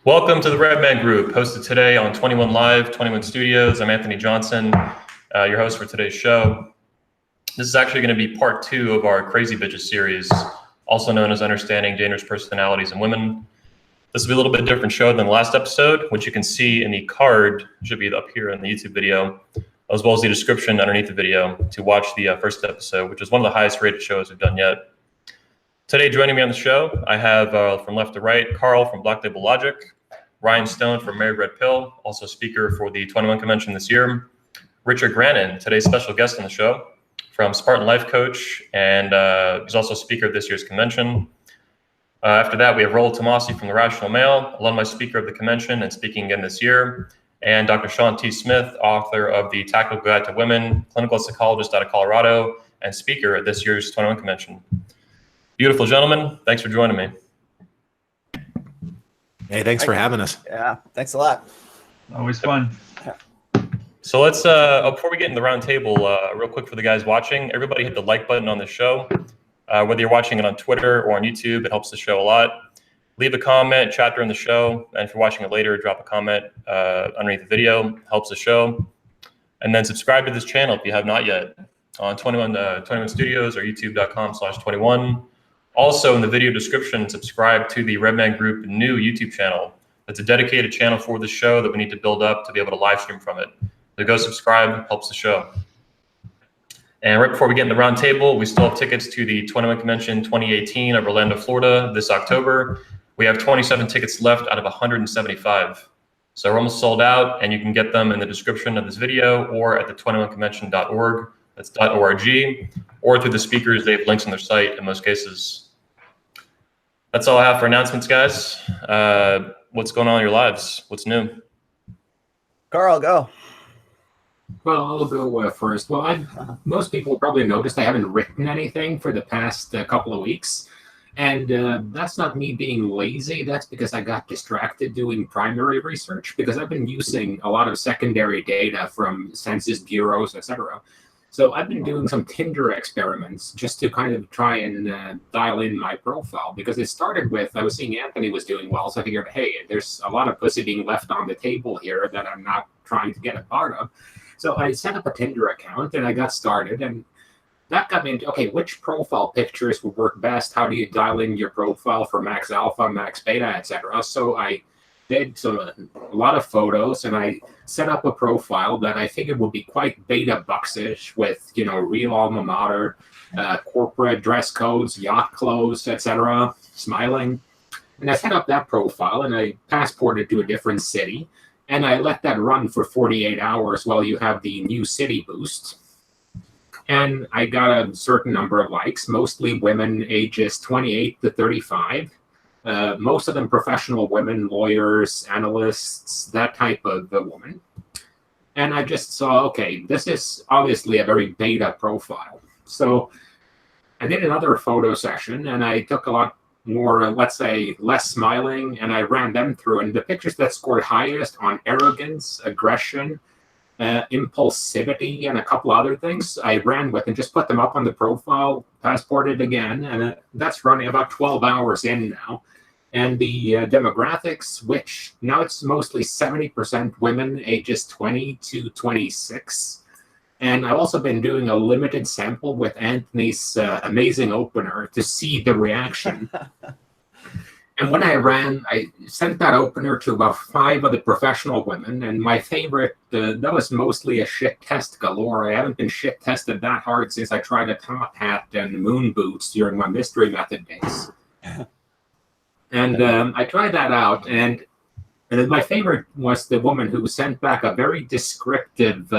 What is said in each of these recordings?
Welcome to the Redman Group, hosted today on 21 Live, 21 Studios. I'm Anthony Johnson, your host for today's show. This is actually going to be part 2 of our Crazy Bitches series, also known as Understanding Dangerous Personalities in Women. This will be a little bit different show than the last episode, which you can see in the card, should be up here in the YouTube video, as well as the description underneath the video to watch the first episode, which is one of the highest rated shows we've done yet. Today, joining me on the show, I have from left to right, Carl from Black Label Logic, Ryan Stone from Married Red Pill, also speaker for the 21 convention this year, Richard Grannon, today's special guest on the show, from Spartan Life Coach, and he's also speaker at this year's convention. After that, we have Rollo Tomasi from The Rational Male, alumni speaker of the convention and speaking again this year, and Dr. Sean T. Smith, author of The Tactical Guide to Women, clinical psychologist out of Colorado, and speaker at this year's 21 convention. Beautiful gentlemen, thanks for joining me. Hey, thanks for having us. Yeah, thanks a lot. Always fun. So let's, before we get in the round table, real quick for the guys watching, everybody hit the like button on the show. Whether you're watching it on Twitter or on YouTube, it helps the show a lot. Leave a comment, chat during the show, and if you're watching it later, drop a comment underneath the video, helps the show. And then subscribe to this channel if you have not yet on 21 Studios or youtube.com/21. Also, in the video description, subscribe to the Redman Group new YouTube channel. It's a dedicated channel for the show that we need to build up to be able to live stream from it. So go subscribe, helps the show. And right before we get in the round table, we still have tickets to the 21 Convention 2018 of Orlando, Florida this October. We have 27 tickets left out of 175. So we're almost sold out, and you can get them in the description of this video or at the 21convention.org. That's .org, or through the speakers. They have links on their site in most cases. That's all I have for announcements, guys. What's going on in your lives? What's new? Carl, go. Well, I'll go first. Well, most people probably noticed I haven't written anything for the past couple of weeks. And that's not me being lazy. That's because I got distracted doing primary research, because I've been using a lot of secondary data from census bureaus, etc. So I've been doing some Tinder experiments just to kind of try and dial in my profile, because it started with, I was seeing Anthony was doing well, so I figured, hey, there's a lot of pussy being left on the table here that I'm not trying to get a part of. So I set up a Tinder account and I got started, and that got me into, okay, which profile pictures would work best? How do you dial in your profile for max alpha, max beta, etc.? So I did a lot of photos, and I set up a profile that I figured would be quite beta bucksish with, real alma mater, corporate dress codes, yacht clothes, etc., smiling. And I set up that profile, and I passported to a different city, and I let that run for 48 hours while you have the new city boost. And I got a certain number of likes, mostly women ages 28 to 35. Most of them professional women, lawyers, analysts, that type of woman. And I just saw, okay, this is obviously a very beta profile. So I did another photo session, and I took a lot more, let's say, less smiling, and I ran them through. And the pictures that scored highest on arrogance, aggression, impulsivity, and a couple other things I ran with and just put them up on the profile, passported again, and that's running about 12 hours in now. And the demographics, which now it's mostly 70% women ages 20 to 26. And I've also been doing a limited sample with Anthony's amazing opener to see the reaction. And when I sent that opener to about 5 of the professional women, and my favorite, that was mostly a shit test galore. I haven't been shit tested that hard since I tried a top hat and moon boots during my mystery method days. And I tried that out, and my favorite was the woman who sent back a very descriptive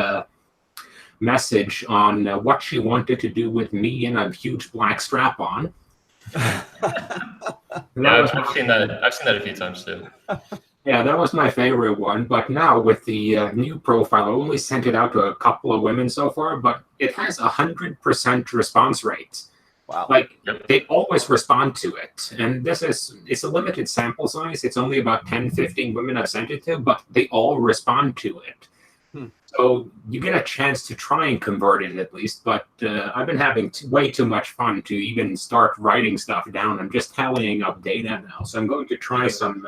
message on what she wanted to do with me in a huge black strap-on. Yeah, I've seen that a few times too. Yeah, that was my favorite one. But now with the new profile, I only sent it out to a couple of women so far, but it has 100% response rate. Wow. They always respond to it. And it's a limited sample size. It's only about 10, 15 women I've sent it to, but they all respond to it. So you get a chance to try and convert it at least, but I've been having way too much fun to even start writing stuff down. I'm just tallying up data now. So I'm going to try some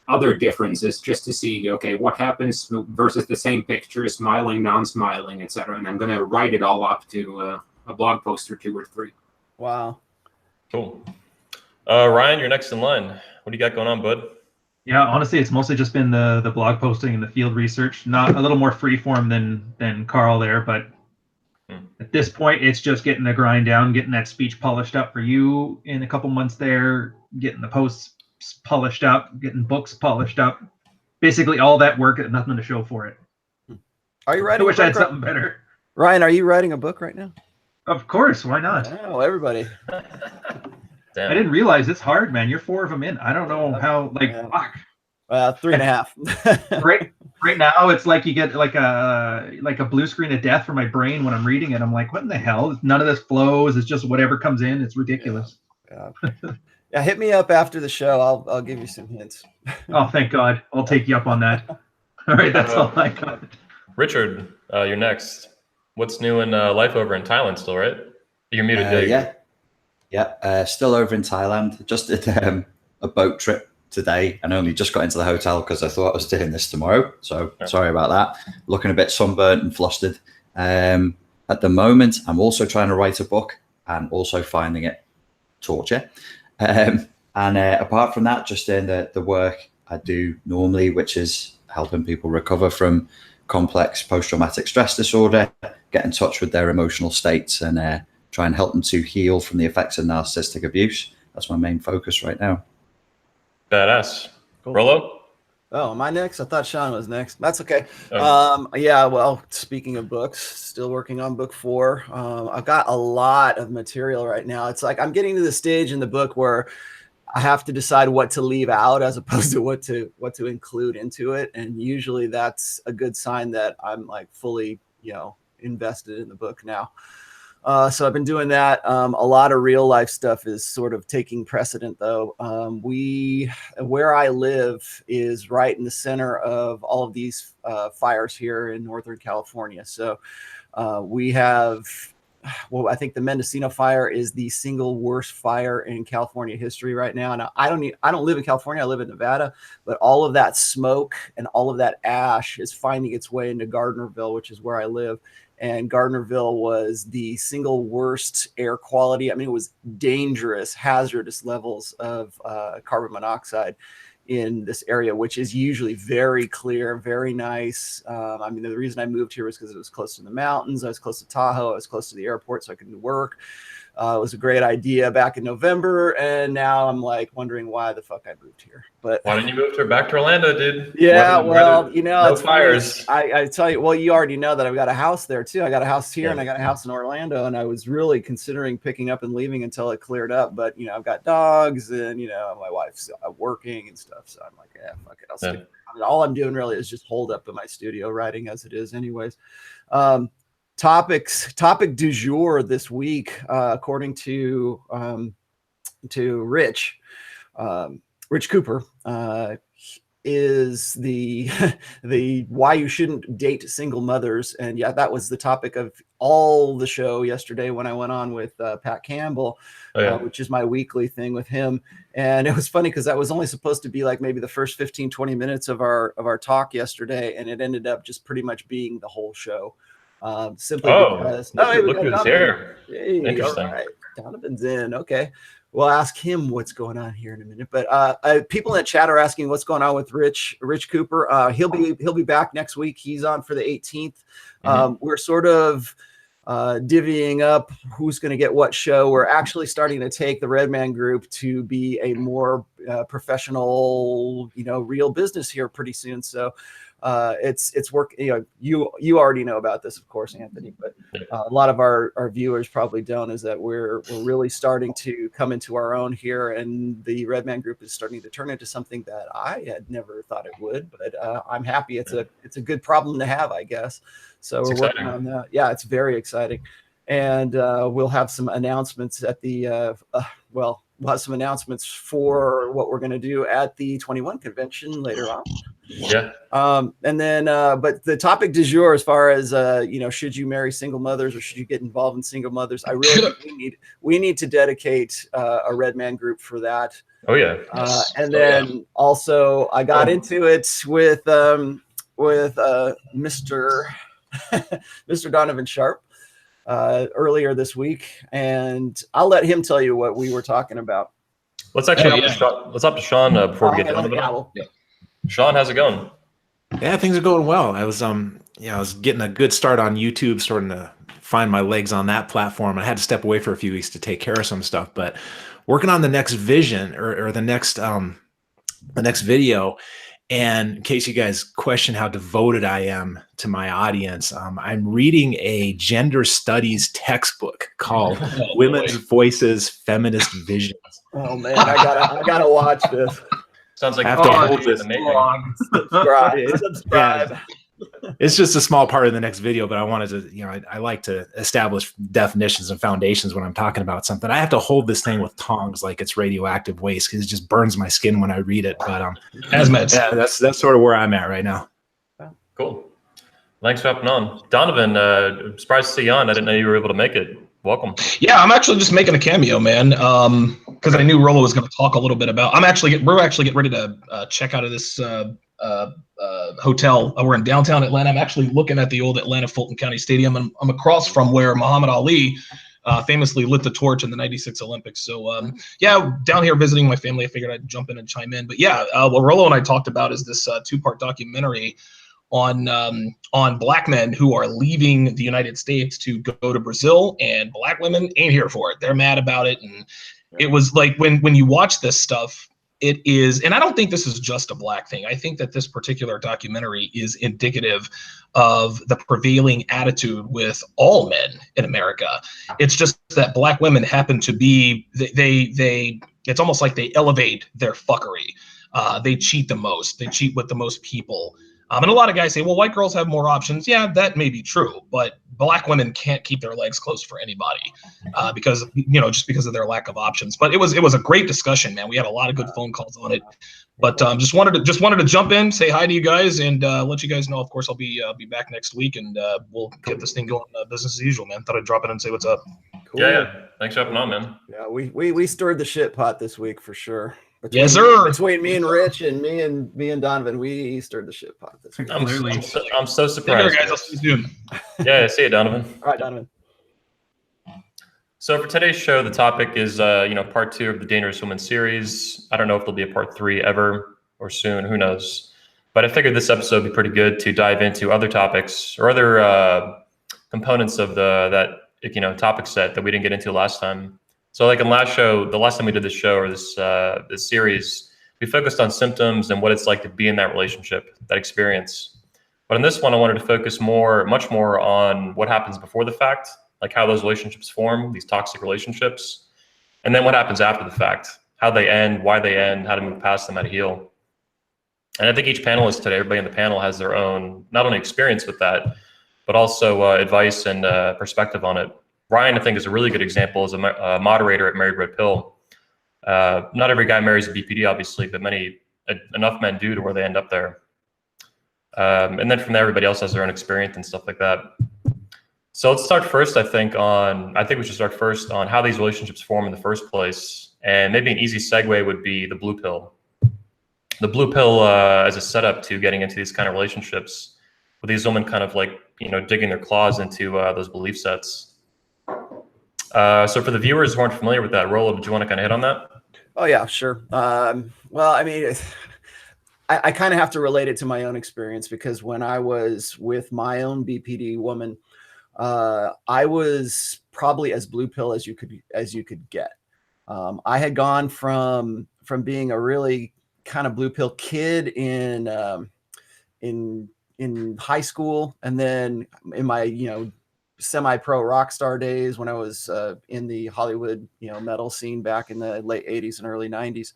other differences just to see, okay, what happens versus the same picture, smiling, non-smiling, etc. And I'm going to write it all up to a blog post or 2 or 3. Wow. Cool. Ryan, you're next in line. What do you got going on, bud? Yeah, honestly, it's mostly just been the blog posting and the field research. Not a little more freeform than Carl there, but at this point, it's just getting the grind down, getting that speech polished up for you in a couple months there, getting the posts polished up, getting books polished up. Basically, all that work and nothing to show for it. Are you I writing? wish I had something better. Ryan, are you writing a book right now? Of course, why not? Oh, everybody. Damn. I didn't realize it's hard, man. You're 4 of them in. I don't know how. Fuck. 3.5. Right now, it's like you get like a blue screen of death for my brain when I'm reading it. I'm like, what in the hell? None of this flows. It's just whatever comes in. It's ridiculous. Yeah, hit me up after the show. I'll give you some hints. Oh, thank God. I'll take you up on that. All right, that's all I got. Richard, you're next. What's new in life over in Thailand still, right? You're muted, Dave. Yeah. Still over in Thailand. Just did a boat trip today and only just got into the hotel because I thought I was doing this tomorrow. So sorry about that. Looking a bit sunburnt and flustered. At the moment, I'm also trying to write a book and also finding it torture. And apart from that, just doing the work I do normally, which is helping people recover from complex post-traumatic stress disorder, get in touch with their emotional states and try and help them to heal from the effects of narcissistic abuse. That's my main focus right now. Badass. Cool. Rollo? Oh, am I next? I thought Sean was next. That's okay. Oh. Yeah, well, speaking of books, still working on book 4. I've got a lot of material right now. It's like I'm getting to the stage in the book where I have to decide what to leave out as opposed to what to include into it. And usually that's a good sign that I'm like fully, invested in the book now. So I've been doing that. A lot of real life stuff is sort of taking precedent though. Where I live is right in the center of all of these fires here in Northern California. So we have, I think the Mendocino fire is the single worst fire in California history right now. And I don't live in California. I live in Nevada, but all of that smoke and all of that ash is finding its way into Gardnerville, which is where I live. And Gardnerville was the single worst air quality. I mean, it was dangerous, hazardous levels of carbon monoxide in this area, which is usually very clear, very nice. I mean, the reason I moved here was because it was close to the mountains. I was close to Tahoe. I was close to the airport, so I could do work. It was a great idea back in November, and now I'm like wondering why the fuck I moved here. But why didn't you move back to Orlando, dude? Yeah, well, no it's fires. I tell you, well, you already know that I've got a house there too. I got a house here and I got a house in Orlando, and I was really considering picking up and leaving until it cleared up. But I've got dogs, and my wife's working and stuff, so I'm like, yeah, fuck it, I'll stick. I mean, all I'm doing really is just hold up in my studio writing as it is, anyways. Topic du jour this week, according to Rich Cooper, is the why you shouldn't date single mothers. And yeah, that was the topic of all the show yesterday when I went on with Pat Campbell, which is my weekly thing with him. And it was funny because that was only supposed to be like maybe the first 15-20 minutes of our talk yesterday, and it ended up just pretty much being the whole show. Simply because look who's here. Hey, interesting. All right. Donovan's in. Okay. We'll ask him what's going on here in a minute. But people in the chat are asking what's going on with Rich Cooper. He'll be back next week. He's on for the 18th. We're sort of divvying up who's going to get what show. We're actually starting to take the Redman Group to be a more professional, real business here pretty soon. So it's work. You already know about this, of course, Anthony, but a lot of our viewers probably don't, is that we're really starting to come into our own here, and the Redman Group is starting to turn into something that I had never thought it would, but I'm happy. It's a good problem to have, I guess. So we're working on that. Yeah, it's very exciting. And we'll have some announcements at the we'll have some announcements for what we're going to do at the 21 convention later on. Yeah. And then, but the topic du jour, as far as should you marry single mothers or should you get involved in single mothers? I really think we need to dedicate a Red Man group for that. Oh yeah. And then also, I got into it with Mr. Mr. Donovan Sharp earlier this week, and I'll let him tell you what we were talking about. Let's actually let's up to Sean before we get to Donovan. Sean, how's it going? Yeah, things are going well. I was I was getting a good start on YouTube, starting to find my legs on that platform. I had to step away for a few weeks to take care of some stuff, but working on the next vision or the next video. And in case you guys question how devoted I am to my audience, I'm reading a gender studies textbook called Women's Voices, Feminist Visions. Oh man, I gotta watch this. Sounds like I have to hold this. Subscribe. Yeah, it's just a small part of the next video, but I wanted to, I like to establish definitions and foundations when I'm talking about something. I have to hold this thing with tongs like it's radioactive waste because it just burns my skin when I read it. But yeah, that's sort of where I'm at right now. Cool. Thanks for hopping on, Donovan. I'm surprised to see you on. I didn't know you were able to make it. Welcome. Yeah, I'm actually just making a cameo, man. Because I knew Rollo was going to talk a little bit about. We're actually getting ready to check out of this hotel. We're in downtown Atlanta. I'm actually looking at the old Atlanta Fulton County Stadium, and I'm across from where Muhammad Ali famously lit the torch in the '96 Olympics. So yeah, down here visiting my family. I figured I'd jump in and chime in. But yeah, what Rollo and I talked about is this two-part documentary on black men who are leaving the United States to go to Brazil, and black women ain't here for it. They're mad about it. And it was like when you watch this stuff, it is, and I don't think this is just a black thing. I think that this particular documentary is indicative of the prevailing attitude with all men in America. It's just that black women happen to be, it's almost like they elevate their fuckery. They cheat the most. They cheat with the most people. And a lot of guys say, well, white girls have more options. Yeah, that may be true, but black women can't keep their legs closed for anybody because, just because of their lack of options. But it was a great discussion, man. We had a lot of good phone calls on it. But just wanted to jump in, say hi to you guys, and let you guys know. Of course, I'll be back next week, and we'll get this thing going business as usual, man. Thought I'd drop in and say what's up. Cool. Yeah. Thanks for hopping on, man. Yeah, we stirred the shit pot this week for sure. Yes, sir. Between me and Rich and me and Donovan, we stirred the shit pot this week. I'm so surprised. Take care, guys. I'll see you soon. Yeah, see you, Donovan. All right, Donovan. So for today's show, the topic is part 2 of the Dangerous Woman series. I don't know if there'll be a part 3 ever or soon. Who knows? But I figured this episode would be pretty good to dive into other topics or other components of that topic set that we didn't get into last time. So like in the last time we did this show or this series, we focused on symptoms and what it's like to be in that relationship, that experience. But in this one, I wanted to focus much more on what happens before the fact, like how those relationships form, these toxic relationships, and then what happens after the fact, how they end, why they end, how to move past them, how to heal. And I think each panelist today, everybody on the panel has their own, not only experience with that, but also advice and perspective on it. Ryan, I think, is a really good example as a moderator at Married Red Pill. Not every guy marries a BPD, obviously, but enough men do to where they end up there. And then from there, everybody else has their own experience and stuff like that. So let's start first, I think we should start first on how these relationships form in the first place. And maybe an easy segue would be the blue pill. The blue pill as a setup to getting into these kind of relationships with these women kind of like, digging their claws into those belief sets. So for the viewers who aren't familiar with that, Rollo, did you want to kind of hit on that? Oh yeah, sure. Well, I mean, I kind of have to relate it to my own experience because when I was with my own BPD woman, I was probably as blue pill as you could get. I had gone from being a really kind of blue pill kid in high school, and then in my semi-pro rock star days when I was in the Hollywood metal scene back in the late 80s and early 90s.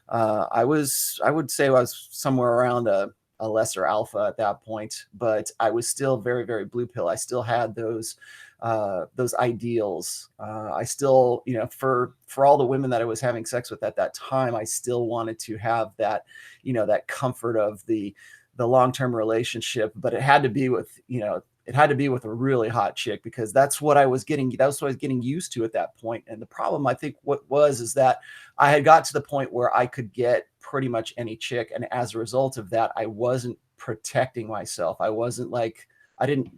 I would say I was somewhere around a lesser alpha at that point, but I was still very, very blue pill. I still had those those ideals. I still, you know, for all the women that I was having sex with at that time, I still wanted to have that, you know, that comfort of the long-term relationship, but it had to be with, you know, it had to be with a really hot chick, because that's what I was getting used to at that point. And the problem, I think, is that I had got to the point where I could get pretty much any chick. And as a result of that, I wasn't protecting myself. I wasn't like,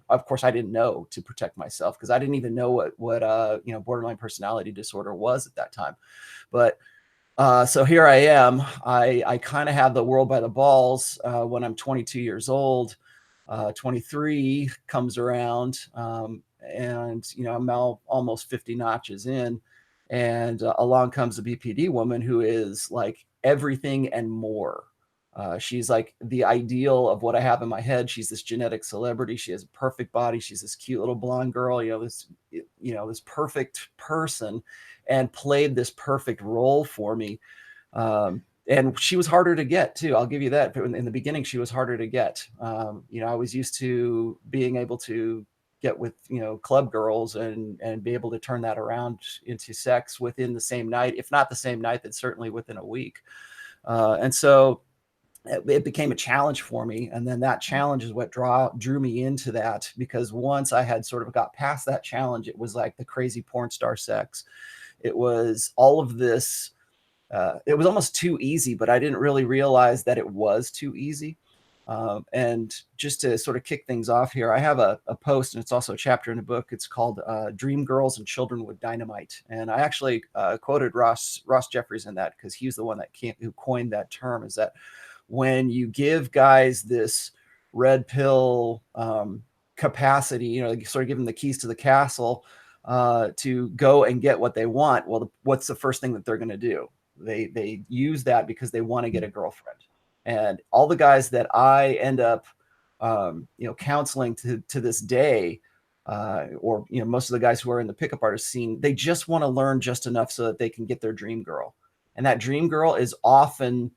of course I didn't know to protect myself, because I didn't even know what you know, borderline personality disorder was at that time. But so here I am. I kind of have the world by the balls when I'm 22 years old. 23 comes around, and you know, I'm now almost 50 notches in, and along comes a BPD woman who is like everything and more. She's like the ideal of what I have in my head. She's this genetic celebrity. She has a perfect body. She's this cute little blonde girl, you know, this perfect person, and played this perfect role for me. And she was harder to get too. I'll give you that. In the beginning, she was harder to get. You know, I was used to being able to get with, you know, club girls and be able to turn that around into sex within the same night. If not the same night, then certainly within a week. And so it became a challenge for me. And then that challenge is what drew me into that, because once I had sort of got past that challenge, it was like the crazy porn star sex. It was all of this. It was almost too easy, but I didn't really realize that it was too easy. And just to sort of kick things off here, I have a post, and it's also a chapter in the book. It's called Dream Girls and Children with Dynamite. And I actually quoted Ross Jeffries in that, because he's the one who coined that term, is that when you give guys this red pill capacity, you know, sort of give them the keys to the castle to go and get what they want, well, what's the first thing that they're going to do? They use that because they want to get a girlfriend. And all the guys that I end up, you know, counseling to this day, or, you know, most of the guys who are in the pickup artist scene, they just want to learn just enough so that they can get their dream girl. And that dream girl is often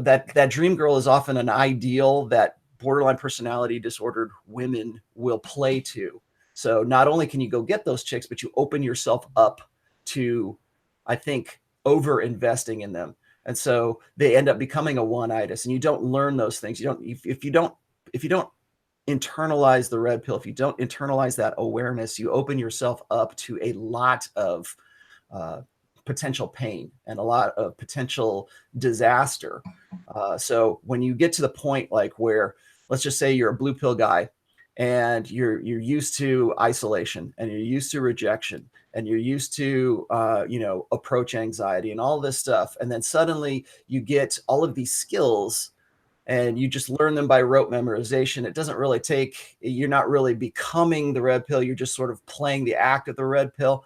an ideal that borderline personality disordered women will play to. So not only can you go get those chicks, but you open yourself up to, I think, over investing in them. And so they end up becoming a one-itis, and you don't learn those things. You don't, if you don't internalize the red pill, if you don't internalize that awareness, you open yourself up to a lot of potential pain and a lot of potential disaster. So when you get to the point like where, let's just say you're a blue pill guy, and you're used to isolation, and you're used to rejection, and you're used to you know, approach anxiety and all this stuff, and then suddenly you get all of these skills and you just learn them by rote memorization. It doesn't really you're not really becoming the red pill, you're just sort of playing the act of the red pill.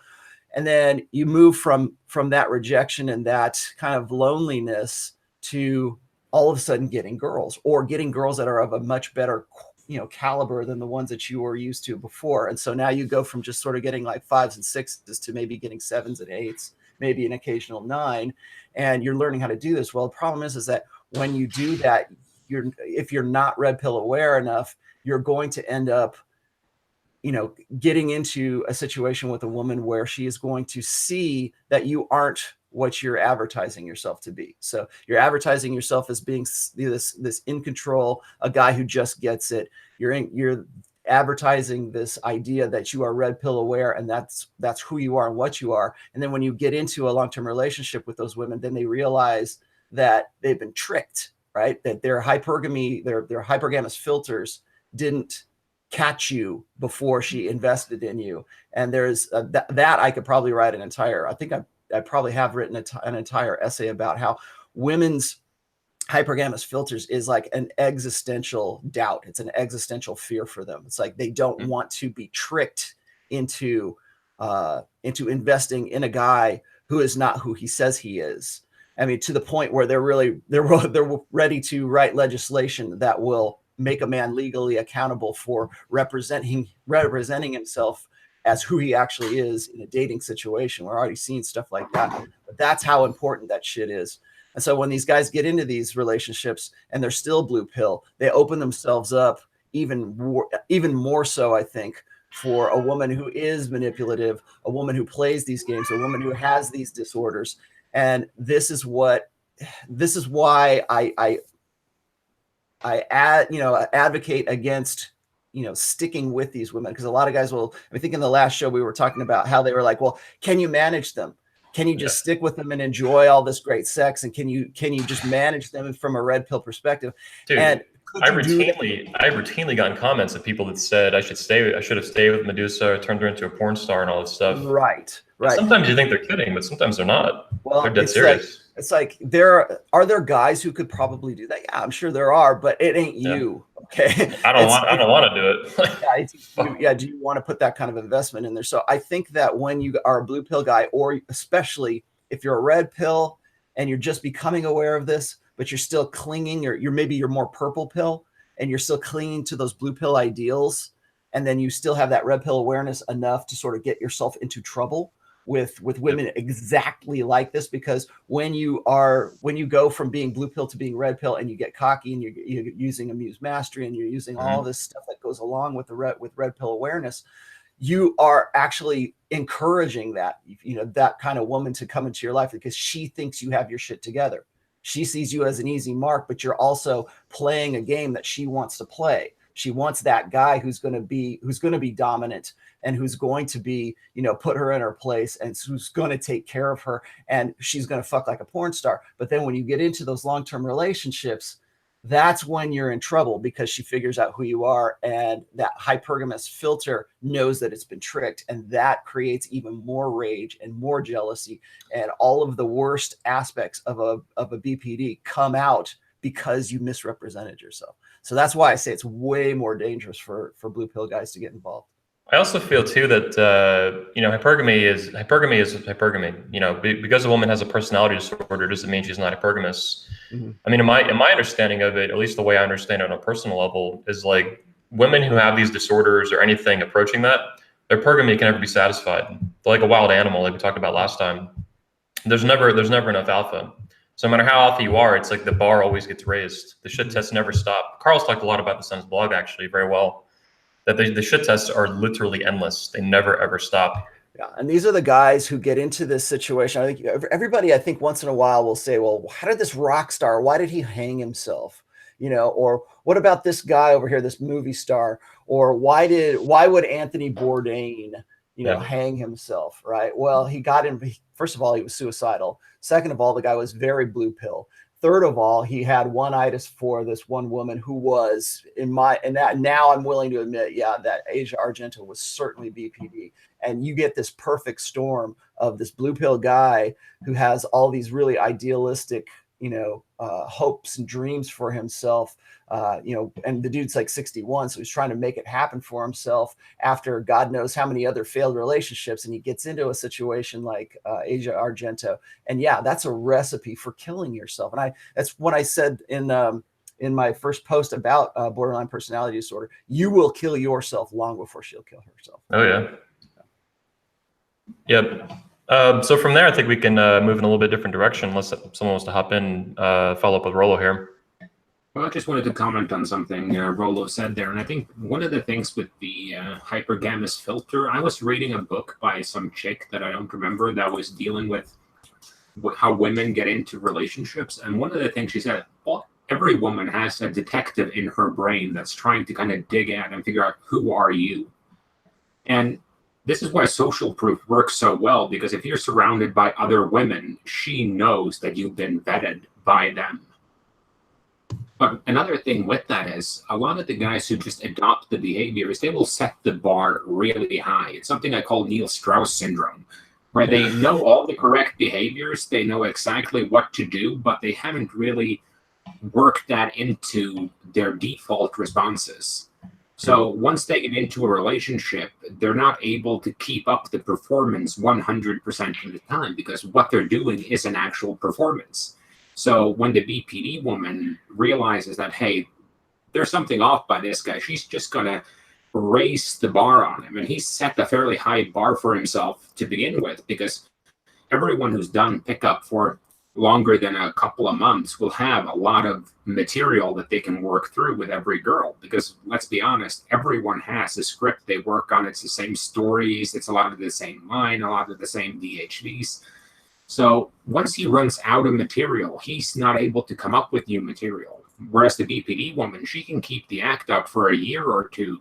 And then you move from that rejection and that kind of loneliness to all of a sudden getting girls, or getting girls that are of a much better, you know, caliber than the ones that you were used to before. And so now you go from just sort of getting like 5s and 6s to maybe getting 7s and 8s, maybe an occasional 9, and you're learning how to do this. Well, the problem is that when you do that, if you're not red pill aware enough, you're going to end up, you know, getting into a situation with a woman where she is going to see that you aren't what you're advertising yourself to be. So you're advertising yourself as being this in control, a guy who just gets it. You're advertising this idea that you are red pill aware, and that's who you are and what you are. And then when you get into a long-term relationship with those women, then they realize that they've been tricked, right? That their hypergamy, their hypergamous filters didn't catch you before she invested in you. And there's that I could probably write an entire, I think I probably have written an entire essay about how women's hypergamous filters is like an existential doubt. It's an existential fear for them. It's like they don't want to be tricked into investing in a guy who is not who he says he is. I mean, to the point where they're ready to write legislation that will make a man legally accountable for representing himself as who he actually is in a dating situation. We're already seeing stuff like that, but that's how important that shit is. And so when these guys get into these relationships and they're still blue pill, they open themselves up even more so, I think, for a woman who is manipulative, a woman who plays these games, a woman who has these disorders. And this is why I advocate against, sticking with these women, because a lot of guys will, I think in the last show we were talking about how they were like, well, can you manage them? Can you just stick with them and enjoy all this great sex? And can you just manage them from a red pill perspective? Dude, and I've routinely gotten comments of people that said I should have stayed with Medusa, or turned her into a porn star and all this stuff. Right. And sometimes you think they're kidding, but sometimes they're not. Well, they're dead serious. It's like are there guys who could probably do that? Yeah, I'm sure there are, but it ain't you. Okay. I don't want to do it. Do you want to put that kind of investment in there? So I think that when you are a blue pill guy, or especially if you're a red pill and you're just becoming aware of this, but you're still clinging, or you're more purple pill and you're still clinging to those blue pill ideals, and then you still have that red pill awareness enough to sort of get yourself into trouble with women exactly like this. Because when you go from being blue pill to being red pill, and you get cocky and you're using amuse mastery and you're using all this stuff that goes along with red pill awareness, you are actually encouraging that kind of woman to come into your life, because she thinks you have your shit together. She sees you as an easy mark, but you're also playing a game that she wants to play. She wants that guy who's going to be dominant, and who's going to be, put her in her place, and who's going to take care of her, and she's going to fuck like a porn star. But then when you get into those long-term relationships, that's when you're in trouble, because she figures out who you are, and that hypergamous filter knows that it's been tricked, and that creates even more rage and more jealousy, and all of the worst aspects of a BPD come out because you misrepresented yourself. So that's why I say it's way more dangerous for blue pill guys to get involved. I also feel too that hypergamy is hypergamy. Because a woman has a personality disorder doesn't mean she's not hypergamous. Mm-hmm. I mean, in my understanding of it, at least the way I understand it on a personal level, is like women who have these disorders or anything approaching that, their hypergamy can never be satisfied. They're like a wild animal, like we talked about last time. There's never enough alpha. So no matter how alpha you are, it's like the bar always gets raised. The shit tests never stop. Carl's talked a lot about this on his blog, actually, very well. That the shit tests are literally endless. They never ever stop. Yeah, and these are the guys who get into this situation. I think everybody, once in a while will say, well, how did this rock star, why did he hang himself? Or what about this guy over here, this movie star? Or why would Anthony Bourdain, hang himself, right? Well, he got in, first of all, he was suicidal. Second of all, the guy was very blue pill. Third of all, he had one itis for this one woman who was now I'm willing to admit, that Asia Argento was certainly BPD. And you get this perfect storm of this blue pill guy who has all these really idealistic, hopes and dreams for himself, and the dude's like 61. So he's trying to make it happen for himself after God knows how many other failed relationships. And he gets into a situation like Asia Argento. And that's a recipe for killing yourself. And that's what I said in my first post about borderline personality disorder. You will kill yourself long before she'll kill herself. Oh, yeah. Yep. So from there, I think we can move in a little bit different direction, unless someone wants to hop in, follow up with Rollo here. Well, I just wanted to comment on something Rollo said there. And I think one of the things with the hypergamous filter, I was reading a book by some chick that I don't remember that was dealing with how women get into relationships. And one of the things she said, every woman has a detective in her brain that's trying to kind of dig at and figure out, who are you? And this is why social proof works so well, because if you're surrounded by other women, she knows that you've been vetted by them. But another thing with that is a lot of the guys who just adopt the behaviors, they will set the bar really high. It's something I call Neil Strauss syndrome, where they know all the correct behaviors, they know exactly what to do, but they haven't really worked that into their default responses. So once they get into a relationship, they're not able to keep up the performance 100% of the time, because what they're doing is an actual performance. So when the BPD woman realizes that, hey, there's something off by this guy, she's just going to raise the bar on him. And he's set a fairly high bar for himself to begin with, because everyone who's done pickup for longer than a couple of months will have a lot of material that they can work through with every girl. Because let's be honest, everyone has a script they work on. It's the same stories. It's a lot of the same line, a lot of the same DHVs. So once he runs out of material, he's not able to come up with new material. Whereas the BPD woman, she can keep the act up for a year or two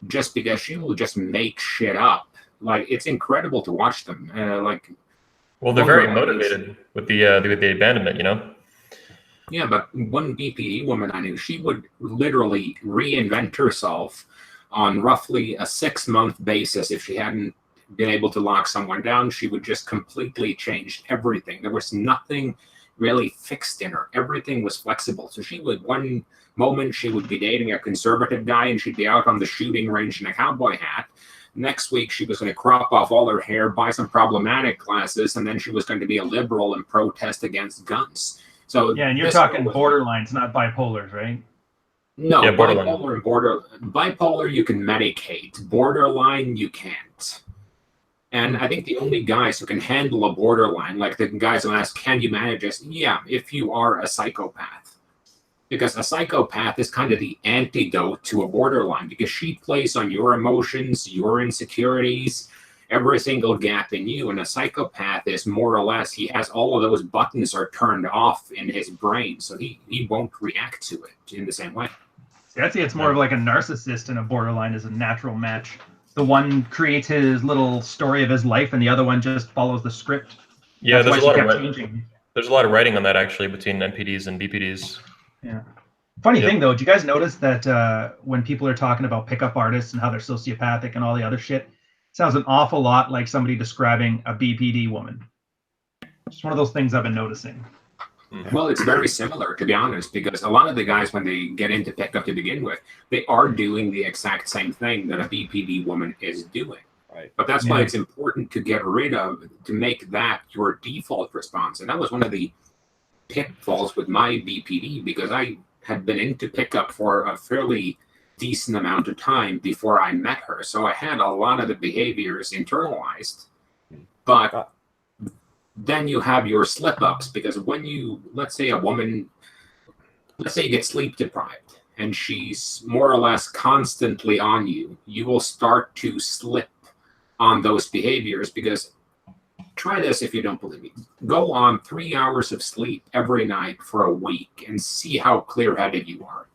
just because she will just make shit up. Like, it's incredible to watch them. Well, they're very motivated with the abandonment, you know? Yeah, but one BPD woman I knew, she would literally reinvent herself on roughly a 6-month basis. If she hadn't been able to lock someone down, she would just completely change everything. There was nothing really fixed in her. Everything was flexible. So she would, one moment she would be dating a conservative guy and she'd be out on the shooting range in a cowboy hat. Next week, she was going to crop off all her hair, buy some problematic glasses, and then she was going to be a liberal and protest against guns. So yeah, and you're talking borderlines, not bipolars, right? No, yeah, bipolar you can medicate. Borderline you can't. And I think the only guys who can handle a borderline, like the guys who ask, can you manage this? Yeah, if you are a psychopath. Because a psychopath is kind of the antidote to a borderline, because she plays on your emotions, your insecurities, every single gap in you. And a psychopath is more or less, he has all of those buttons are turned off in his brain, so he won't react to it in the same way. See, I'd say it's more of like a narcissist, and a borderline is a natural match. The one creates his little story of his life, and the other one just follows the script. Yeah, there's a lot of writing on that, actually, between NPDs and BPDs. Yeah. Funny thing, though, do you guys notice that when people are talking about pickup artists and how they're sociopathic and all the other shit, it sounds an awful lot like somebody describing a BPD woman. It's one of those things I've been noticing. Well, it's very similar, to be honest, because a lot of the guys, when they get into pickup to begin with, they are doing the exact same thing that a BPD woman is doing. Right. But that's why it's important to get rid of, to make that your default response. And that was one of the pitfalls with my BPD, because I had been into pickup for a fairly decent amount of time before I met her. So I had a lot of the behaviors internalized. But then you have your slip-ups, because when you, let's say a woman, let's say you get sleep deprived and she's more or less constantly on you, you will start to slip on those behaviors. Because try this if you don't believe me. Go on 3 hours of sleep every night for a week and see how clear-headed you are.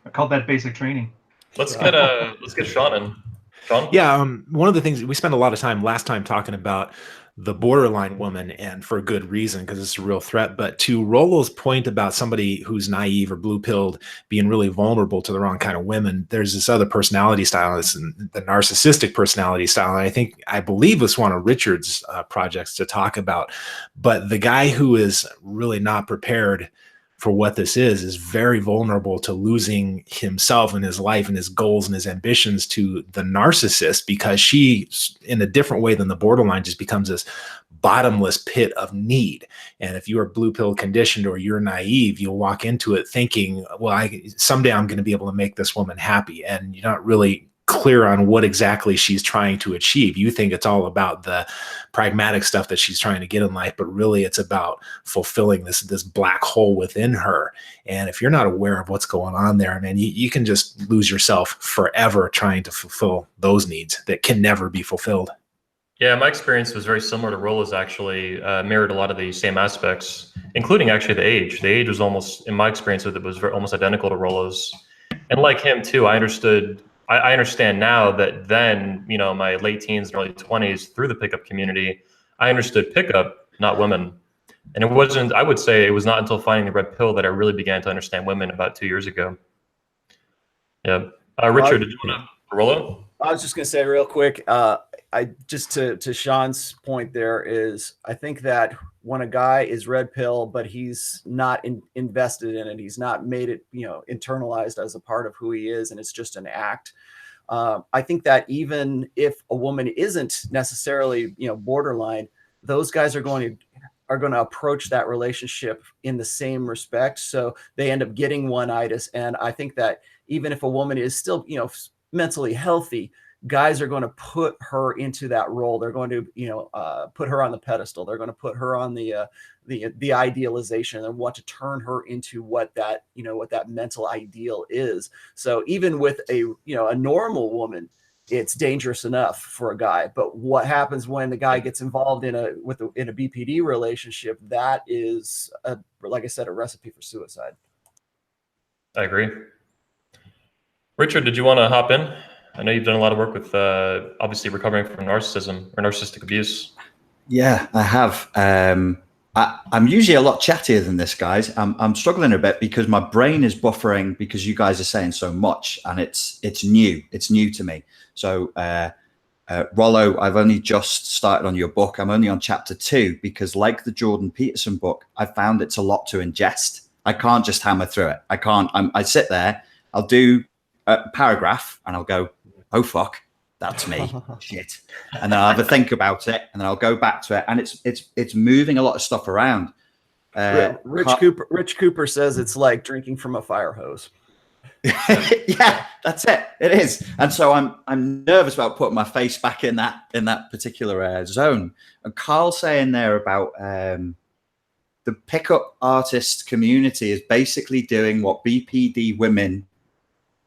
I call that basic training. Let's get Sean in. Sean? Yeah, one of the things we spent a lot of time last time talking about the borderline woman, and for a good reason, because it's a real threat. But to Rollo's point about somebody who's naive or blue-pilled being really vulnerable to the wrong kind of women, there's this other personality style, it's the narcissistic personality style. And I believe it's one of Richard's projects to talk about. But the guy who is really not prepared for what this is very vulnerable to losing himself and his life and his goals and his ambitions to the narcissist, because she, in a different way than the borderline, just becomes this bottomless pit of need. And if you are blue pill conditioned or you're naive, you'll walk into it thinking, well, someday I'm going to be able to make this woman happy. And you're not really clear on what exactly she's trying to achieve. You think it's all about the pragmatic stuff that she's trying to get in life, but really it's about fulfilling this black hole within her. And if you're not aware of what's going on there, man, you can just lose yourself forever trying to fulfill those needs that can never be fulfilled. Yeah, my experience was very similar to Rollo's, actually. Mirrored a lot of the same aspects, including actually the age. The age was almost, in my experience with it, was almost identical to Rollo's. And like him too, I understand now that then, my late teens and early 20s, through the pickup community, I understood pickup, not women. And I would say it was not until finding the red pill that I really began to understand women about 2 years ago. Yeah. Richard, did you want to Rollo? I was just going to say real quick, I just to Sean's point there is, I think that when a guy is red pill, but he's not invested in it, he's not made it, internalized as a part of who he is, and it's just an act. I think that even if a woman isn't necessarily, borderline, those guys are going to approach that relationship in the same respect. So they end up getting one-itis. And I think that even if a woman is still, mentally healthy, guys are going to put her into that role. They're going to, you know, put her on the pedestal. They're going to put her on the idealization and want to turn her into what that, you know, what that mental ideal is. So even with a, you know, a normal woman, it's dangerous enough for a guy. But what happens when the guy gets involved in a BPD relationship? That is, like I said, a recipe for suicide. I agree. Richard, did you want to hop in? I know you've done a lot of work with obviously recovering from narcissism or narcissistic abuse. Yeah, I have. I'm usually a lot chattier than this, guys. I'm struggling a bit because my brain is buffering because you guys are saying so much, and it's new. It's new to me. So, Rollo, I've only just started on your book. I'm only on chapter 2 because, like the Jordan Peterson book, I found it's a lot to ingest. I can't just hammer through it. I can't. I sit there. I'll do a paragraph, and I'll go, "Oh fuck, that's me." Shit. And then I'll have a think about it, and then I'll go back to it, and it's moving a lot of stuff around. Rich Cooper says it's like drinking from a fire hose. Yeah, that's it. It is. And so I'm nervous about putting my face back in that particular zone. And Carl saying there about the pickup artist community is basically doing what BPD women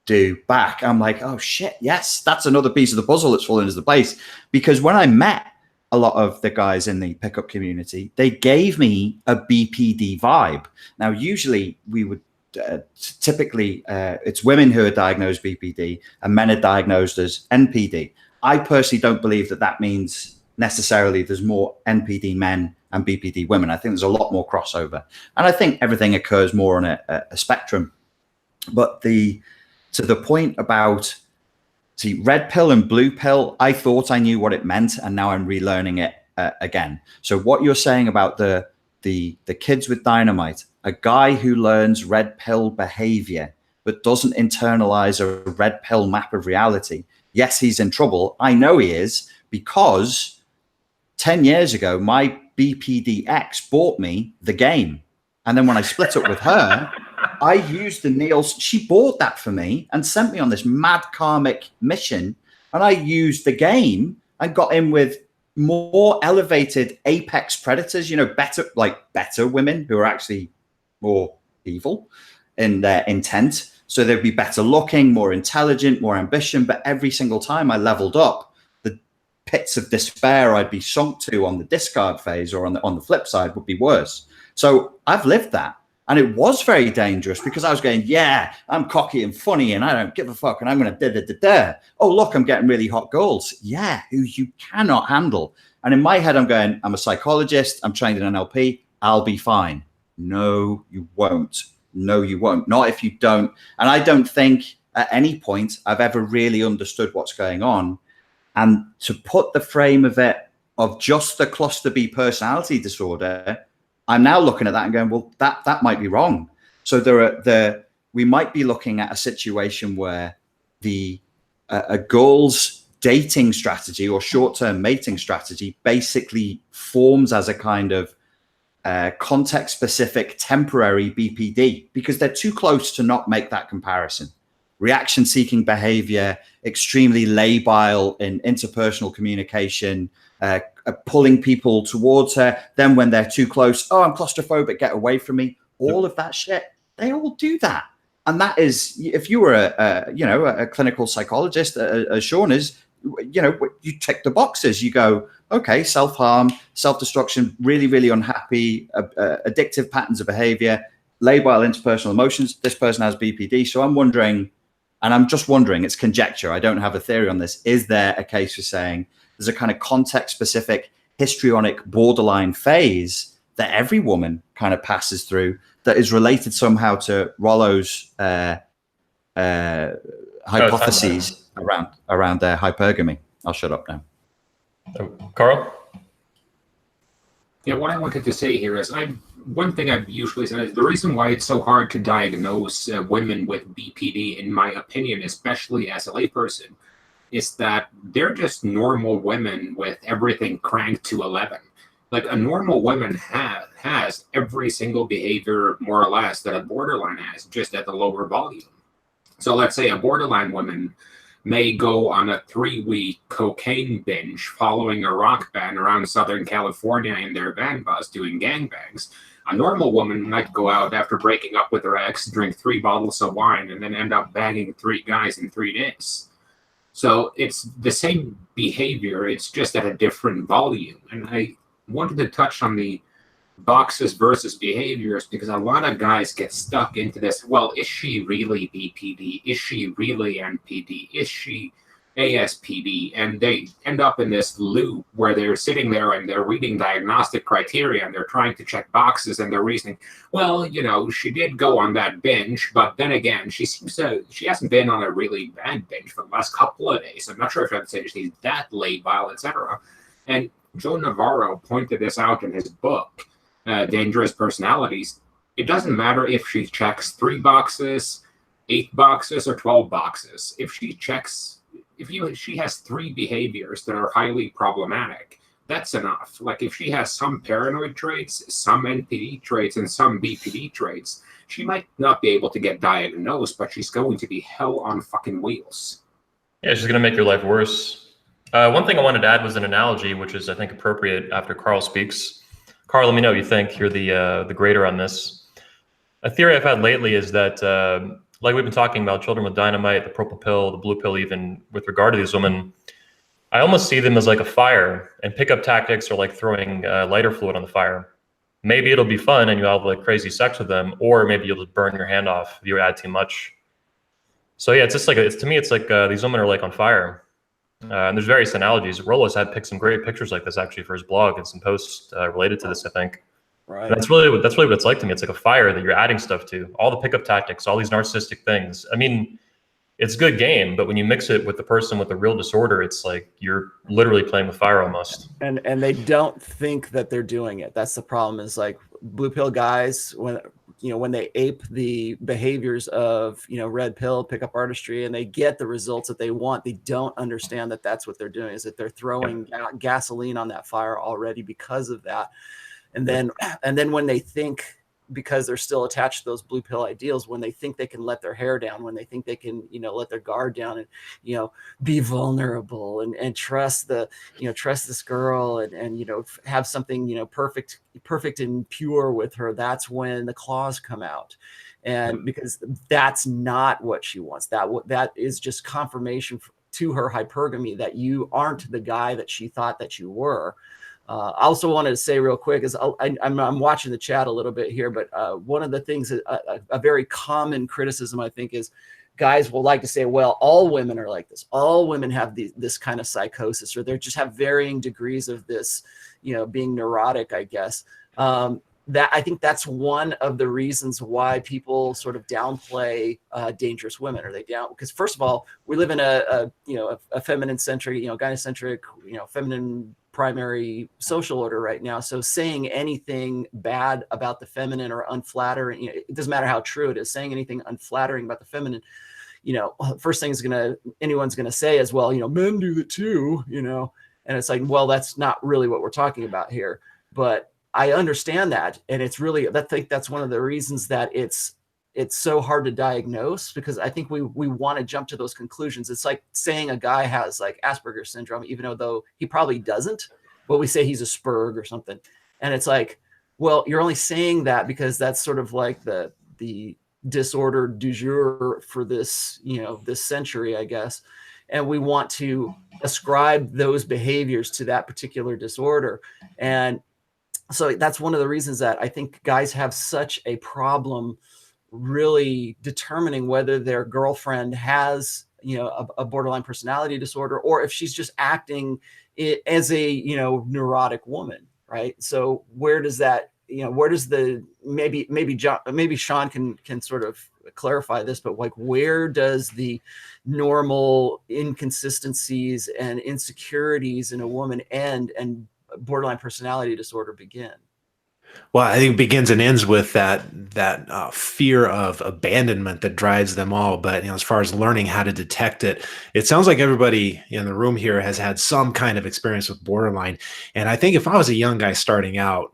do back. I'm like, oh shit, yes, that's another piece of the puzzle that's fallen into place. Because when I met a lot of the guys in the pickup community, they gave me a BPD vibe. Now, usually we would typically it's women who are diagnosed BPD and men are diagnosed as NPD. I personally don't believe that means necessarily there's more NPD men and BPD women. I think there's a lot more crossover, and I think everything occurs more on a spectrum. But to the point about, see, red pill and blue pill, I thought I knew what it meant, and now I'm relearning it again. So what you're saying about the kids with dynamite, a guy who learns red pill behavior but doesn't internalize a red pill map of reality, yes, he's in trouble. I know he is, because 10 years ago, my BPD ex bought me the game. And then when I split up with her, I used the Neil's. She bought that for me and sent me on this mad karmic mission. And I used the game and got in with more elevated apex predators, you know, better women who are actually more evil in their intent. So they'd be better looking, more intelligent, more ambition. But every single time I leveled up, the pits of despair I'd be sunk to on the discard phase or on the flip side would be worse. So I've lived that. And it was very dangerous because I was going, yeah, I'm cocky and funny and I don't give a fuck and I'm going to da-da-da-da. Oh, look, I'm getting really hot goals. Yeah, who you cannot handle. And in my head, I'm going, I'm a psychologist. I'm trained in NLP. I'll be fine. No, you won't. No, you won't. Not if you don't. And I don't think at any point I've ever really understood what's going on. And to put the frame of it of just the cluster B personality disorder, I'm now looking at that and going, well, that might be wrong. So we might be looking at a situation where a girl's dating strategy or short-term mating strategy basically forms as a kind of context-specific temporary BPD because they're too close to not make that comparison. Reaction-seeking behavior, extremely labile in interpersonal communication, pulling people towards her. Then when they're too close, oh, I'm claustrophobic, get away from me. All of that shit, they all do that. And that is, if you were a clinical psychologist, as Sean is, you tick the boxes. You go, okay, self-harm, self-destruction, really, really unhappy, addictive patterns of behavior, labile interpersonal emotions. This person has BPD. So I'm wondering, and I'm just wondering, it's conjecture, I don't have a theory on this. Is there a case for saying there's a kind of context-specific histrionic borderline phase that every woman kind of passes through that is related somehow to Rollo's hypotheses around their hypergamy? I'll shut up now. Carl? Yeah, what I wanted to say here is one thing I've usually said is the reason why it's so hard to diagnose women with BPD, in my opinion, especially as a layperson, is that they're just normal women with everything cranked to 11. Like a normal woman has every single behavior, more or less, that a borderline has, just at the lower volume. So let's say a borderline woman may go on a 3-week cocaine binge following a rock band around Southern California in their van bus doing gangbangs. A normal woman might go out after breaking up with her ex, drink 3 bottles of wine, and then end up banging 3 guys in 3 days. So it's the same behavior, it's just at a different volume. And I wanted to touch on the boxes versus behaviors because a lot of guys get stuck into this. Well, is she really BPD? Is she really NPD? Is she ASPD? And they end up in this loop where they're sitting there and they're reading diagnostic criteria and they're trying to check boxes and they're reasoning, well, you know, she did go on that binge, but then again, she hasn't been on a really bad binge for the last couple of days. I'm not sure if I'd say she's that labile, etc. And Joe Navarro pointed this out in his book, Dangerous Personalities. It doesn't matter if she checks 3 boxes, 8 boxes, or 12 boxes. If she has 3 behaviors that are highly problematic, that's enough. Like if she has some paranoid traits, some NPD traits, and some BPD traits, she might not be able to get diagnosed, but she's going to be hell on fucking wheels. Yeah, she's going to make your life worse. One thing I wanted to add was an analogy, which is, I think, appropriate after Carl speaks. Carl, let me know what you think. You're the grader on this. A theory I've had lately is that, like we've been talking about children with dynamite, the purple pill, the blue pill, even with regard to these women, I almost see them as like a fire, and pickup tactics are like throwing lighter fluid on the fire. Maybe it'll be fun and you'll have like crazy sex with them, or maybe you'll just burn your hand off if you add too much. So yeah, it's just like, to me, it's like these women are like on fire. And there's various analogies. Rollo's had picked some great pictures like this actually for his blog and some posts related to this, I think. Right. And that's really what it's like to me. It's like a fire that you're adding stuff to. All the pickup tactics, all these narcissistic things. I mean, it's a good game, but when you mix it with the person with the real disorder, it's like you're literally playing with fire almost. And they don't think that they're doing it. That's the problem. Is like blue pill guys, when they ape the behaviors of, red pill, pickup artistry, and they get the results that they want, they don't understand that that's what they're doing, is that they're throwing gasoline on that fire already because of that. And then when they think, because they're still attached to those blue pill ideals, when they think they can let their hair down, when they think they can, let their guard down and, be vulnerable and trust trust this girl and have something, perfect and pure with her, that's when the claws come out. And because that's not what she wants, that is just confirmation to her hypergamy that you aren't the guy that she thought that you were. I also wanted to say real quick is I'm watching the chat a little bit here, but one of the things that a very common criticism, I think, is guys will like to say, well, all women are like this. All women have this kind of psychosis, or they just have varying degrees of this, being neurotic, I guess. That I think that's one of the reasons why people sort of downplay dangerous women, or because first of all, we live in a feminine centric, gynocentric, feminine primary social order right now. So saying anything bad about the feminine or unflattering, it doesn't matter how true it is, saying anything unflattering about the feminine, first thing anyone's gonna say is, well, men do it too, and it's like, well, that's not really what we're talking about here. But I understand that, and it's really, I think that's one of the reasons that it's so hard to diagnose, because I think we want to jump to those conclusions. It's like saying a guy has like Asperger's syndrome, even though he probably doesn't, but we say he's a Spurg or something. And it's like, well, you're only saying that because that's sort of like the disorder du jour for this, this century, I guess. And we want to ascribe those behaviors to that particular disorder. And so that's one of the reasons that I think guys have such a problem really determining whether their girlfriend has, a borderline personality disorder, or if she's just acting as a, neurotic woman, right? So where does that, where does the, maybe Sean can sort of clarify this, but like, where does the normal inconsistencies and insecurities in a woman end and borderline personality disorder begin? Well, I think it begins and ends with that fear of abandonment that drives them all. But as far as learning how to detect it, it sounds like everybody in the room here has had some kind of experience with borderline. And I think if I was a young guy starting out,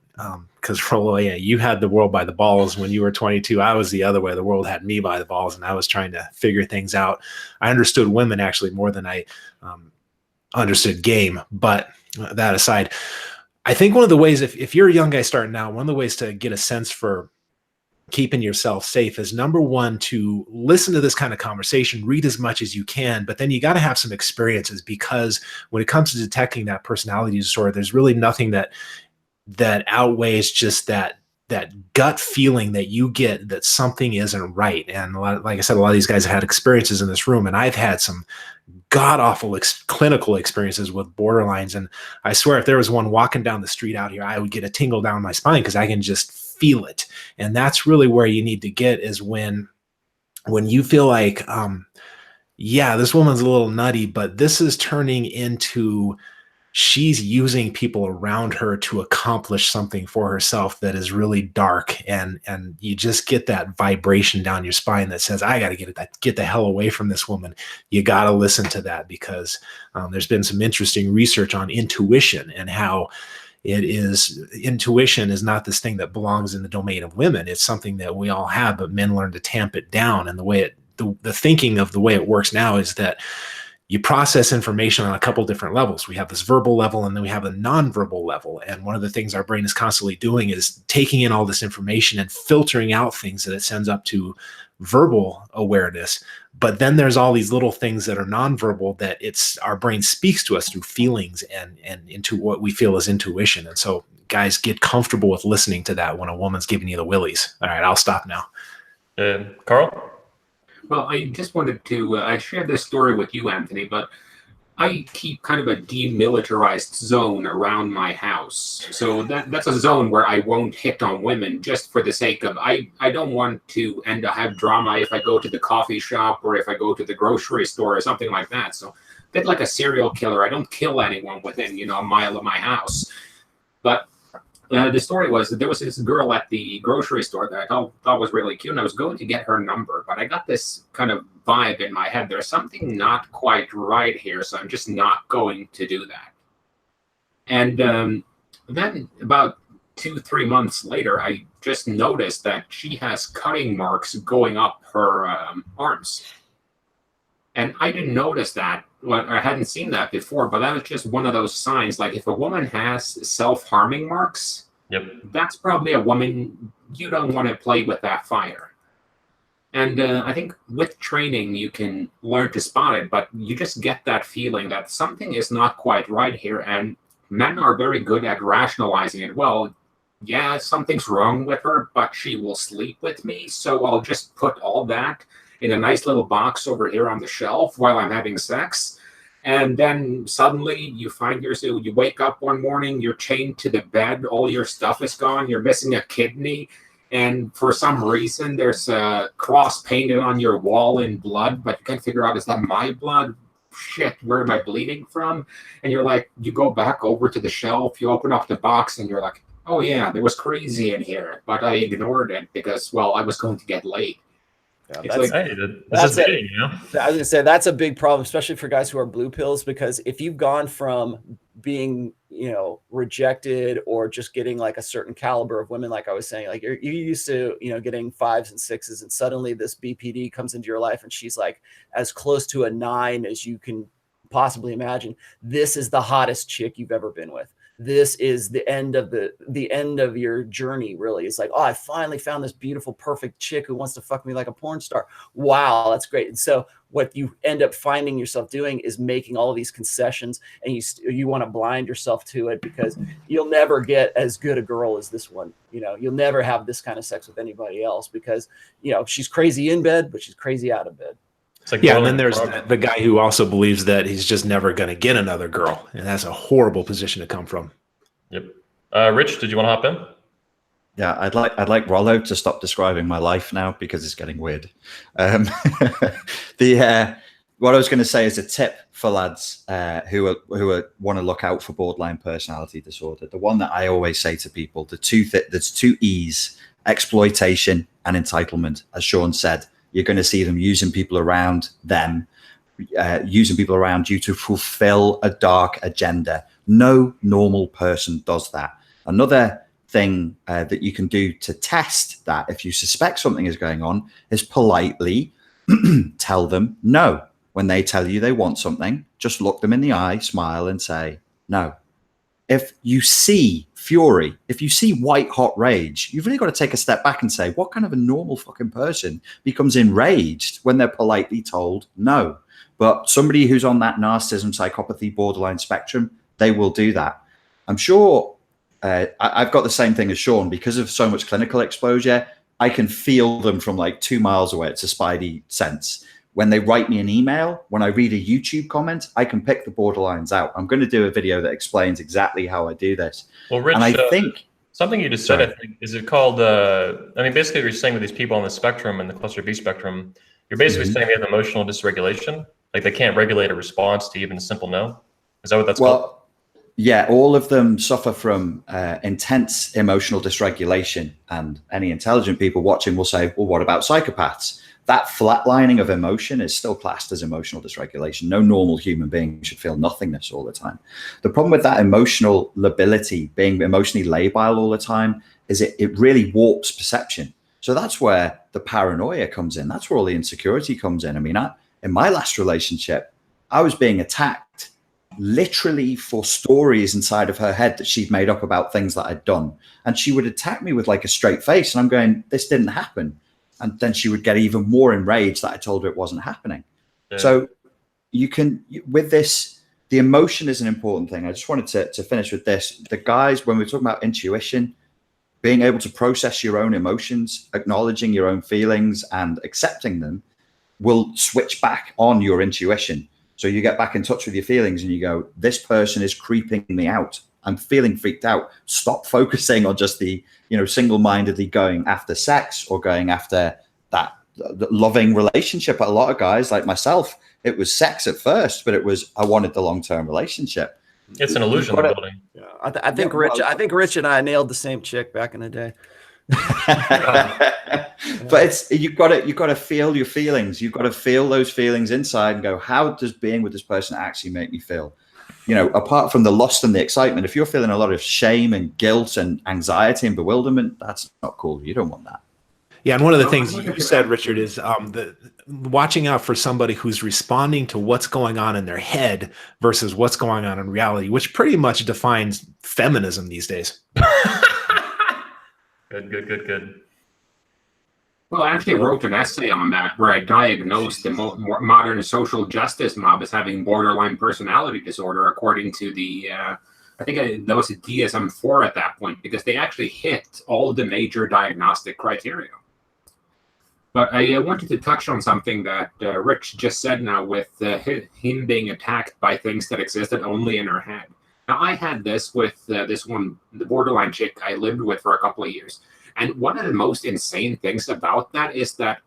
because Rollo, yeah, you had the world by the balls when you were 22. I was the other way. The world had me by the balls, and I was trying to figure things out. I understood women actually more than I understood game. But that aside, I think one of the ways, if you're a young guy starting out, one of the ways to get a sense for keeping yourself safe is, number one, to listen to this kind of conversation, read as much as you can, but then you got to have some experiences, because when it comes to detecting that personality disorder, there's really nothing that outweighs just that gut feeling that you get that something isn't right. And like I said, a lot of these guys have had experiences in this room, and I've had some god-awful clinical experiences with borderlines. And I swear, if there was one walking down the street out here, I would get a tingle down my spine, because I can just feel it. And that's really where you need to get, is when you feel like, yeah, this woman's a little nutty, but this is turning into, she's using people around her to accomplish something for herself that is really dark. And you just get that vibration down your spine that says, I got to get the hell away from this woman. You got to listen to that, because there's been some interesting research on intuition, and how intuition is not this thing that belongs in the domain of women. It's something that we all have, but men learn to tamp it down. And the thinking of the way it works now is that you process information on a couple different levels. We have this verbal level, and then we have a nonverbal level. And one of the things our brain is constantly doing is taking in all this information and filtering out things that it sends up to verbal awareness. But then there's all these little things that are nonverbal that our brain speaks to us through feelings and into what we feel is intuition. And so, guys, get comfortable with listening to that when a woman's giving you the willies. All right, I'll stop now. Carl? Well, I just wanted to, I shared this story with you, Anthony, but I keep kind of a demilitarized zone around my house. So that's a zone where I won't hit on women, just for the sake of, I don't want to have drama if I go to the coffee shop, or if I go to the grocery store or something like that. So a bit like a serial killer, I don't kill anyone within, a mile of my house. But the story was that there was this girl at the grocery store that I thought was really cute, and I was going to get her number, but I got this kind of vibe in my head. There's something not quite right here, so I'm just not going to do that. And then about 2-3 months later, I just noticed that she has cutting marks going up her arms. And I didn't notice that. Well, I hadn't seen that before, but that was just one of those signs. Like, if a woman has self-harming marks, that's probably a woman you don't want to play with that fire. And I think with training, you can learn to spot it, but you just get that feeling that something is not quite right here. And men are very good at rationalizing it. Well, yeah, something's wrong with her, but she will sleep with me, so I'll just put all that in a nice little box over here on the shelf while I'm having sex. And then suddenly you find yourself, you wake up one morning, you're chained to the bed, all your stuff is gone, you're missing a kidney, and for some reason there's a cross painted on your wall in blood, but you can't figure out, is that my blood? Shit, where am I bleeding from? And you're like, you go back over to the shelf, you open up the box, and you're like, oh yeah, there was crazy in here, but I ignored it because, well, I was going to get laid. Yeah, I was gonna say that's a big problem, especially for guys who are blue pills, because if you've gone from being, rejected or just getting like a certain caliber of women, like I was saying, like you used to, getting 5s and 6s, and suddenly this BPD comes into your life and she's like as close to a 9 as you can possibly imagine. This is the hottest chick you've ever been with. This is the end of your journey, really. It's like, oh, I finally found this beautiful, perfect chick who wants to fuck me like a porn star. Wow, that's great. And so what you end up finding yourself doing is making all of these concessions, and you want to blind yourself to it, because you'll never get as good a girl as this one. You'll never have this kind of sex with anybody else, because, she's crazy in bed, but she's crazy out of bed. Like, yeah, and then there's the guy who also believes that he's just never going to get another girl, and that's a horrible position to come from. Yep. Rich, did you want to hop in? Yeah, I'd like Rollo to stop describing my life now, because it's getting weird. What I was going to say is a tip for lads who want to look out for borderline personality disorder. The one that I always say to people: there's 2 E's: exploitation and entitlement. As Sean said, you're going to see them using people around them, using people around you to fulfill a dark agenda. No normal person does that. Another thing that you can do to test that if you suspect something is going on is politely tell them no. When they tell you they want something, just look them in the eye, smile, and say no. If you see fury, if you see white hot rage, you've really got to take a step back and say, what kind of a normal fucking person becomes enraged when they're politely told no? But somebody who's on that narcissism, psychopathy, borderline spectrum, they will do that. I'm sure I've got the same thing as Sean. Because of so much clinical exposure, I can feel them from like 2 miles away. It's a spidey sense. When they write me an email, when I read a YouTube comment, I can pick the borderlines out. I'm going to do a video that explains exactly how I do this. Well, Rich, and I think something you just said, I think, is it called, I mean, basically you're saying with these people on the spectrum and the cluster B spectrum, you're basically saying they have emotional dysregulation, like they can't regulate a response to even a simple no. Is that what that's called? Yeah, all of them suffer from intense emotional dysregulation, and any intelligent people watching will say, well, what about psychopaths? That flatlining of emotion is still classed as emotional dysregulation. No normal human being should feel nothingness all the time. The problem with that emotional lability, being emotionally labile all the time, is it really warps perception. So that's where the paranoia comes in. That's where all the insecurity comes in. I mean, in my last relationship, I was being attacked literally for stories inside of her head that she'd made up about things that I'd done. And she would attack me with like a straight face. And I'm going, this didn't happen. And then she would get even more enraged that I told her it wasn't happening. Yeah. So you can, with this, the emotion is an important thing. I just wanted to finish with this. The guys, when we're talking about intuition, being able to process your own emotions, acknowledging your own feelings and accepting them will switch back on your intuition. So you get back in touch with your feelings and you go, this person is creeping me out. I'm feeling freaked out. Stop focusing on just the, single-mindedly going after sex or going after that loving relationship. A lot of guys like myself, it was sex at first, but it was, I wanted the long-term relationship. It's an illusion of building. Yeah, I think Rich and I nailed the same chick back in the day. But you've got to feel your feelings. You've got to feel those feelings inside and go, how does being with this person actually make me feel? Apart from the lust and the excitement, if you're feeling a lot of shame and guilt and anxiety and bewilderment, that's not cool. You don't want that. Yeah, and one of the things you said, Richard, is watching out for somebody who's responding to what's going on in their head versus what's going on in reality, which pretty much defines feminism these days. Good. Well, I actually wrote an essay on that where I diagnosed the modern social justice mob as having borderline personality disorder, according to the, I think that was a DSM-4 at that point, because they actually hit all the major diagnostic criteria. But I wanted to touch on something that Rich just said now with him being attacked by things that existed only in her head. Now, I had this with this one, the borderline chick I lived with for a couple of years. And one of the most insane things about that is that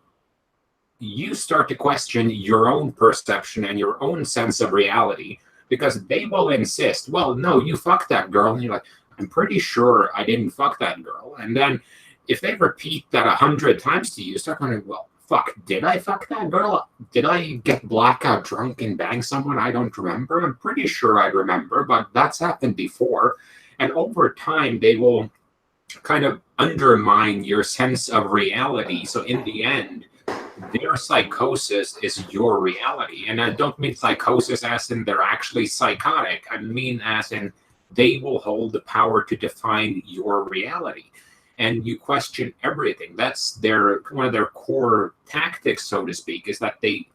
you start to question your own perception and your own sense of reality, because they will insist, well, no, you fucked that girl. And you're like, I'm pretty sure I didn't fuck that girl. And then if they repeat that 100 times to you, you start wondering, well, fuck, did I fuck that girl? Did I get blackout drunk and bang someone I don't remember? I'm pretty sure I remember, but that's happened before. And over time, they will kind of undermine your sense of reality. So in the end, their psychosis is your reality. And I don't mean psychosis as in they're actually psychotic. I mean as in they will hold the power to define your reality. And you question everything. That's one of their core tactics, so to speak, is that they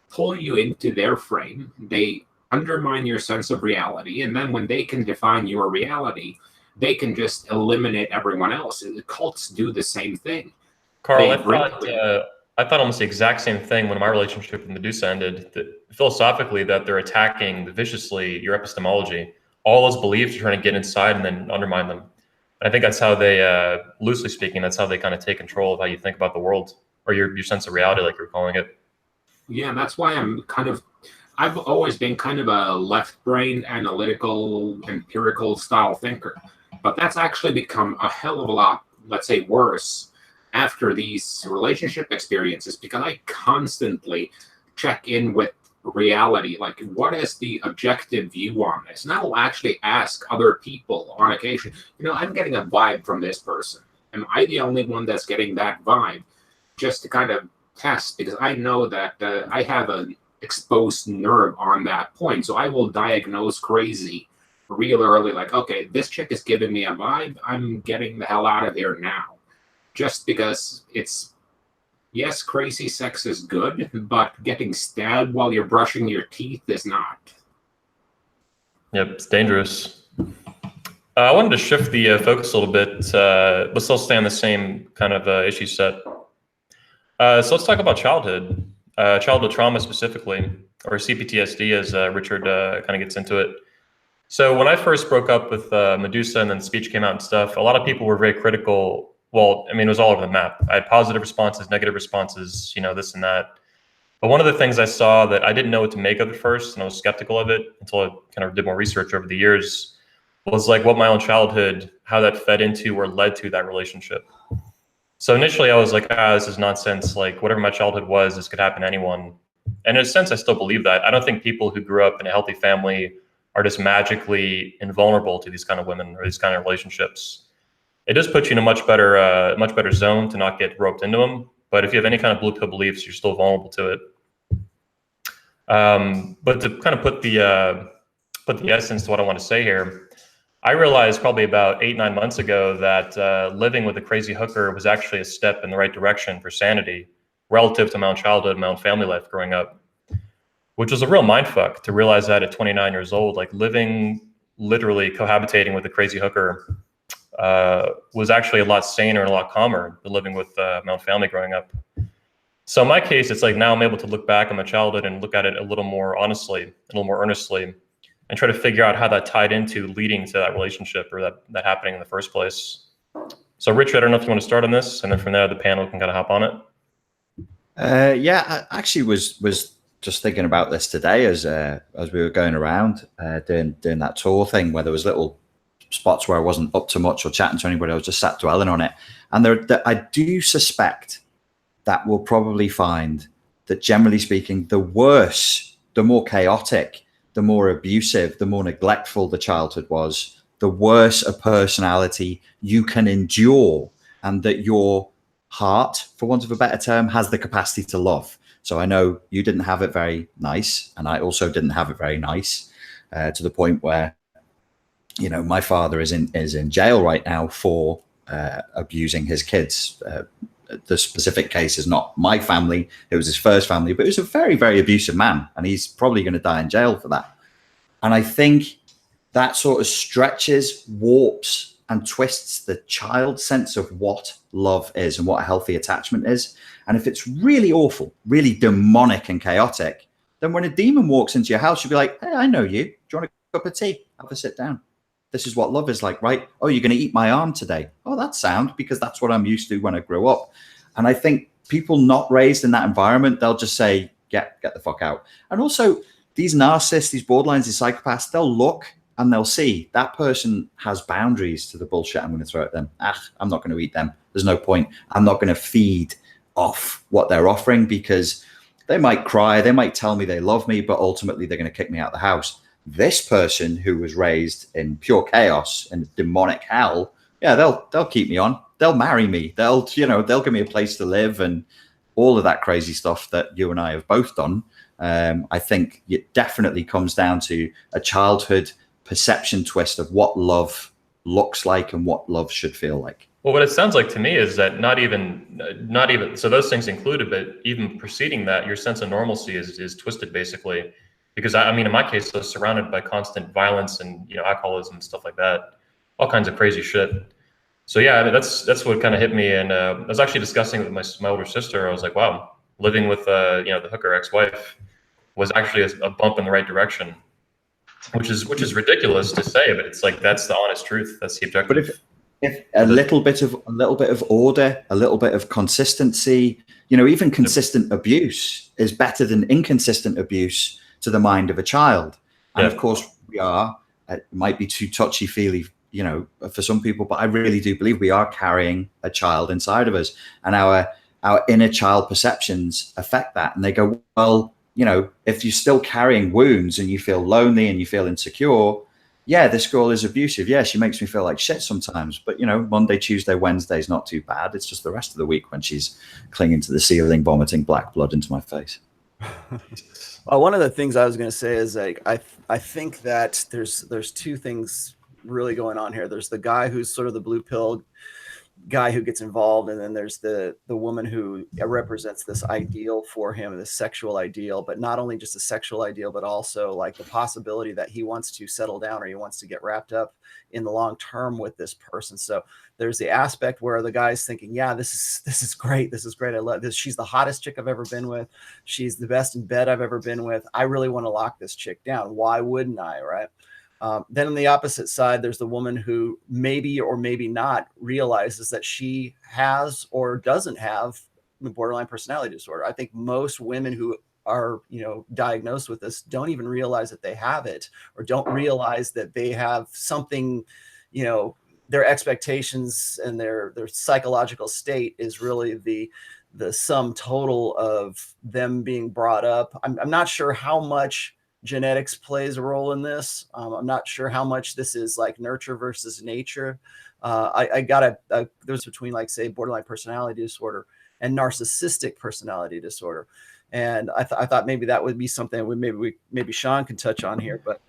pull you into their frame. They undermine your sense of reality. And then when they can define your reality, they can just eliminate everyone else. The cults do the same thing. Carl, I thought almost the exact same thing when my relationship with Medusa ended, that philosophically that they're attacking viciously your epistemology. All those beliefs are trying to get inside and then undermine them. And I think that's how they, loosely speaking, that's how they kind of take control of how you think about the world or your sense of reality, like you're calling it. Yeah, that's why I've always been kind of a left-brained, analytical, empirical style thinker. But that's actually become a hell of a lot, let's say, worse after these relationship experiences, because I constantly check in with reality, like what is the objective view on this? And I will actually ask other people on occasion, I'm getting a vibe from this person. Am I the only one that's getting that vibe? Just to kind of test, because I know that I have an exposed nerve on that point. So I will diagnose crazy real early, like, okay, this chick is giving me a vibe. I'm getting the hell out of here now. Just because yes, crazy sex is good, but getting stabbed while you're brushing your teeth is not. Yep, it's dangerous. I wanted to shift the focus a little bit. Let's still stay on the same kind of issue set. So let's talk about childhood trauma specifically, or CPTSD as Richard kind of gets into it. So when I first broke up with Medusa and then speech came out and stuff, a lot of people were very critical. Well, I mean, it was all over the map. I had positive responses, negative responses, this and that. But one of the things I saw that I didn't know what to make of at first, and I was skeptical of it until I kind of did more research over the years, was like what my own childhood, how that fed into or led to that relationship. So initially I was like, this is nonsense. Like whatever my childhood was, this could happen to anyone. And in a sense, I still believe that. I don't think people who grew up in a healthy family are just magically invulnerable to these kind of women or these kind of relationships. It does put you in a much better zone to not get roped into them. But if you have any kind of blue pill beliefs, you're still vulnerable to it. But to kind of put the essence to what I want to say here, I realized probably about 8-9 months ago that living with a crazy hooker was actually a step in the right direction for sanity relative to my own childhood, my own family life growing up, which was a real mindfuck to realize that at 29 years old, like living, literally cohabitating with a crazy hooker was actually a lot saner and a lot calmer than living with my own family growing up. So in my case, it's like now I'm able to look back on my childhood and look at it a little more honestly, a little more earnestly, and try to figure out how that tied into leading to that relationship or that happening in the first place. So Richard, I don't know if you want to start on this, and then from there the panel can kind of hop on it. Yeah, I actually was just thinking about this today as we were going around doing that tour thing, where there was little spots where I wasn't up to much or chatting to anybody. I was just sat dwelling on it. And I do suspect that we'll probably find that, generally speaking, the worse, the more chaotic, the more abusive, the more neglectful the childhood was, the worse a personality you can endure, and that your heart, for want of a better term, has the capacity to love. So I know you didn't have it very nice, and I also didn't have it very nice, to the point where, my father is in jail right now for abusing his kids. The specific case is not my family. It was his first family, but it was a very, very abusive man, and he's probably going to die in jail for that. And I think that sort of stretches, warps, and twists the child's sense of what love is and what a healthy attachment is. And if it's really awful, really demonic and chaotic, then when a demon walks into your house, you'll be like, hey, I know you. Do you want a cup of tea? Have a sit down. This is what love is like, right? Oh, you're going to eat my arm today. Oh, that's sound, because that's what I'm used to when I grew up. And I think people not raised in that environment, they'll just say, get the fuck out. And also these narcissists, these borderlines, these psychopaths, they'll look and they'll see that person has boundaries to the bullshit I'm going to throw at them. I'm not going to eat them. There's no point. I'm not going to feed off what they're offering, because they might cry, they might tell me they love me, but ultimately they're going to kick me out of the house. This person who was raised in pure chaos and demonic hell, yeah, they'll keep me on. They'll marry me. They'll give me a place to live and all of that crazy stuff that you and I have both done. I think it definitely comes down to a childhood perception twist of what love looks like and what love should feel like. Well, what it sounds like to me is that not even so those things included, but even preceding that, your sense of normalcy is twisted basically. Because I mean, in my case, I was surrounded by constant violence and alcoholism and stuff like that, all kinds of crazy shit. So yeah, I mean, that's what kind of hit me. And I was actually discussing it with my older sister. I was like, wow, living with the hooker ex-wife was actually a bump in the right direction, which is ridiculous to say, but it's like that's the honest truth. That's the objective. But if a little bit of order, a little bit of consistency, even consistent abuse is better than inconsistent abuse to the mind of a child. And of course it might be too touchy-feely, for some people, but I really do believe we are carrying a child inside of us, and our inner child perceptions affect that. And they go, well, you know, if you're still carrying wounds and you feel lonely and you feel insecure, yeah, this girl is abusive. Yeah, she makes me feel like shit sometimes. But, you know, Monday, Tuesday, Wednesday is not too bad. It's just the rest of the week when she's clinging to the ceiling, vomiting black blood into my face. Well, one of the things I was going to say is like I think that there's two things really going on here. There's the guy who's sort of the blue pill guy who gets involved, and then there's the woman who represents this ideal for him, this sexual ideal, but not only just a sexual ideal, but also like the possibility that he wants to settle down or he wants to get wrapped up in the long term with this person. So there's the aspect where the guy's thinking, yeah, this is great, I love this, she's the hottest chick I've ever been with, she's the best in bed I've ever been with, I really want to lock this chick down, why wouldn't I, right? Then on the opposite side, there's the woman who maybe or maybe not realizes that she has or doesn't have borderline personality disorder. I think most women who are, you know, diagnosed with this don't even realize that they have it, or don't realize that they have something, you know, their expectations and their psychological state is really the sum total of them being brought up. I'm not sure how much genetics plays a role in this. I'm not sure how much this is like nurture versus nature. I got there's between, like, say, borderline personality disorder and narcissistic personality disorder. And I thought maybe that would be something maybe Sean can touch on here. But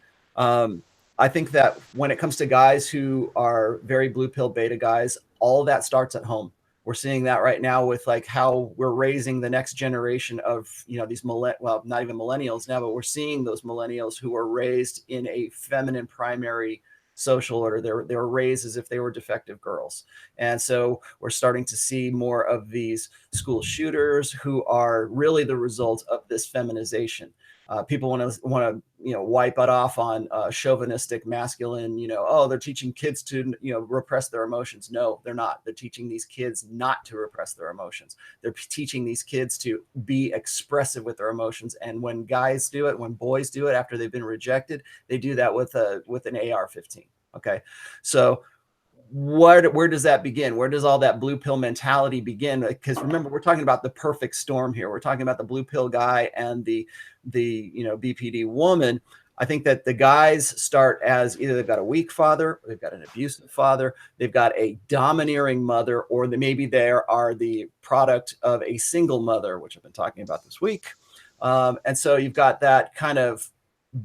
I think that when it comes to guys who are very blue pill beta guys, all of that starts at home. We're seeing that right now with like how we're raising the next generation of, you know, these well, not even millennials now, but we're seeing those millennials who are raised in a feminine primary social order. They were raised as if they were defective girls. And so we're starting to see more of these school shooters who are really the result of this feminization. People want to, you know, wipe it off on chauvinistic, masculine, you know, oh, they're teaching kids to, you know, repress their emotions. No, they're not. They're teaching these kids not to repress their emotions. They're teaching these kids to be expressive with their emotions. And when guys do it, when boys do it after they've been rejected, they do that with an AR-15. Okay, so where does that begin? Where does all that blue pill mentality begin? Because remember, we're talking about the perfect storm here. We're talking about the blue pill guy and the you know, BPD woman. I think that the guys start as either they've got a weak father, or they've got an abusive father, they've got a domineering mother, or maybe they are the product of a single mother, which I've been talking about this week. And so you've got that kind of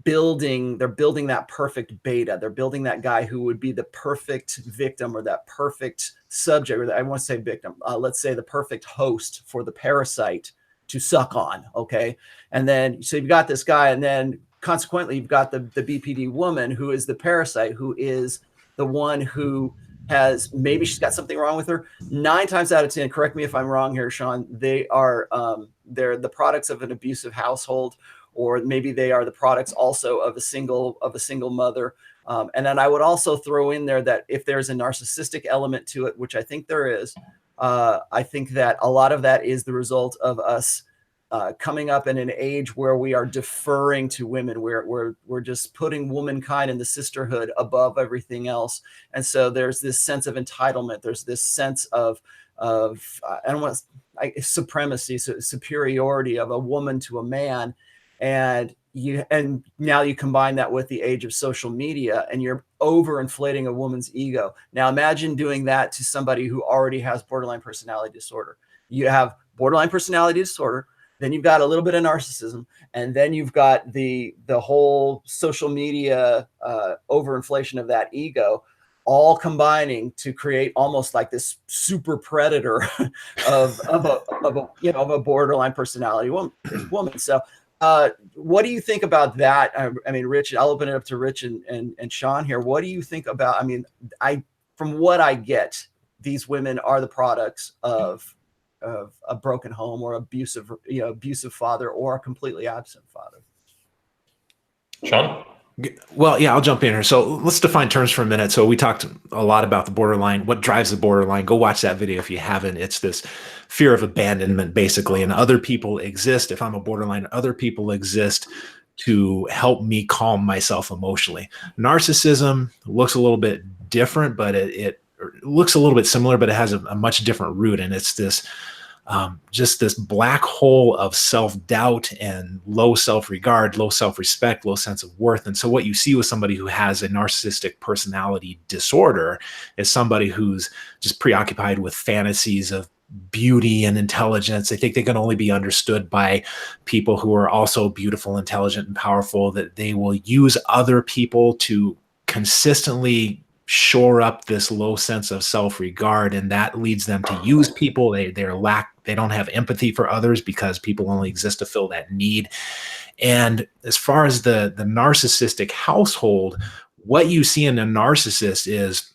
they're building that perfect beta. They're building that guy who would be the perfect victim, or that perfect subject, or I want to say victim. Let's say the perfect host for the parasite to suck on. Okay. And then, so you've got this guy, and then consequently, you've got the BPD woman who is the parasite, who is the one who has, maybe she's got something wrong with her. 9 times out of 10, correct me if I'm wrong here, Sean, they're the products of an abusive household, or maybe they are the products also of a single mother. And then I would also throw in there that if there's a narcissistic element to it, which I think there is, I think that a lot of that is the result of us coming up in an age where we are deferring to women. We're just putting womankind and the sisterhood above everything else. And so there's this sense of entitlement. There's this sense of I don't want supremacy, superiority of a woman to a man. And now you combine that with the age of social media, and you're overinflating a woman's ego. Now imagine doing that to somebody who already has borderline personality disorder. You have borderline personality disorder, then you've got a little bit of narcissism, and then you've got the whole social media overinflation of that ego, all combining to create almost like this super predator of a borderline personality woman. So what do you think about that? I mean, Rich, I'll open it up to Rich and Sean here. What do you think about, I mean, from what I get, these women are the products of a broken home, or abusive father, or a completely absent father. Sean? Well, yeah, I'll jump in here. So let's define terms for a minute. So we talked a lot about the borderline, what drives the borderline. Go watch that video if you haven't. It's this fear of abandonment, basically, and other people exist. If I'm a borderline, other people exist to help me calm myself emotionally. Narcissism looks a little bit different, but it looks a little bit similar, but it has a much different root. And it's this just this black hole of self-doubt and low self-regard, low self-respect, low sense of worth. And so what you see with somebody who has a narcissistic personality disorder is somebody who's just preoccupied with fantasies of beauty and intelligence. They think they can only be understood by people who are also beautiful, intelligent, and powerful, that they will use other people to consistently shore up this low sense of self-regard, and that leads them to use people. They don't have empathy for others because people only exist to fill that need. And as far as the narcissistic household, what you see in a narcissist is,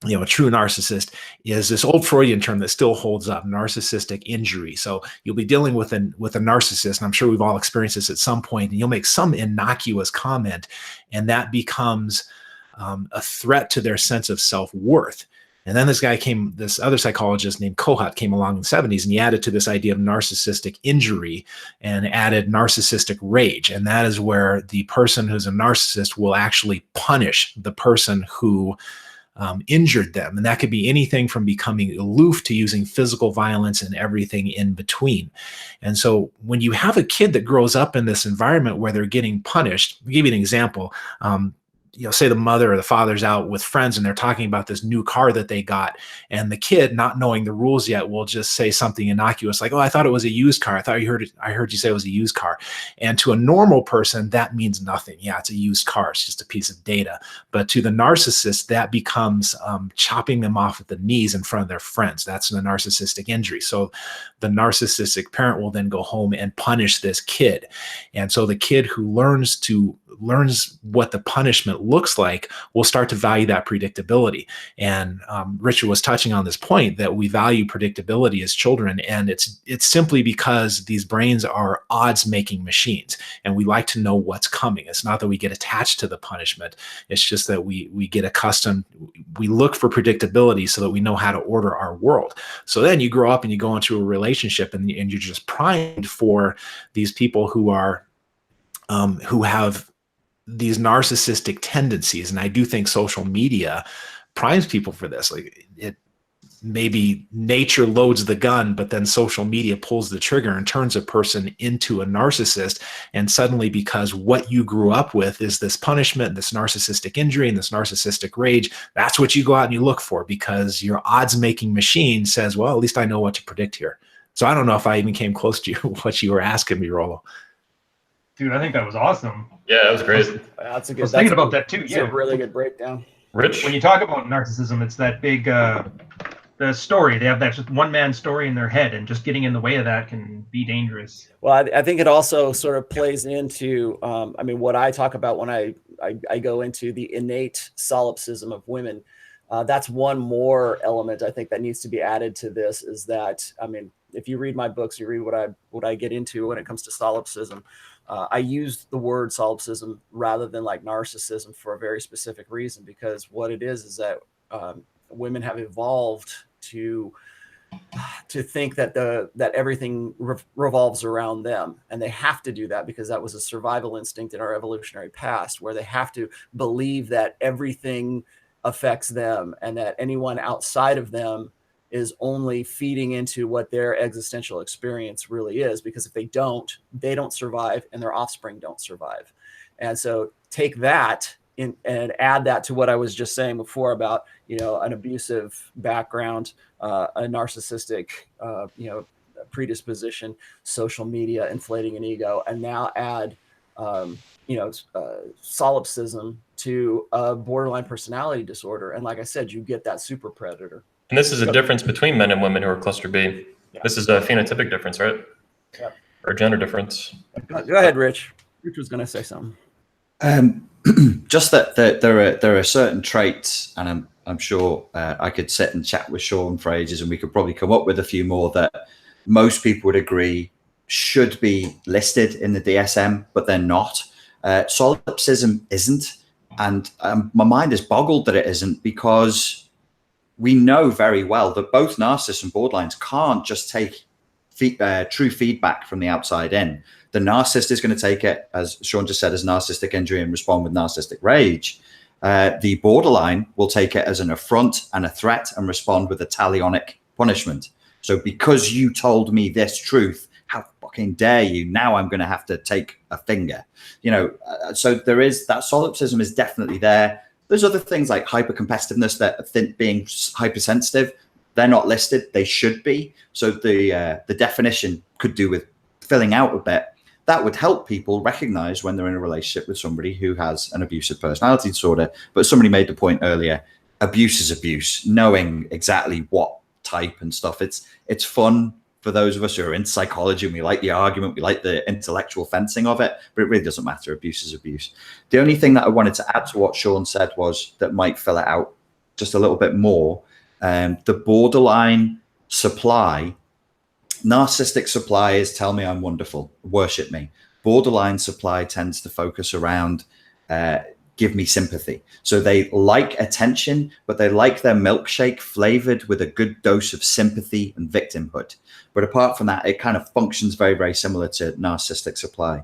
a true narcissist is this old Freudian term that still holds up: narcissistic injury. So you'll be dealing with a narcissist, and I'm sure we've all experienced this at some point, and you'll make some innocuous comment, and that becomes a threat to their sense of self-worth. And then this other psychologist named Kohut came along in the 70s, and he added to this idea of narcissistic injury and added narcissistic rage. And that is where the person who's a narcissist will actually punish the person who injured them. And that could be anything from becoming aloof to using physical violence and everything in between. And so when you have a kid that grows up in this environment where they're getting punished, I'll give you an example. Say the mother or the father's out with friends and they're talking about this new car that they got, and the kid, not knowing the rules yet, will just say something innocuous like, "Oh, I thought it was a used car. I heard you say it was a used car." And to a normal person, that means nothing. Yeah, it's a used car. It's just a piece of data. But to the narcissist, that becomes chopping them off at the knees in front of their friends. That's the narcissistic injury. So the narcissistic parent will then go home and punish this kid. And so the kid who learns what the punishment looks like will start to value that predictability. And Richard was touching on this point that we value predictability as children, and it's simply because these brains are odds-making machines, and we like to know what's coming. It's not that we get attached to the punishment. It's just that we get accustomed. We look for predictability so that we know how to order our world. So then you grow up and you go into a relationship, and you're just primed for these people who have these narcissistic tendencies. And I do think social media primes people for this. Like, it maybe nature loads the gun, but then social media pulls the trigger and turns a person into a narcissist. And suddenly, because what you grew up with is this punishment, this narcissistic injury, and this narcissistic rage, that's what you go out and you look for, because your odds-making machine says, well, at least I know what to predict here. So I don't know if I even came close to what you were asking me, Rollo. Dude, I think that was awesome. Yeah, that was great. That's a good. I was thinking about that too. It's Yeah, a really good breakdown. Rich? When you talk about narcissism, it's that big the story. They have that just one-man story in their head, and just getting in the way of that can be dangerous. Well, I think it also sort of plays into, what I talk about when I go into the innate solipsism of women. That's one more element I think that needs to be added to this, is that, if you read my books, you read what I get into when it comes to solipsism. I use the word solipsism rather than like narcissism for a very specific reason, because what it is that women have evolved to think that everything revolves around them, and they have to do that because that was a survival instinct in our evolutionary past, where they have to believe that everything affects them and that anyone outside of them is only feeding into what their existential experience really is, because if they don't survive, and their offspring don't survive. And so take that and add that to what I was just saying before about, an abusive background, a narcissistic, predisposition, social media inflating an ego, and now add, solipsism to a borderline personality disorder. And like I said, you get that super predator. And this is a difference between men and women who are cluster B. Yeah. This is a phenotypic difference, right? Yeah. Or gender difference. Go ahead, Rich. Rich was going to say something. Just that there are certain traits, and I'm sure I could sit and chat with Sean for ages, and we could probably come up with a few more that most people would agree should be listed in the DSM, but they're not. Solipsism isn't, and my mind is boggled that it isn't, because we know very well that both narcissists and borderlines can't just take true feedback from the outside in. The narcissist is going to take it, as Sean just said, as narcissistic injury and respond with narcissistic rage. The borderline will take it as an affront and a threat and respond with a talionic punishment. So because you told me this truth, how fucking dare you? Now I'm going to have to take a finger, you know? So there is that solipsism is definitely there. There's other things like hyper-competitiveness that I think being hypersensitive, they're not listed. They should be. So the definition could do with filling out a bit. That would help people recognize when they're in a relationship with somebody who has an abusive personality disorder. But somebody made the point earlier, abuse is abuse, knowing exactly what type and stuff. It's fun for those of us who are in psychology and we like the argument, we like the intellectual fencing of it, but it really doesn't matter. Abuse is abuse. The only thing that I wanted to add to what Sean said was that might fill it out just a little bit more. The borderline supply, narcissistic supply is tell me I'm wonderful, worship me. Borderline supply tends to focus around give me sympathy. So they like attention, but they like their milkshake flavored with a good dose of sympathy and victimhood. But apart from that, it kind of functions very, very similar to narcissistic supply.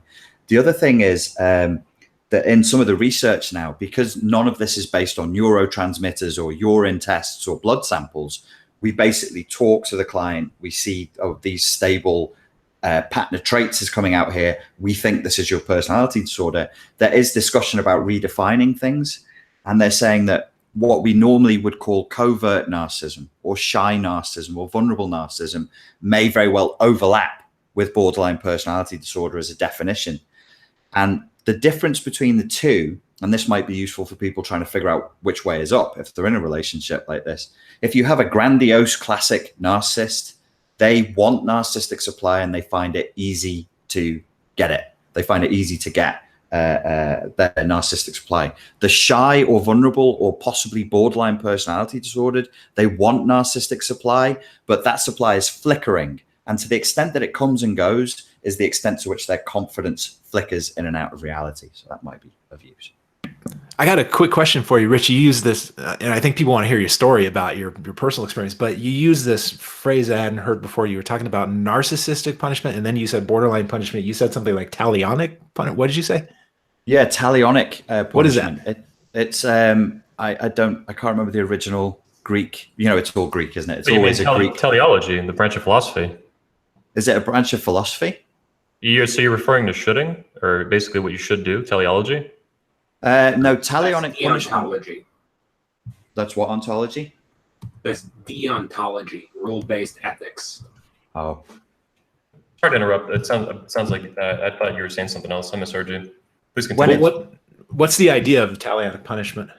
The other thing is that in some of the research now, because none of this is based on neurotransmitters or urine tests or blood samples, we basically talk to the client. We see, oh, these stable pattern of traits is coming out here. We think this is your personality disorder. There is discussion about redefining things. And they're saying that what we normally would call covert narcissism or shy narcissism or vulnerable narcissism may very well overlap with borderline personality disorder as a definition. And the difference between the two, and this might be useful for people trying to figure out which way is up if they're in a relationship like this. If you have a grandiose classic narcissist, they want narcissistic supply and they find it easy to get it. They find it easy to get their narcissistic supply. The shy or vulnerable or possibly borderline personality disordered, they want narcissistic supply, but that supply is flickering. And to the extent that it comes and goes is the extent to which their confidence flickers in and out of reality. So that might be of use. I got a quick question for you, Rich. You use this, and I think people want to hear your story about your personal experience, but you use this phrase I hadn't heard before. You were talking about narcissistic punishment, and then you said borderline punishment. You said something like talionic punishment. What did you say? Yeah, talionic punishment. What is that? It's I can't remember the original Greek. You know, it's all Greek, isn't it? It's always a Greek. Teleology, in the branch of philosophy. Is it a branch of philosophy? So you're referring to shoulding, or basically what you should do, teleology? No, talionic punishment. Deontology. That's what ontology? That's deontology, rule-based ethics. Oh. Sorry to interrupt. It sounds like I thought you were saying something else. I misheard you. Please continue. What's the idea of talionic punishment?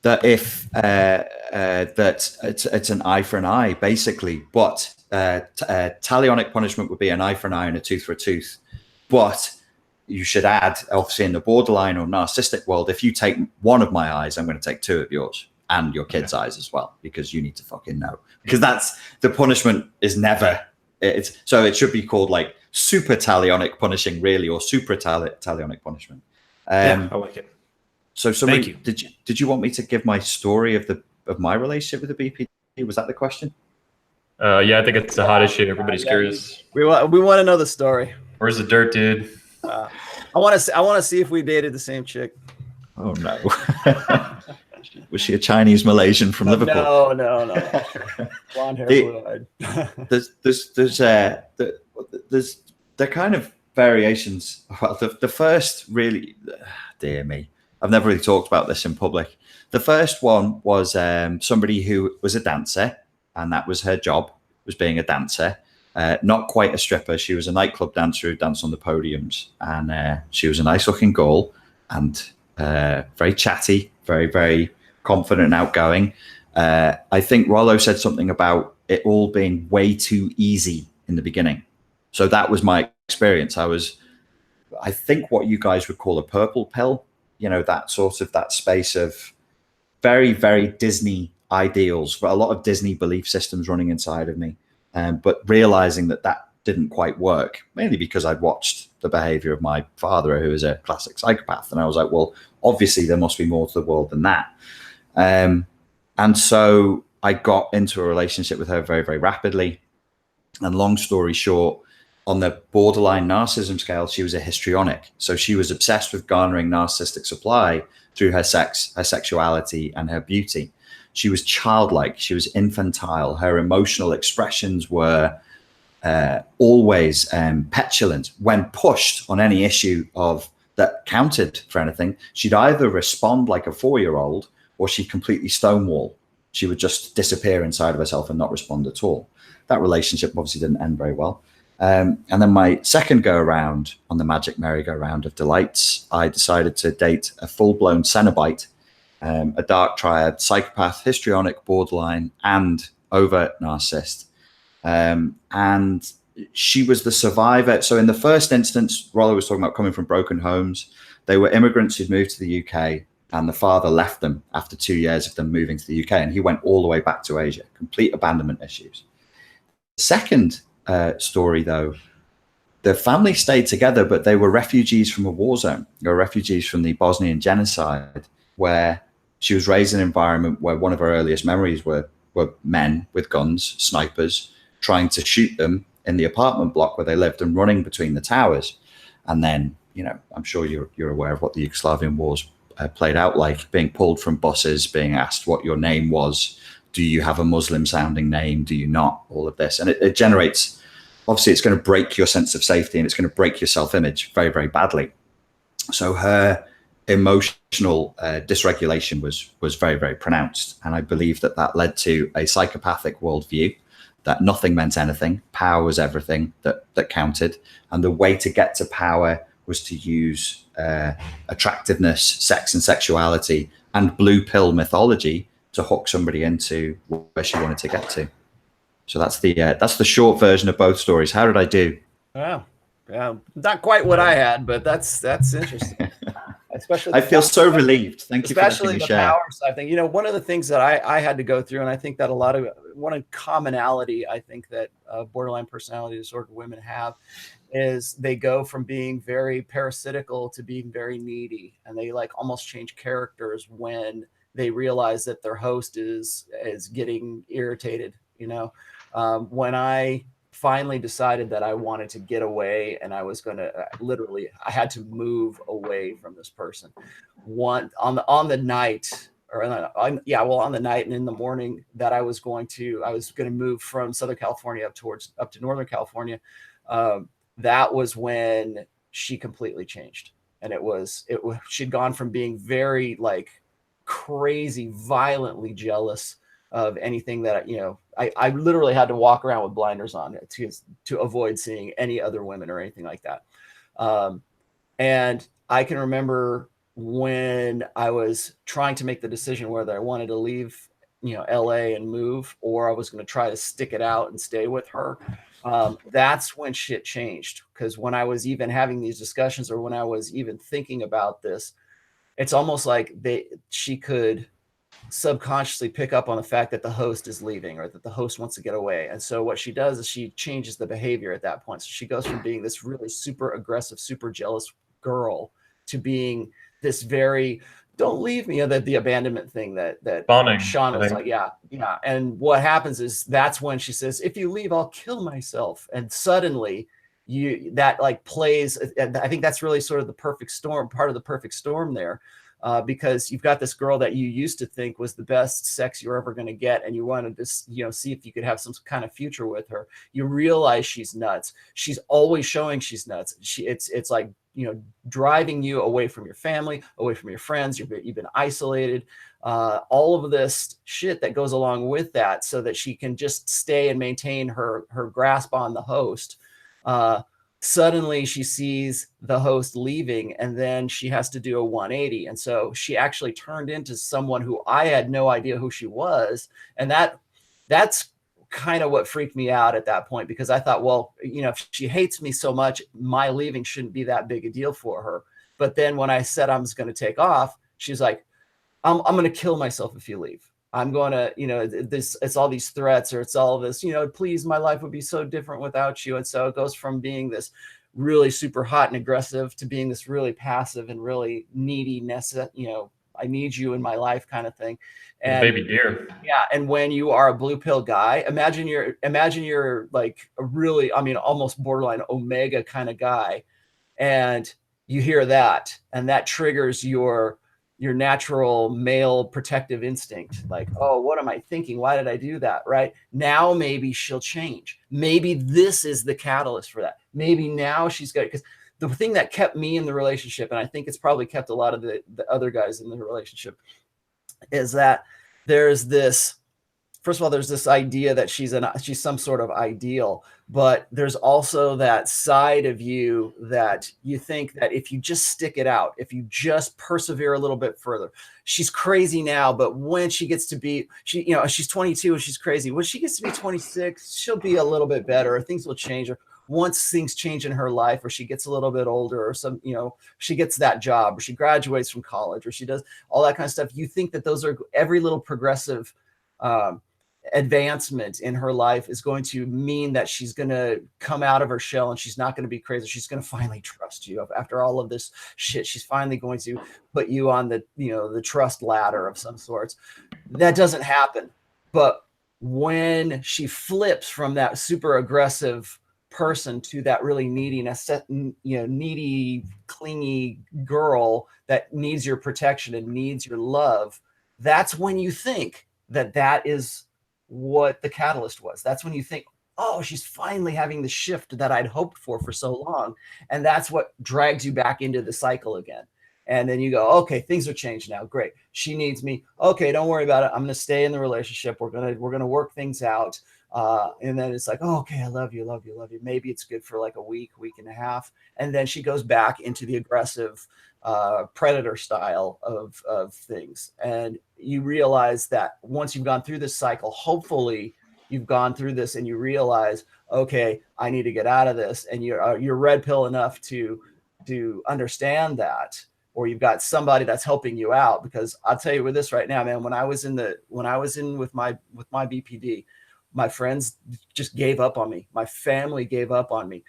That if that it's an eye for an eye, basically. But talionic punishment would be an eye for an eye and a tooth for a tooth. But you should add, obviously, in the borderline or narcissistic world, if you take one of my eyes, I'm going to take two of yours and your kid's eyes as well, because you need to fucking know. Because that's the punishment is never. So it should be called like super talionic punishing, really, or super talionic punishment. Yeah, I like it. So somebody, did you want me to give my story of my relationship with the BPD? Was that the question? Yeah, I think it's a hot issue. Everybody's curious. We want to know the story. Where's the dirt, dude? I want to see if we dated the same chick. Oh no. Was she a Chinese Malaysian from Liverpool? No. Blonde hair, blue-eyed. There's kind of variations. Well, the first really, dear me, I've never really talked about this in public. The first one was somebody who was a dancer, and that was her job, was being a dancer. Not quite a stripper. She was a nightclub dancer who danced on the podiums, and she was a nice looking girl and very chatty, very, very confident and outgoing. I think Rollo said something about it all being way too easy in the beginning. So that was my experience. I think what you guys would call a purple pill, that sort of that space of very, very Disney ideals, a lot of Disney belief systems running inside of me. But realizing that didn't quite work, mainly because I'd watched the behavior of my father, who is a classic psychopath. And I was like, well, obviously there must be more to the world than that. And so I got into a relationship with her very, very rapidly. And long story short, on the borderline narcissism scale, she was a histrionic. So she was obsessed with garnering narcissistic supply through her sex, her sexuality, and her beauty. She was childlike. She was infantile. Her emotional expressions were always petulant. When pushed on any issue that counted for anything, she'd either respond like a 4-year-old or she'd completely stonewall. She would just disappear inside of herself and not respond at all. That relationship obviously didn't end very well. And then my second go around on the magic merry-go-round of delights, I decided to date a full-blown Cenobite, a dark triad, psychopath, histrionic, borderline, and overt narcissist. And she was the survivor. So in the first instance, Rollo was talking about coming from broken homes. They were immigrants who'd moved to the UK, and the father left them after 2 years of them moving to the UK, and he went all the way back to Asia, complete abandonment issues. Second story, though, the family stayed together, but they were refugees from a war zone. They were refugees from the Bosnian genocide, where she was raised in an environment where one of her earliest memories were men with guns, snipers, trying to shoot them in the apartment block where they lived and running between the towers. And then, you know, I'm sure you're aware of what the Yugoslavian wars played out like, being pulled from buses, being asked what your name was. Do you have a Muslim sounding name? Do you not? All of this. And it generates, obviously it's going to break your sense of safety and it's going to break your self-image very, very badly. So her emotional dysregulation was very, very pronounced. And I believe that led to a psychopathic worldview, that nothing meant anything. Power was everything that counted. And the way to get to power was to use attractiveness, sex and sexuality, and blue pill mythology to hook somebody into where she wanted to get to. So that's the short version of both stories. How did I do? Wow. Yeah, not quite what I had, but that's interesting. Especially I feel so relieved. Thank you for letting especially me the share. power side thing. You know, one of the things that I had to go through, and I think that one commonality I think that borderline personality disorder women have is they go from being very parasitical to being very needy, and they like almost change characters when they realize that their host is getting irritated. You know, when I finally decided that I wanted to get away and I was going to I had to move away from this person. On the night and in the morning that I was going to move from Southern California up to Northern California. That was when she completely changed. And she'd gone from being very like crazy, violently jealous of anything that, you know, I literally had to walk around with blinders on to avoid seeing any other women or anything like that. And I can remember when I was trying to make the decision whether I wanted to leave, you know, LA and move, or I was going to try to stick it out and stay with her. That's when shit changed. Because when I was even having these discussions, or when I was even thinking about this, it's almost like she could subconsciously pick up on the fact that the host is leaving, or that the host wants to get away. And so what she does is she changes the behavior at that point. So she goes from being this really super aggressive, super jealous girl to being this very, don't leave me, the abandonment thing that Bonding, Sean was like, yeah. And what happens is that's when she says, if you leave, I'll kill myself. And suddenly that like plays, and I think that's really sort of the perfect storm, part of the perfect storm there. Because you've got this girl that you used to think was the best sex you're ever going to get, and you wanted to, you know, see if you could have some kind of future with her. You realize she's nuts. She's always showing she's nuts. It's like, you know, driving you away from your family, away from your friends. You've been isolated. All of this shit that goes along with that, so that she can just stay and maintain her grasp on the host. Suddenly she sees the host leaving, and then she has to do a 180. And so she actually turned into someone who I had no idea who she was. And that's kind of what freaked me out at that point, because I thought, well, you know, if she hates me so much, my leaving shouldn't be that big a deal for her. But then when I said I was going to take off, she's like, I'm going to kill myself if you leave. I'm going to, you know, it's all these threats, or it's all this, you know, please, my life would be so different without you. And so it goes from being this really super hot and aggressive to being this really passive and really needy, you know, I need you in my life kind of thing. And baby dear. Yeah. And when you are a blue pill guy, imagine you're like a really, I mean, almost borderline omega kind of guy. And you hear that, and that triggers your your natural male protective instinct. Like, oh, what am I thinking? Why did I do that? Right now, maybe she'll change. Maybe this is the catalyst for that. Maybe now she's got, because the thing that kept me in the relationship, and I think it's probably kept a lot of the other guys in the relationship, is that there's this, first of all, there's this idea that she's some sort of ideal, but there's also that side of you that you think that if you just stick it out, if you just persevere a little bit further, she's crazy now, but when she gets to be, she's 22 and she's crazy. When she gets to be 26, she'll be a little bit better. Things will change. Or once things change in her life, or she gets a little bit older, or she gets that job, or she graduates from college, or she does all that kind of stuff. You think that those are every little progressive advancement in her life is going to mean that she's going to come out of her shell and she's not going to be crazy. She's going to finally trust you after all of this shit. She's finally going to put you on the trust ladder of some sorts. That doesn't happen. But when she flips from that super aggressive person to that really needy, clingy girl that needs your protection and needs your love, that's when you think that is what the catalyst was. That's when you think, oh, she's finally having the shift that I'd hoped for so long. And that's what drags you back into the cycle again. And then you go, okay, things are changed now. Great. She needs me. Okay, don't worry about it. I'm going to stay in the relationship. We're going to work things out. And then it's like, oh, okay, I love you. Maybe it's good for like a week and a half. And then she goes back into the aggressive predator style of things. And you realize that once you've gone through this cycle, hopefully you've gone through this and you realize, okay, I need to get out of this. And you're red pill enough to understand that, or you've got somebody that's helping you out. Because I'll tell you with this right now, man, when I was in with my BPD, my friends just gave up on me. My family gave up on me.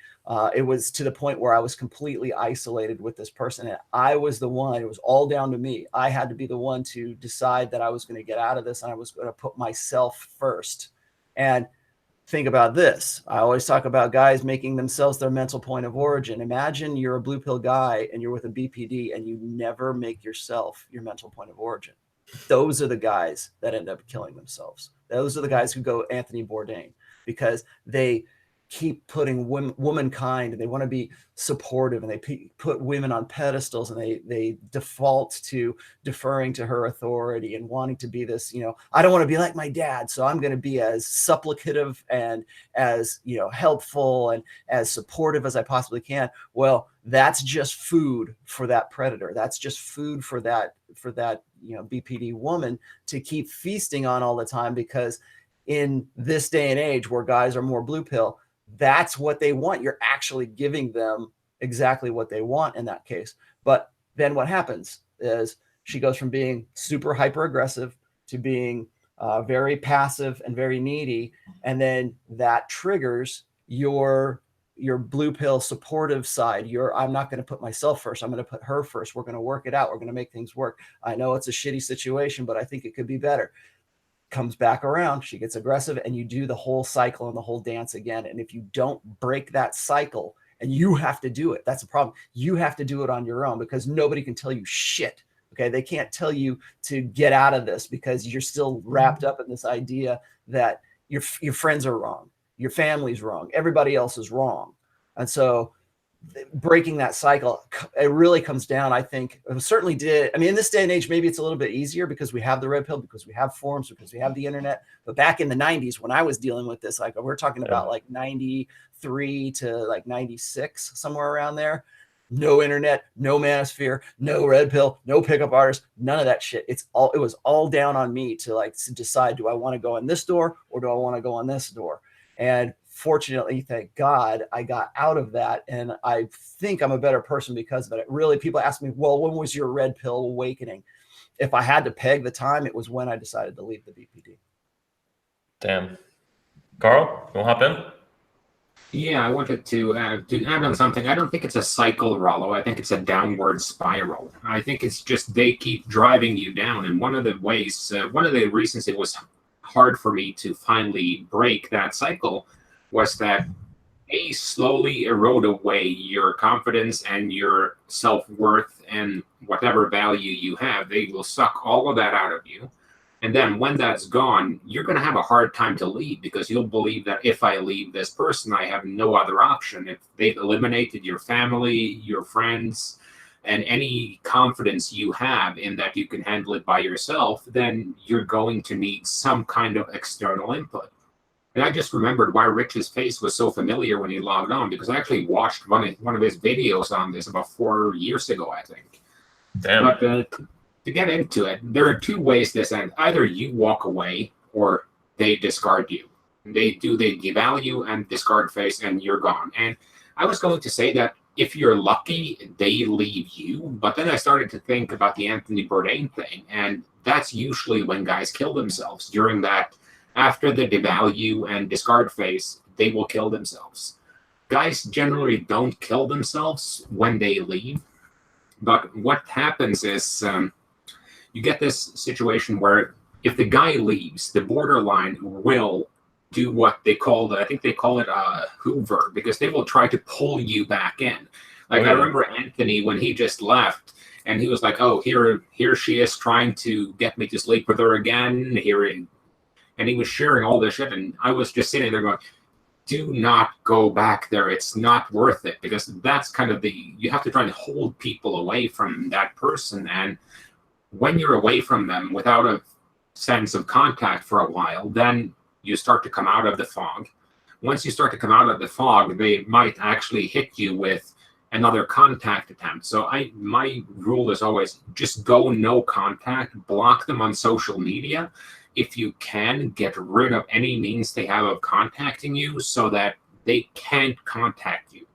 It was to the point where I was completely isolated with this person. And I was the one, it was all down to me. I had to be the one to decide that I was going to get out of this and I was going to put myself first. And think about this. I always talk about guys making themselves their mental point of origin. Imagine you're a blue pill guy and you're with a BPD and you never make yourself your mental point of origin. Those are the guys that end up killing themselves. Those are the guys who go Anthony Bourdain, because they keep putting womankind, and they want to be supportive, and they put women on pedestals, and they default to deferring to her authority and wanting to be this, I don't want to be like my dad, so I'm going to be as supplicative and as, helpful and as supportive as I possibly can. Well, that's just food for that predator. That's just food for that BPD woman to keep feasting on all the time, because in this day and age where guys are more blue pill, that's what they want. You're actually giving them exactly what they want in that case. But then what happens is she goes from being super hyper aggressive to being very passive and very needy. And then that triggers your blue pill supportive side. I'm not going to put myself first. I'm going to put her first. We're going to work it out. We're going to make things work. I know it's a shitty situation, but I think it could be better. Comes back around, she gets aggressive, and you do the whole cycle and the whole dance again. And if you don't break that cycle, and you have to do it, that's a problem. You have to do it on your own, because nobody can tell you shit. Okay. They can't tell you to get out of this, because you're still wrapped up in this idea that your friends are wrong. Your family's wrong. Everybody else is wrong. And so breaking that cycle, it really comes down, I think, it certainly did. I mean, in this day and age, maybe it's a little bit easier because we have the red pill, because we have forums, because we have the internet. But back in the 90s, when I was dealing with this, like we're talking about like 93 to like 96, somewhere around there, no internet, no manosphere, no red pill, no pickup artists, none of that shit. It was all down on me to decide, do I want to go in this door or do I want to go in this door? And fortunately, thank God, I got out of that. And I think I'm a better person because of it. Really, people ask me, well, when was your red pill awakening? If I had to peg the time, it was when I decided to leave the BPD. Damn. Carl, you want to hop in? Yeah, I wanted to add on something. I don't think it's a cycle, Rollo. I think it's a downward spiral. I think it's just they keep driving you down. And one of the reasons it was hard for me to finally break that cycle was that they slowly erode away your confidence and your self-worth and whatever value you have. They will suck all of that out of you. And then when that's gone, you're going to have a hard time to leave, because you'll believe that if I leave this person, I have no other option. If they've eliminated your family, your friends, and any confidence you have in that you can handle it by yourself, then you're going to need some kind of external input. And I just remembered why Rich's face was so familiar when he logged on, because I actually watched one of his videos on this about 4 years ago, I think. Damn. But to get into it, there are two ways this ends. Either you walk away, or they discard you. They devalue and discard face, and you're gone. And I was going to say that if you're lucky, they leave you. But then I started to think about the Anthony Bourdain thing, and that's usually when guys kill themselves. During that, after the devalue and discard phase, they will kill themselves. Guys generally don't kill themselves when they leave. But what happens is you get this situation where if the guy leaves, the borderline will do what they call, I think they call it hoover, because they will try to pull you back in. Like, I remember Anthony, when he just left, and he was like, oh, here she is trying to get me to sleep with her again. And he was sharing all this shit, and I was just sitting there going, do not go back there. It's not worth it, because that's kind of you have to try and hold people away from that person. And when you're away from them without a sense of contact for a while, then you start to come out of the fog. Once you start to come out of the fog, they might actually hit you with another contact attempt. So my rule is always just go no contact, block them on social media. If you can, get rid of any means they have of contacting you so that they can't contact you.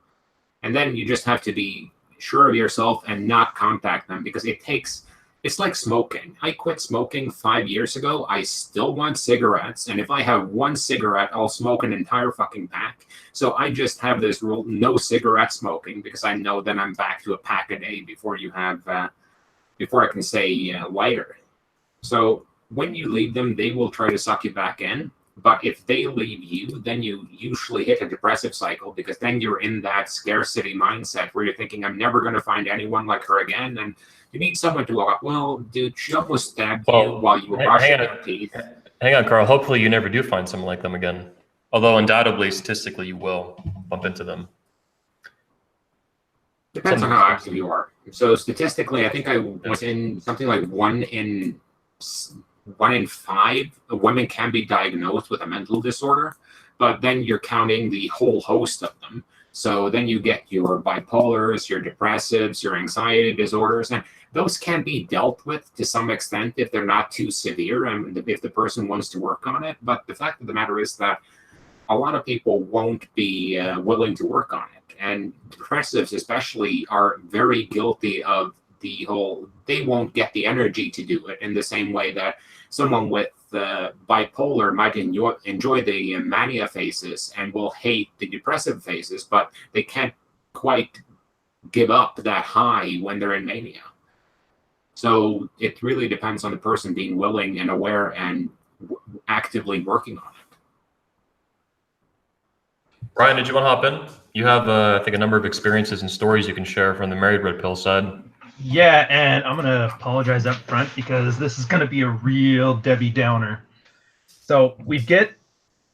And then you just have to be sure of yourself and not contact them, because it's like smoking. I quit smoking 5 years ago. I still want cigarettes. And if I have one cigarette, I'll smoke an entire fucking pack. So I just have this rule, no cigarette smoking, because I know then I'm back to a pack a day before I can say lighter. So when you leave them, they will try to suck you back in. But if they leave you, then you usually hit a depressive cycle, because then you're in that scarcity mindset where you're thinking, I'm never going to find anyone like her again. And you need someone to go up, well, dude, she almost stabbed you while you were brushing your teeth. Hang on, Carl. Hopefully you never do find someone like them again. Although undoubtedly, statistically, you will bump into them. Depends on how active you are. So statistically, I think I was in something like 1 in 5 women can be diagnosed with a mental disorder, but then you're counting the whole host of them. So then you get your bipolars, your depressives, your anxiety disorders, and those can be dealt with to some extent if they're not too severe and if the person wants to work on it. But the fact of the matter is that a lot of people won't be willing to work on it. And depressives especially are very guilty of the whole, they won't get the energy to do it in the same way that someone with bipolar might enjoy the mania phases and will hate the depressive phases, but they can't quite give up that high when they're in mania. So it really depends on the person being willing and aware and actively working on it. Brian, did you want to hop in? You have, I think, a number of experiences and stories you can share from the married red pill side. Yeah, and I'm going to apologize up front because this is going to be a real Debbie Downer. So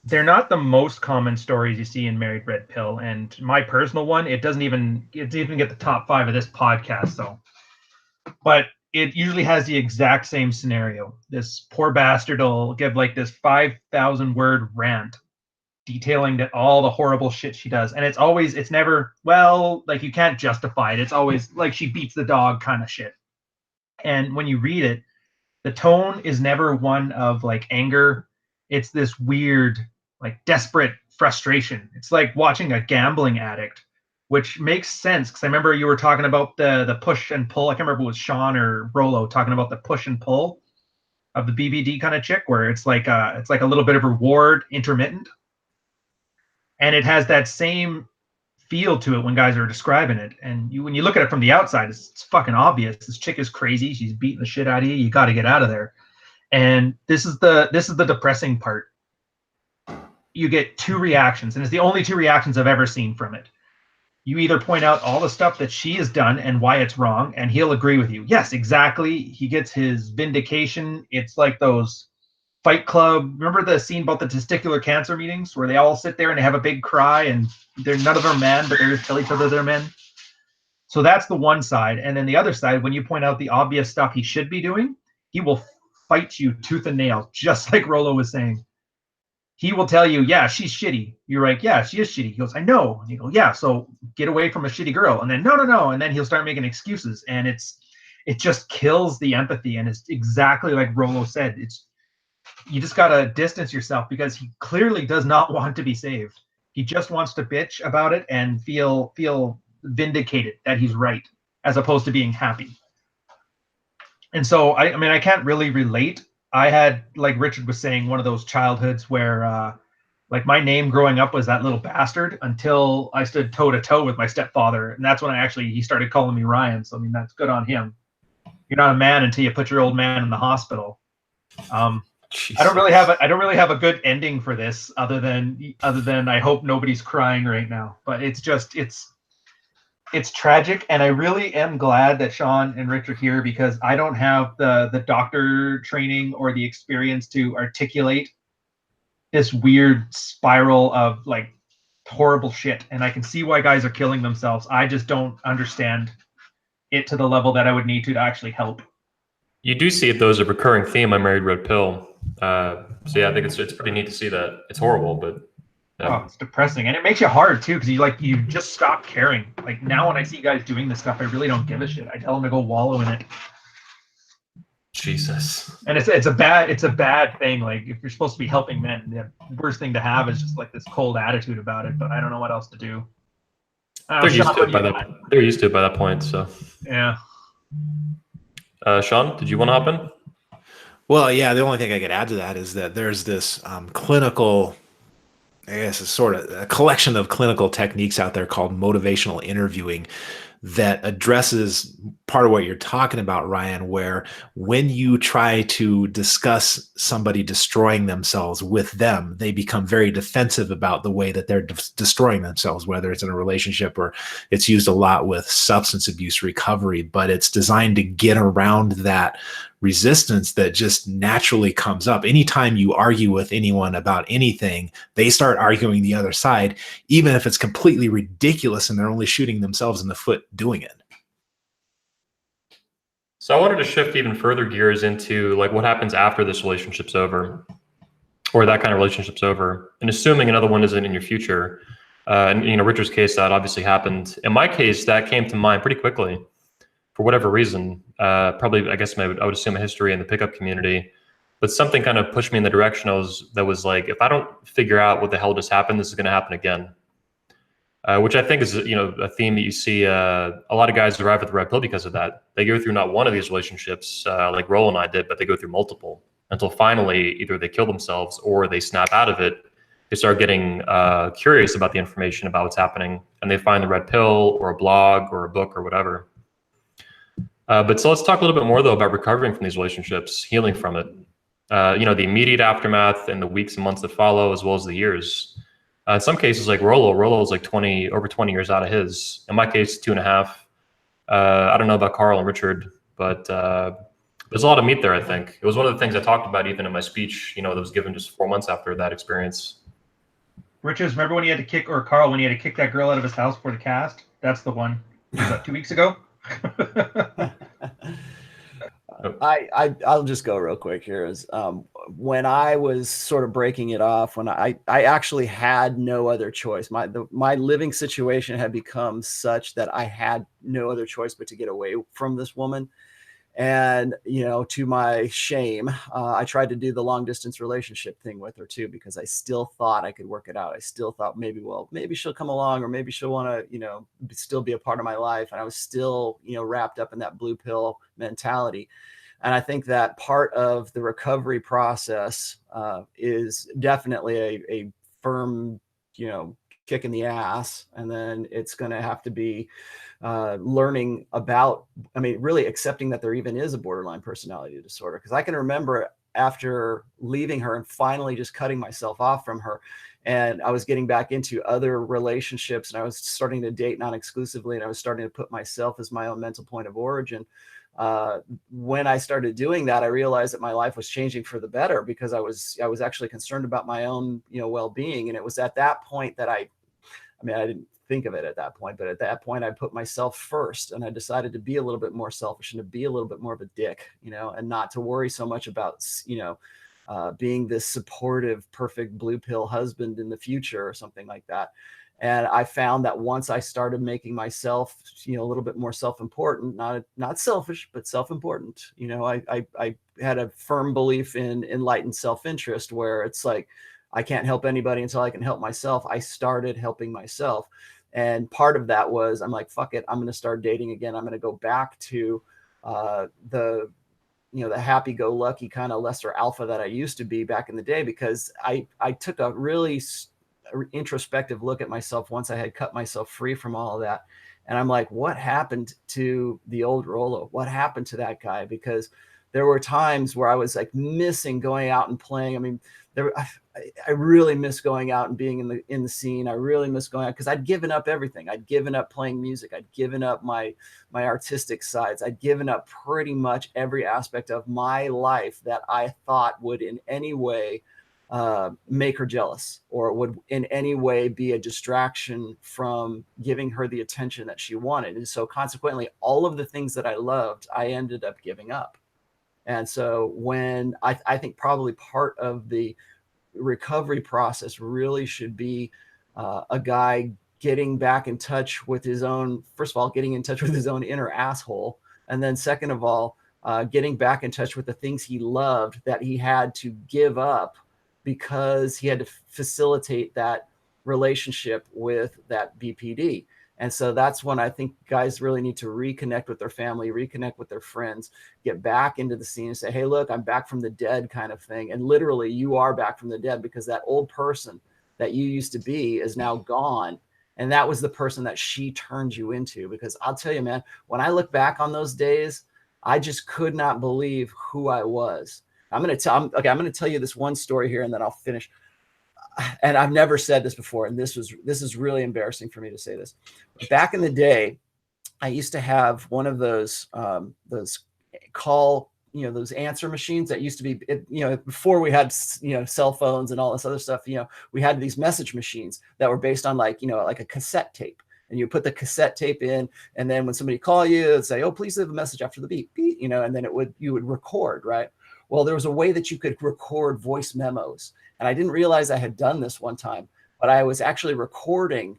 they're not the most common stories you see in married red pill. And my personal one, it doesn't even get the top 5 of this podcast. So, but it usually has the exact same scenario. This poor bastard will give like this 5,000 word rant detailing that all the horrible shit she does. And it's never, well, like you can't justify it. It's always like she beats the dog kind of shit. And when you read it, the tone is never one of like anger. It's this weird, like desperate frustration. It's like watching a gambling addict, which makes sense. Because I remember you were talking about the push and pull. I can't remember if it was Sean or Rolo talking about the push and pull of the BBD kind of chick, where it's like a little bit of reward, intermittent. And it has that same feel to it when guys are describing it. And when you look at it from the outside, it's fucking obvious. This chick is crazy. She's beating the shit out of you. You got to get out of there. And this is the depressing part. you get two reactions, and it's the only two reactions I've ever seen from it. You either point out all the stuff that she has done and why it's wrong, and he'll agree with you. Yes, exactly. He gets his vindication. It's like those Fight Club. Remember the scene about the testicular cancer meetings where they all sit there and they have a big cry and they're none of them are men, but they just tell each other they're men. So that's the one side. And then the other side, when you point out the obvious stuff he should be doing, he will fight you tooth and nail, just like Rollo was saying. He will tell you, yeah, she's shitty. You're like, yeah, she is shitty. He goes, I know. And you go, yeah, so get away from a shitty girl. And then, no. And then he'll start making excuses. And it just kills the empathy. And it's exactly like Rollo said. You just got to distance yourself because he clearly does not want to be saved. He just wants to bitch about it and feel vindicated that he's right, as opposed to being happy. And so, I mean, I can't really relate. I had, like Richard was saying, one of those childhoods where, like, my name growing up was that little bastard until I stood toe-to-toe with my stepfather. And that's when he started calling me Ryan. So, I mean, that's good on him. You're not a man until you put your old man in the hospital. I don't really have a good ending for this other than I hope nobody's crying right now. But it's tragic, and I really am glad that Sean and Rich are here because I don't have the doctor training or the experience to articulate this weird spiral of like horrible shit. And I can see why guys are killing themselves. I just don't understand it to the level that I would need to actually help. You do see it though as a recurring theme on Married Red Pill. So yeah, I think it's pretty neat to see that. It's horrible, but oh, it's depressing, and it makes you hard too because you just stop caring. Like now, when I see guys doing this stuff, I really don't give a shit. I tell them to go wallow in it. Jesus. And it's a bad thing. Like if you're supposed to be helping men, the worst thing to have is just like this cold attitude about it. But I don't know what else to do. They're used to it by that point. So yeah. Sean, did you want to hop in? Well, yeah. The only thing I could add to that is that there's this clinical, I guess, it's sort of a collection of clinical techniques out there called motivational interviewing that addresses part of what you're talking about, Ryan, where when you try to discuss somebody destroying themselves with them, they become very defensive about the way that they're destroying themselves, whether it's in a relationship or it's used a lot with substance abuse recovery, but it's designed to get around that resistance that just naturally comes up. Anytime you argue with anyone about anything, they start arguing the other side, even if it's completely ridiculous and they're only shooting themselves in the foot doing it. So I wanted to shift even further gears into like what happens after this relationship's over, or that kind of relationship's over, and assuming another one isn't in your future. And Richard's case, that obviously happened. In my case, that came to mind pretty quickly. For whatever reason, probably, I guess I would assume a history in the pickup community, but something kind of pushed me in the direction that was like, if I don't figure out what the hell just happened, this is going to happen again. Which I think is, a theme that you see a lot of guys arrive at the red pill because of that. They go through not one of these relationships like Roll and I did, but they go through multiple until finally either they kill themselves or they snap out of it. They start getting curious about the information about what's happening, and they find the red pill or a blog or a book or whatever. But so let's talk a little bit more though about recovering from these relationships, healing from it. The immediate aftermath and the weeks and months that follow, as well as the years. In some cases, like Rollo is like over 20 years out of his. In my case, 2.5. I don't know about Carl and Richard, but there's a lot of meat there, I think. It was one of the things I talked about even in my speech, that was given just 4 months after that experience. Richards, remember when he had to kick, or Carl, when he had to kick that girl out of his house for the cast? That's the one. Was that 2 weeks ago? I'll just go real quick here. Is when I was sort of breaking it off, when I actually had no other choice. My living situation had become such that I had no other choice but to get away from this woman. And, to my shame, I tried to do the long distance relationship thing with her too, because I still thought I could work it out. I still thought maybe she'll come along, or maybe she'll want to, still be a part of my life. And I was still, wrapped up in that blue pill mentality. And I think that part of the recovery process is definitely a firm, kick in the ass. And then it's going to have to be learning about, really accepting that there even is a borderline personality disorder. Because I can remember after leaving her and finally just cutting myself off from her, And I was getting back into other relationships, and I was starting to date non-exclusively, and I was starting to put myself as my own mental point of origin. When I started doing that, I realized that my life was changing for the better, because I was actually concerned about my own, well-being. And it was at that point that I didn't think of it at that point, but at that point I put myself first, and I decided to be a little bit more selfish and to be a little bit more of a dick, and not to worry so much about, being this supportive, perfect blue pill husband in the future or something like that. And I found that once I started making myself, a little bit more self-important, not selfish, but self-important, I had a firm belief in enlightened self-interest, where it's like, I can't help anybody until I can help myself. I started helping myself. And part of that was, I'm like, fuck it, I'm going to start dating again. I'm going to go back to the happy-go-lucky kind of lesser alpha that I used to be back in the day, because I took a really introspective look at myself once I had cut myself free from all of that. And I'm like, what happened to the old Rolo? What happened to that guy? Because there were times where I was like missing going out and playing. I mean, I really miss going out and being in the scene. I really miss going out, because I'd given up everything. I'd given up playing music. I'd given up my artistic sides. I'd given up pretty much every aspect of my life that I thought would in any way make her jealous, or would in any way be a distraction from giving her the attention that she wanted. And so consequently, all of the things that I loved, I ended up giving up. And so when I think probably part of the recovery process really should be a guy getting back in touch with his own, first of all, getting in touch with his own inner asshole. And then second of all, getting back in touch with the things he loved that he had to give up because he had to facilitate that relationship with that BPD. And so that's when I think guys really need to reconnect with their family, reconnect with their friends, get back into the scene and say, hey, look, I'm back from the dead kind of thing. And literally you are back from the dead, because that old person that you used to be is now gone. And that was the person that she turned you into. Because I'll tell you, man, when I look back on those days, I just could not believe who I was. I'm going to tell you this one story here, and then I'll finish. And I've never said this before, and this is really embarrassing for me to say this. Back in the day, I used to have one of those call, those answer machines that used to be, before we had, cell phones and all this other stuff. We had these message machines that were based on like a cassette tape, and you put the cassette tape in, and then when somebody called you, it'd say, oh, please leave a message after the beep, beep, and then you would record, right? Well, there was a way that you could record voice memos. And I didn't realize I had done this one time, but I was actually recording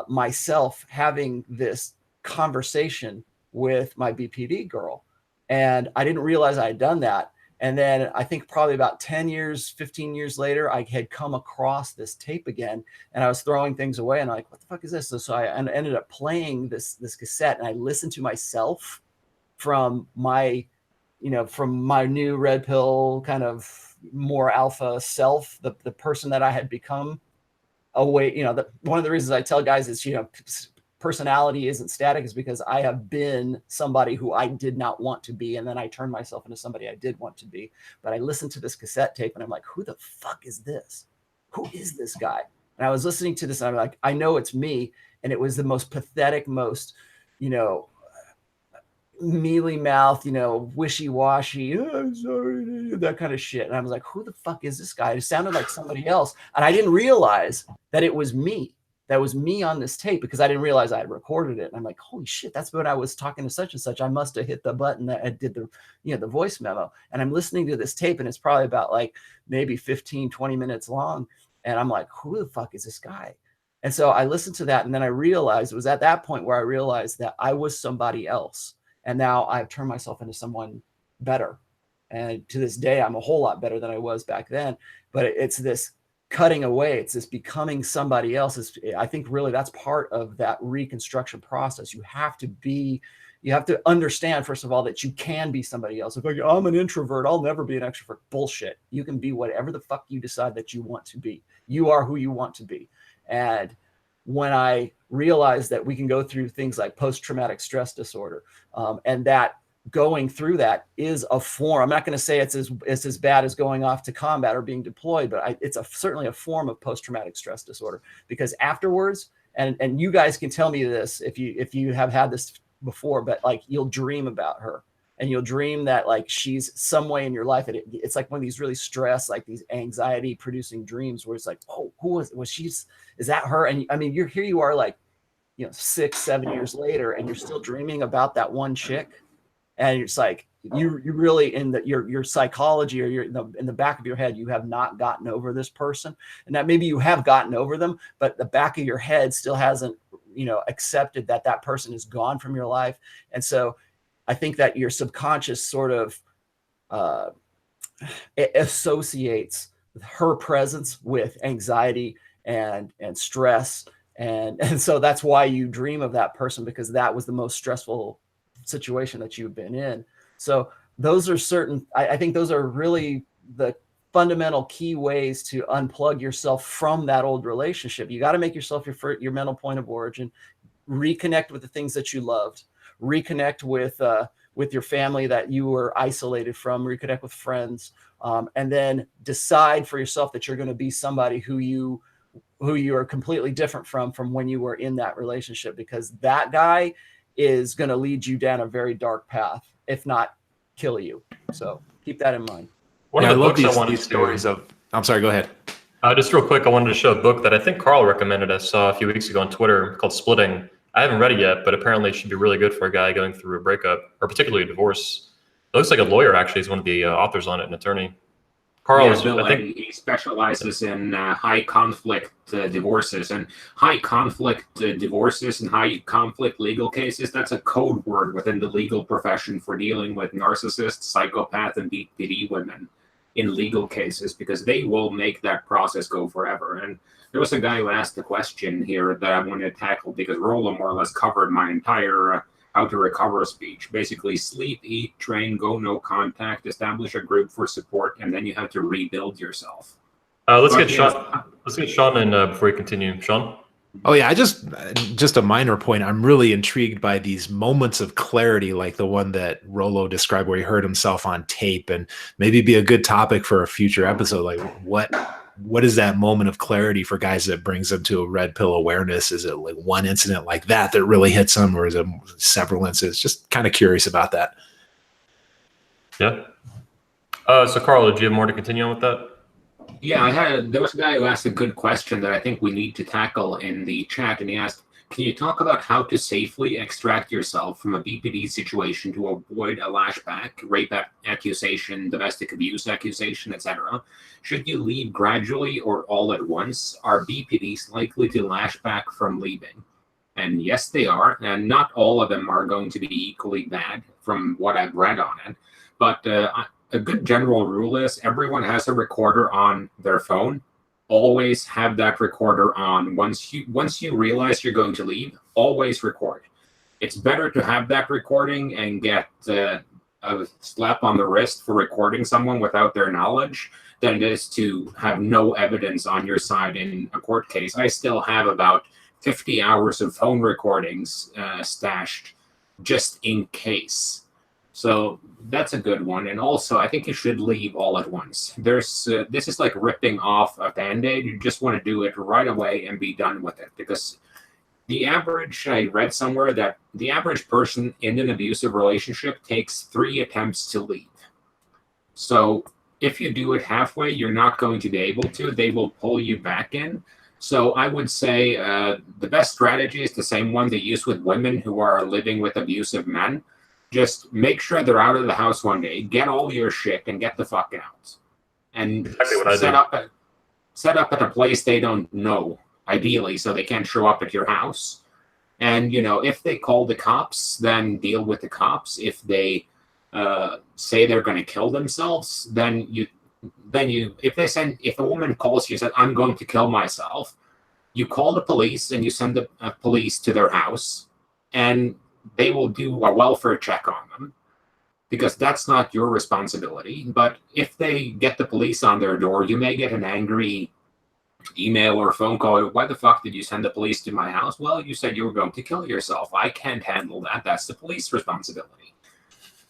myself having this conversation with my BPD girl. And I didn't realize I had done that. And then I think probably about 10 years, 15 years later, I had come across this tape again, and I was throwing things away, and I'm like, what the fuck is this? So I ended up playing this cassette, and I listened to myself from my new red pill kind of more alpha self, the person that I had become away. One of the reasons I tell guys is, personality isn't static, is because I have been somebody who I did not want to be. And then I turned myself into somebody I did want to be. But I listened to this cassette tape, and I'm like, who the fuck is this? Who is this guy? And I was listening to this, and I'm like, I know it's me. And it was the most pathetic, most, mealy mouth, wishy-washy, oh, sorry, that kind of shit. And I was like, who the fuck is this guy? It sounded like somebody else. And I didn't realize that it was me. That was me on this tape, because I didn't realize I had recorded it. And I'm like, holy shit, that's when I was talking to such and such. I must have hit the button that I did the voice memo. And I'm listening to this tape, and it's probably about like maybe 15, 20 minutes long. And I'm like, who the fuck is this guy? And so I listened to that, and then I realized, it was at that point where I realized that I was somebody else. And now I've turned myself into someone better. And to this day, I'm a whole lot better than I was back then. But it's this cutting away. It's this becoming somebody else. I think really that's part of that reconstruction process. You have to understand, first of all, that you can be somebody else. If I'm an introvert, I'll never be an extrovert. Bullshit. You can be whatever the fuck you decide that you want to be. You are who you want to be. And when I realized that we can go through things like post-traumatic stress disorder, and that going through that is a form. I'm not going to say it's as bad as going off to combat or being deployed, but it's certainly a form of post-traumatic stress disorder, because afterwards, and you guys can tell me this if you have had this before, but like you'll dream about her, and you'll dream that like she's some way in your life. And it's like one of these really stressed, like these anxiety producing dreams where it's like, oh, who was she? Is that her? And I mean, here you are like, 6-7 years later, and you're still dreaming about that one chick. And it's like you really in your psychology, or in the back of your head, you have not gotten over this person, and that maybe you have gotten over them, but the back of your head still hasn't accepted that person is gone from your life. And so I think that your subconscious sort of associates her presence with anxiety and stress, and so that's why you dream of that person, because that was the most stressful situation that you've been in. So those are I think those are really the fundamental key ways to unplug yourself from that old relationship. You got to make yourself your mental point of origin, reconnect with the things that you loved, reconnect with your family that you were isolated from, reconnect with friends, and then decide for yourself that you're going to be somebody who you are completely different from when you were in that relationship, because that guy is going to lead you down a very dark path, if not kill you. So keep that in mind. One of the books I wanted these stories of. I'm sorry. Go ahead. Just real quick, I wanted to show a book that I think Carl recommended. I saw a few weeks ago on Twitter called Splitting. I haven't read it yet, but apparently it should be really good for a guy going through a breakup, or particularly a divorce. It looks like a lawyer actually is one of the authors on it, an attorney. Carl, I think he specializes in high conflict divorces, and high conflict divorces and high conflict legal cases. That's a code word within the legal profession for dealing with narcissists, psychopath, and BPD women in legal cases, because they will make that process go forever. And there was a guy who asked the question here that I wanted to tackle, because Rollo more or less covered my entire how to recover speech. Basically, sleep, eat, train, go no contact, establish a group for support, and then you have to rebuild yourself. Let's get Sean in before we continue. Sean? Oh yeah, just a minor point. I'm really intrigued by these moments of clarity, like the one that Rollo described, where he heard himself on tape, and maybe be a good topic for a future episode. Like what is that moment of clarity for guys that brings them to a red pill awareness? Is it like one incident like that really hits them, or is it several incidents? Just kind of curious about that. Yeah. So Carl, did you have more to continue on with that? Yeah, there was a guy who asked a good question that I think we need to tackle in the chat, and he asked, can you talk about how to safely extract yourself from a BPD situation to avoid a lashback, rape accusation, domestic abuse accusation, etc.? Should you leave gradually or all at once? Are BPDs likely to lash back from leaving? And yes, they are, and not all of them are going to be equally bad from what I've read on it. But a good general rule is everyone has a recorder on their phone. Always have that recorder on. Once you realize you're going to leave, always record. It's better to have that recording and get a slap on the wrist for recording someone without their knowledge than it is to have no evidence on your side in a court case. I still have about 50 hours of phone recordings stashed just in case. So that's a good one. And also, I think you should leave all at once. This is like ripping off a Band-Aid. You just want to do it right away and be done with it. Because I read somewhere that the average person in an abusive relationship takes 3 attempts to leave. So if you do it halfway, you're not going to be able to. They will pull you back in. So I would say the best strategy is the same one they use with women who are living with abusive men. Just make sure they're out of the house one day, get all your shit, and get the fuck out. And exactly set up at a place they don't know, ideally, so they can't show up at your house. And, if they call the cops, then deal with the cops. If they say they're going to kill themselves, if a woman calls you and says, I'm going to kill myself, you call the police and you send the police to their house, and they will do a welfare check on them, because that's not your responsibility. But if they get the police on their door, you may get an angry email or phone call. Why the fuck did you send the police to my house? Well, you said you were going to kill yourself. I can't handle that. That's the police responsibility.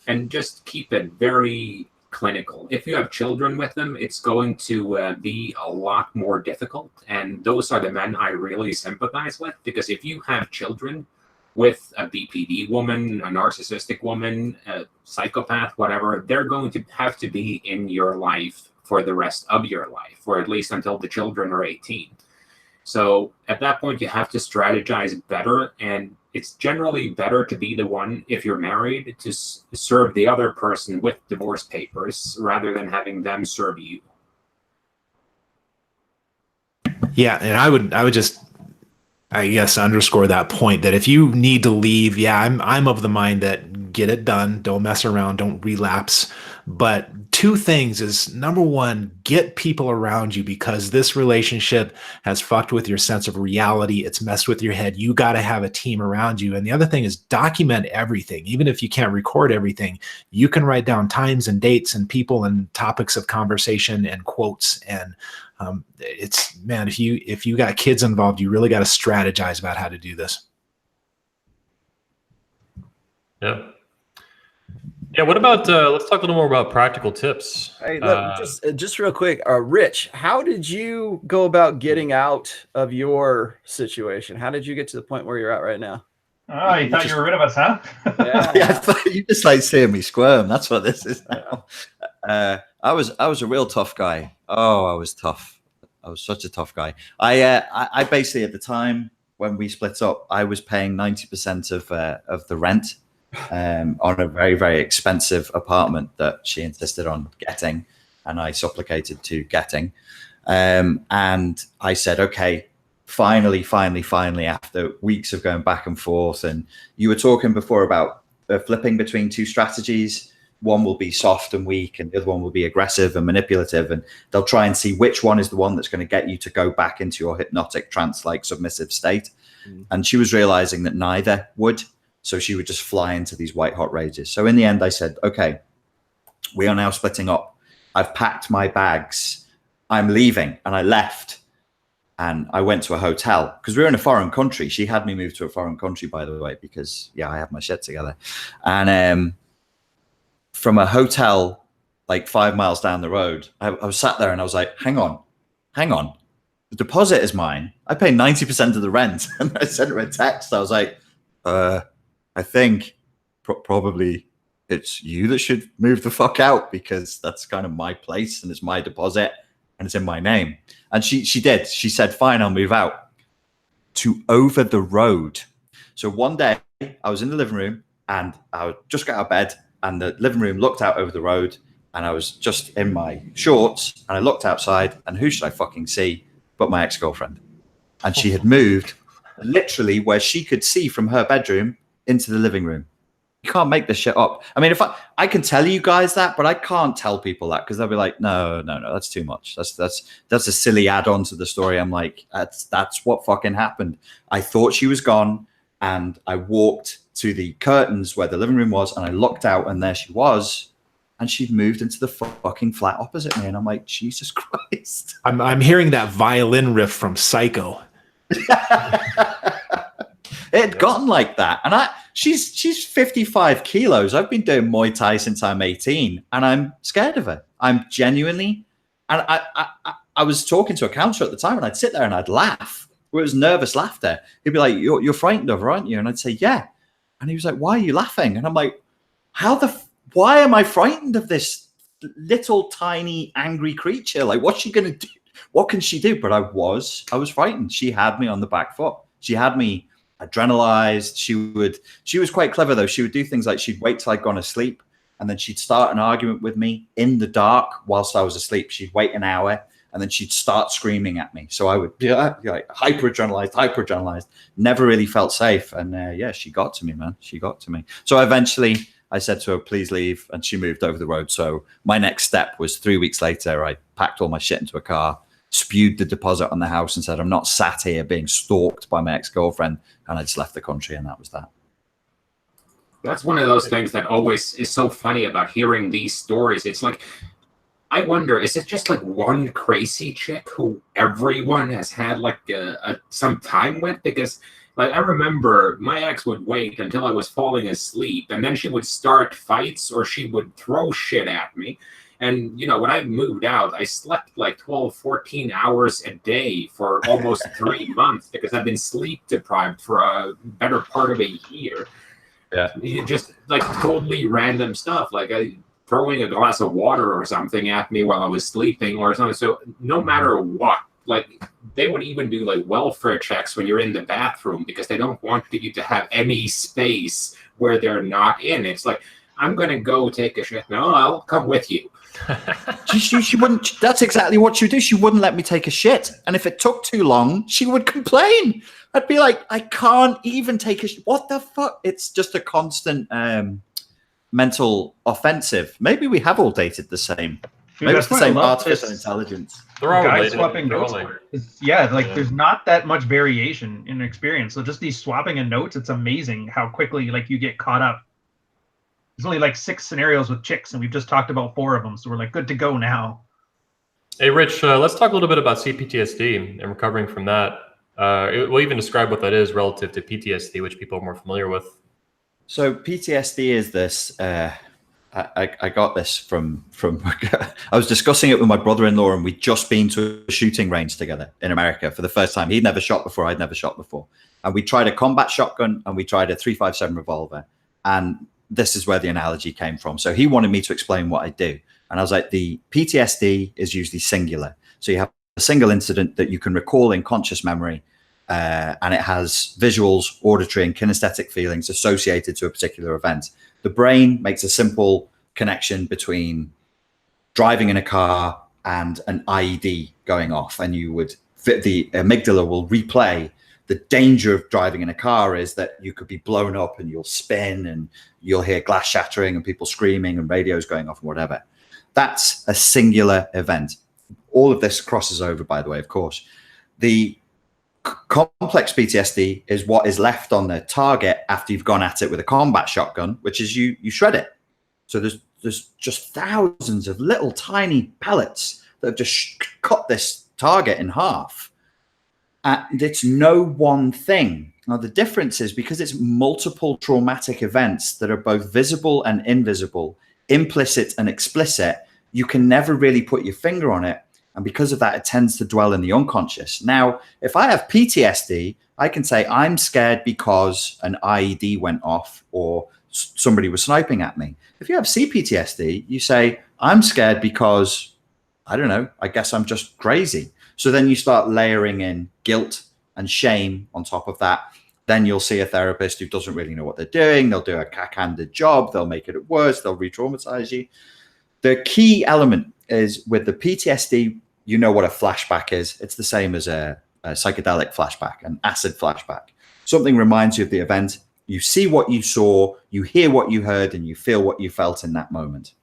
And just keep it very clinical. If you have children with them, it's going to be a lot more difficult. And those are the men I really sympathize with, because if you have children with a BPD woman, a narcissistic woman, a psychopath, whatever, they're going to have to be in your life for the rest of your life, or at least until the children are 18. So at that point, you have to strategize better. And it's generally better to be the one, if you're married, to serve the other person with divorce papers rather than having them serve you. Yeah, and I would just, I guess, underscore that point that if you need to leave, yeah, I'm of the mind that get it done, don't mess around, don't relapse. But two things is, number one, get people around you, because this relationship has fucked with your sense of reality. It's messed with your head. You got to have a team around you. And the other thing is document everything. Even if you can't record everything, you can write down times and dates and people and topics of conversation and quotes. And it's, man, if you got kids involved, you really got to strategize about how to do this. Yeah. Yeah, what about, let's talk a little more about practical tips. Hey, look, just real quick, Rich, how did you go about getting out of your situation? How did you get to the point where you're at right now? Oh, you thought you were rid of us, huh? Yeah. I thought you just like seeing me squirm. That's what this is now. I was a real tough guy. Oh, I was tough. I was such a tough guy. I basically, at the time when we split up, I was paying 90% of the rent on a very, very expensive apartment that she insisted on getting, and I supplicated to getting. And I said, okay, finally, after weeks of going back and forth, and you were talking before about flipping between two strategies. One will be soft and weak, and the other one will be aggressive and manipulative, and they'll try and see which one is the one that's going to get you to go back into your hypnotic trance-like submissive state. And she was realizing that neither would. So she would just fly into these white hot rages. So in the end, I said, okay, we are now splitting up. I've packed my bags. I'm leaving. And I left. And I went to a hotel because we were in a foreign country. She had me move to a foreign country, by the way, because, yeah, I have my shit together. And from a hotel like 5 miles down the road, I was sat there and I was like, hang on. The deposit is mine. I pay 90% of the rent. And I sent her a text. I was like, I think probably it's you that should move the fuck out, because that's kind of my place and it's my deposit and it's in my name. And she did. She said, fine, I'll move out. To over the road. So one day I was in the living room and I just got out of bed, and the living room looked out over the road, and I was just in my shorts, and I looked outside, and who should I fucking see but my ex-girlfriend? And she had moved literally where she could see from her bedroom into the living room. You can't make this shit up. I mean, if I can tell you guys that, but I can't tell people that, because they'll be like, no, that's too much. That's a silly add-on to the story. I'm like, that's what fucking happened. I thought she was gone, and I walked to the curtains where the living room was, and I looked out, and there she was, and she'd moved into the fucking flat opposite me, and I'm like, Jesus Christ. I'm hearing that violin riff from Psycho. It had gotten like that. And she's 55 kilos. I've been doing Muay Thai since I'm 18, and I'm scared of her. I'm genuinely, and I was talking to a counselor at the time, and I'd sit there and I'd laugh. It was nervous laughter. He'd be like, you're frightened of her, aren't you? And I'd say, yeah. And he was like, why are you laughing? And I'm like, why am I frightened of this little tiny angry creature? Like, what's she going to do? What can she do? But I was frightened. She had me on the back foot. She had me adrenalized. She was quite clever though. She would do things like she'd wait till I'd gone to sleep, and then she'd start an argument with me in the dark whilst I was asleep. She'd wait an hour, and then she'd start screaming at me. So I would be like hyper adrenalized, never really felt safe. And yeah, she got to me, man. She got to me. So eventually I said to her, please leave. And she moved over the road. So my next step was 3 weeks later, I packed all my shit into a car, spewed the deposit on the house, and said, I'm not sat here being stalked by my ex-girlfriend. And I just left the country, and that was that. That's one of those things that always is so funny about hearing these stories. It's like, I wonder, is it just like one crazy chick who everyone has had like some time with? Because Like, I remember my ex would wait until I was falling asleep, and then she would start fights or she would throw shit at me. And, you know, when I moved out, I slept like 12, 14 hours a day for almost 3 months because I've been sleep deprived for a better part of a year. Yeah. Just like totally random stuff, like throwing a glass of water or something at me while I was sleeping or something. So no matter what, like they would even do like welfare checks when you're in the bathroom because they don't want you to have any space where they're not in. It's like, I'm going to go take a shit. No, I'll come with you. She wouldn't. That's exactly what she would do. She wouldn't let me take a shit. And if it took too long, she would complain. I'd be like, I can't even take a shit. What the fuck? It's just a constant mental offensive. Maybe we have all dated the same. Maybe it's the same artificial intelligence. They're all Guys related. swapping They're notes. all Yeah, like there's not that much variation in experience. So just these swapping of notes, it's amazing how quickly like you get caught up. There's only like 6 scenarios with chicks, and we've just talked about 4 of them, so we're like good to go now. Hey, Rich, let's talk a little bit about CPTSD and recovering from that. We'll even describe what that is relative to PTSD, which people are more familiar with. So PTSD is this. I got this from I was discussing it with my brother-in-law, and we'd just been to a shooting range together in America for the first time. He'd never shot before. I'd never shot before. And we tried a combat shotgun and we tried a .357 revolver. And this is where the analogy came from. So he wanted me to explain what I do. And I was like, the PTSD is usually singular. So you have a single incident that you can recall in conscious memory, and it has visuals, auditory, and kinesthetic feelings associated to a particular event. The brain makes a simple connection between driving in a car and an IED going off, and the amygdala will replay. The danger of driving in a car is that you could be blown up and you'll spin and you'll hear glass shattering and people screaming and radios going off and whatever. That's a singular event. All of this crosses over, by the way, of course. The complex PTSD is what is left on the target after you've gone at it with a combat shotgun, which is you shred it. So there's just thousands of little tiny pellets that have just cut this target in half. And it's no one thing. Now, the difference is because it's multiple traumatic events that are both visible and invisible, implicit and explicit, you can never really put your finger on it. And because of that, it tends to dwell in the unconscious. Now, if I have PTSD, I can say I'm scared because an IED went off or somebody was sniping at me. If you have CPTSD, you say, I'm scared because, I don't know, I guess I'm just crazy. So then you start layering in guilt and shame on top of that. Then you'll see a therapist who doesn't really know what they're doing. They'll do a cack-handed job. They'll make it worse. They'll re-traumatize you. The key element is with the PTSD, you know what a flashback is. It's the same as a psychedelic flashback, an acid flashback. Something reminds you of the event. You see what you saw, you hear what you heard, and you feel what you felt in that moment.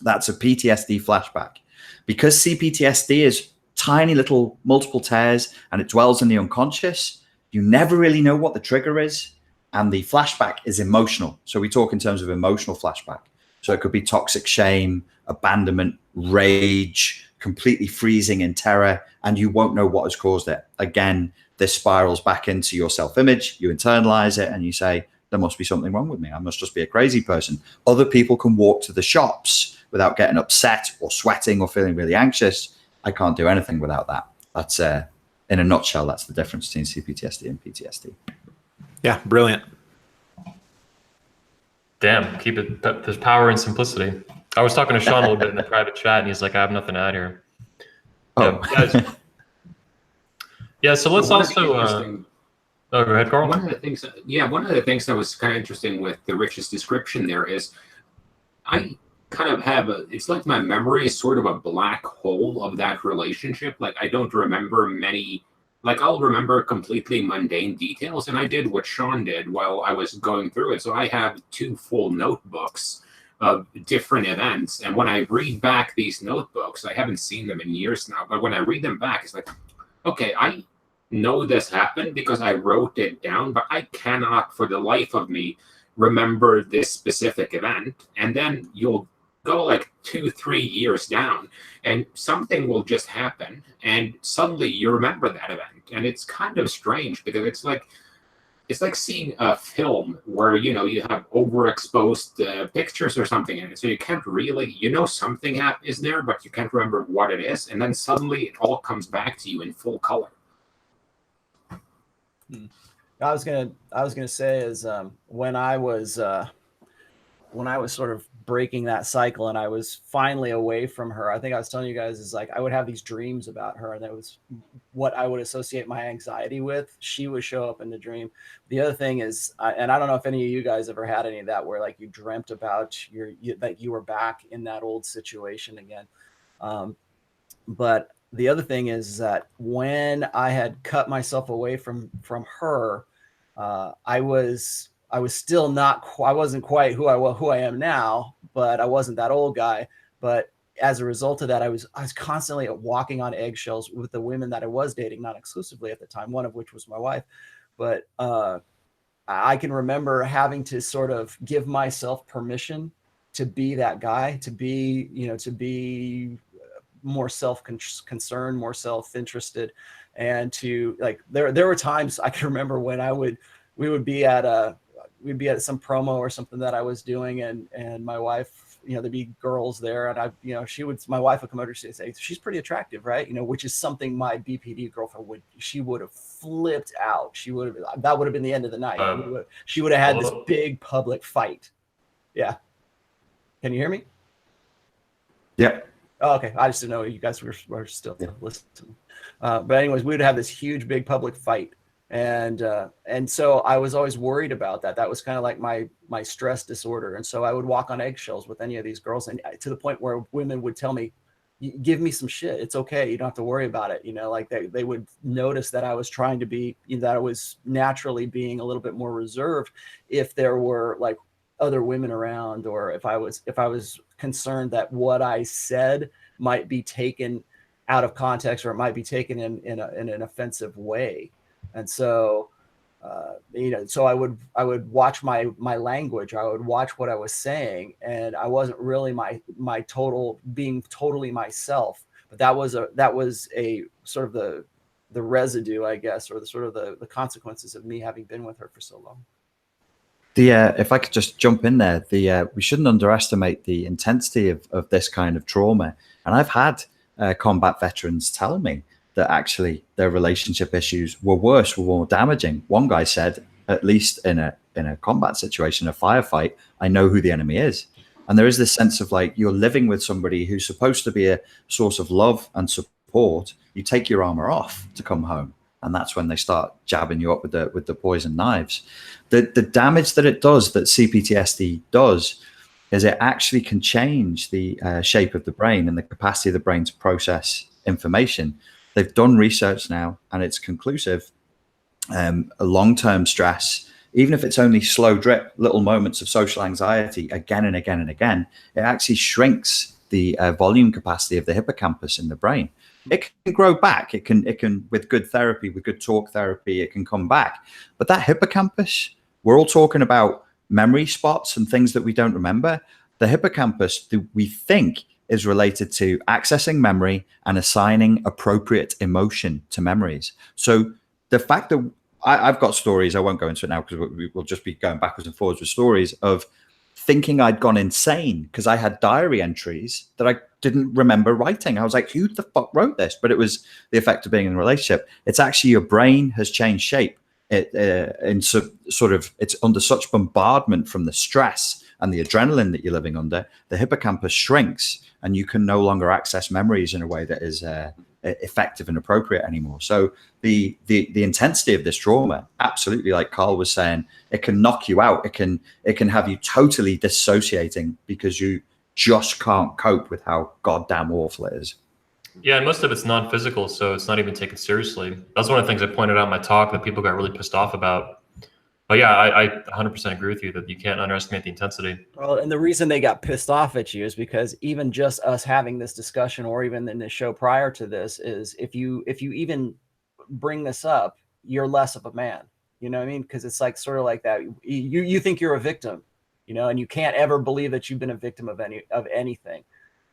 That's a PTSD flashback. Because CPTSD is tiny little multiple tears and it dwells in the unconscious, you never really know what the trigger is. And the flashback is emotional. So we talk in terms of emotional flashback. So it could be toxic shame, abandonment, rage, completely freezing in terror, and you won't know what has caused it. Again, this spirals back into your self-image, you internalize it, and you say, there must be something wrong with me. I must just be a crazy person. Other people can walk to the shops without getting upset or sweating or feeling really anxious. I can't do anything without that. That's, in a nutshell, that's the difference between CPTSD and PTSD. Yeah, brilliant. Damn, keep it. There's power in simplicity. I was talking to Sean a little bit in the private chat, and he's like, I have nothing to add here. Oh. Yeah, guys. Yeah, so let's also... oh, go ahead, Carl. One of the things that was kind of interesting with the Rich's description there is I kind of have it's like my memory is sort of a black hole of that relationship. Like I don't remember many, like I'll remember completely mundane details, and I did what Sean did while I was going through it. So I have 2 full notebooks of different events, and when I read back these notebooks, I haven't seen them in years now, but when I read them back, it's like, okay, I know this happened because I wrote it down, but I cannot for the life of me remember this specific event. And then you'll go like 2-3 years down and something will just happen and suddenly you remember that event. And it's kind of strange because it's like it's like seeing a film where you have overexposed pictures or something in it, so you can't really something is there, but you can't remember what it is, and then suddenly it all comes back to you in full color. I was gonna say is when I was sort of breaking that cycle and I was finally away from her, I think I was telling you guys is like I would have these dreams about her, and that was what I would associate my anxiety with. She would show up in the dream. The other thing is, and I don't know if any of you guys ever had any of that where like you dreamt about that you were back in that old situation again. But the other thing is that when I had cut myself away from her, I was still not, I wasn't quite who I am now, but I wasn't that old guy. But as a result of that, I was constantly walking on eggshells with the women that I was dating, not exclusively at the time, one of which was my wife. But I can remember having to sort of give myself permission to be that guy, to be more self-concerned, more self-interested, and to like there were times I can remember when we would be at some promo or something that I was doing, and my wife, there'd be girls there, and my wife would come over and say, she's pretty attractive, right? Which is something my BPD girlfriend would have flipped out. That would have been the end of the night. She would have had this big public fight. Yeah. Can you hear me? Yeah. Oh, okay. I just didn't know you guys were still listening. But anyways, we would have this huge, big public fight. And so I was always worried about that. That was kind of like my stress disorder. And so I would walk on eggshells with any of these girls, and to the point where women would tell me, give me some shit. It's okay. You don't have to worry about it. Like they would notice that I was trying to be, that I was naturally being a little bit more reserved if there were like other women around, or if I was concerned that what I said might be taken out of context, or it might be taken in an offensive way. And so, so I would watch my language. I would watch what I was saying, and I wasn't really being totally myself. But that was a sort of the residue, I guess, or the sort of the consequences of me having been with her for so long. If I could just jump in there, we shouldn't underestimate the intensity of this kind of trauma. And I've had combat veterans tell me that actually their relationship issues were worse, were more damaging. One guy said, at least in a combat situation, a firefight, I know who the enemy is. And there is this sense of like, you're living with somebody who's supposed to be a source of love and support. You take your armor off to come home, and that's when they start jabbing you up with the poison knives. The damage that it does, that CPTSD does, is it actually can change the shape of the brain and the capacity of the brain to process information. They've done research now, and it's conclusive. A long-term stress, even if it's only slow drip, little moments of social anxiety again and again and again, it actually shrinks the volume capacity of the hippocampus in the brain. It can grow back. It can with good therapy, with good talk therapy, it can come back. But that hippocampus, we're all talking about memory spots and things that we don't remember. The hippocampus, we think, is related to accessing memory and assigning appropriate emotion to memories. So the fact that I've got stories, I won't go into it now because we'll just be going backwards and forwards with stories of thinking I'd gone insane because I had diary entries that I didn't remember writing. I was like, who the fuck wrote this? But it was the effect of being in a relationship. It's actually your brain has changed shape. It's under such bombardment from the stress and the adrenaline that you're living under. The hippocampus shrinks, and you can no longer access memories in a way that is effective and appropriate anymore. So the intensity of this trauma, absolutely, like Carl was saying, it can knock you out. It can have you totally dissociating because you just can't cope with how goddamn awful it is. Yeah, and most of it's non-physical, so it's not even taken seriously. That's one of the things I pointed out in my talk that people got really pissed off about. But yeah, I 100% agree with you that you can't underestimate the intensity. Well, and the reason they got pissed off at you is because even just us having this discussion, or even in the show prior to this, is if you even bring this up, you're less of a man. You know what I mean? Because it's like sort of like that. You think you're a victim, and you can't ever believe that you've been a victim of anything.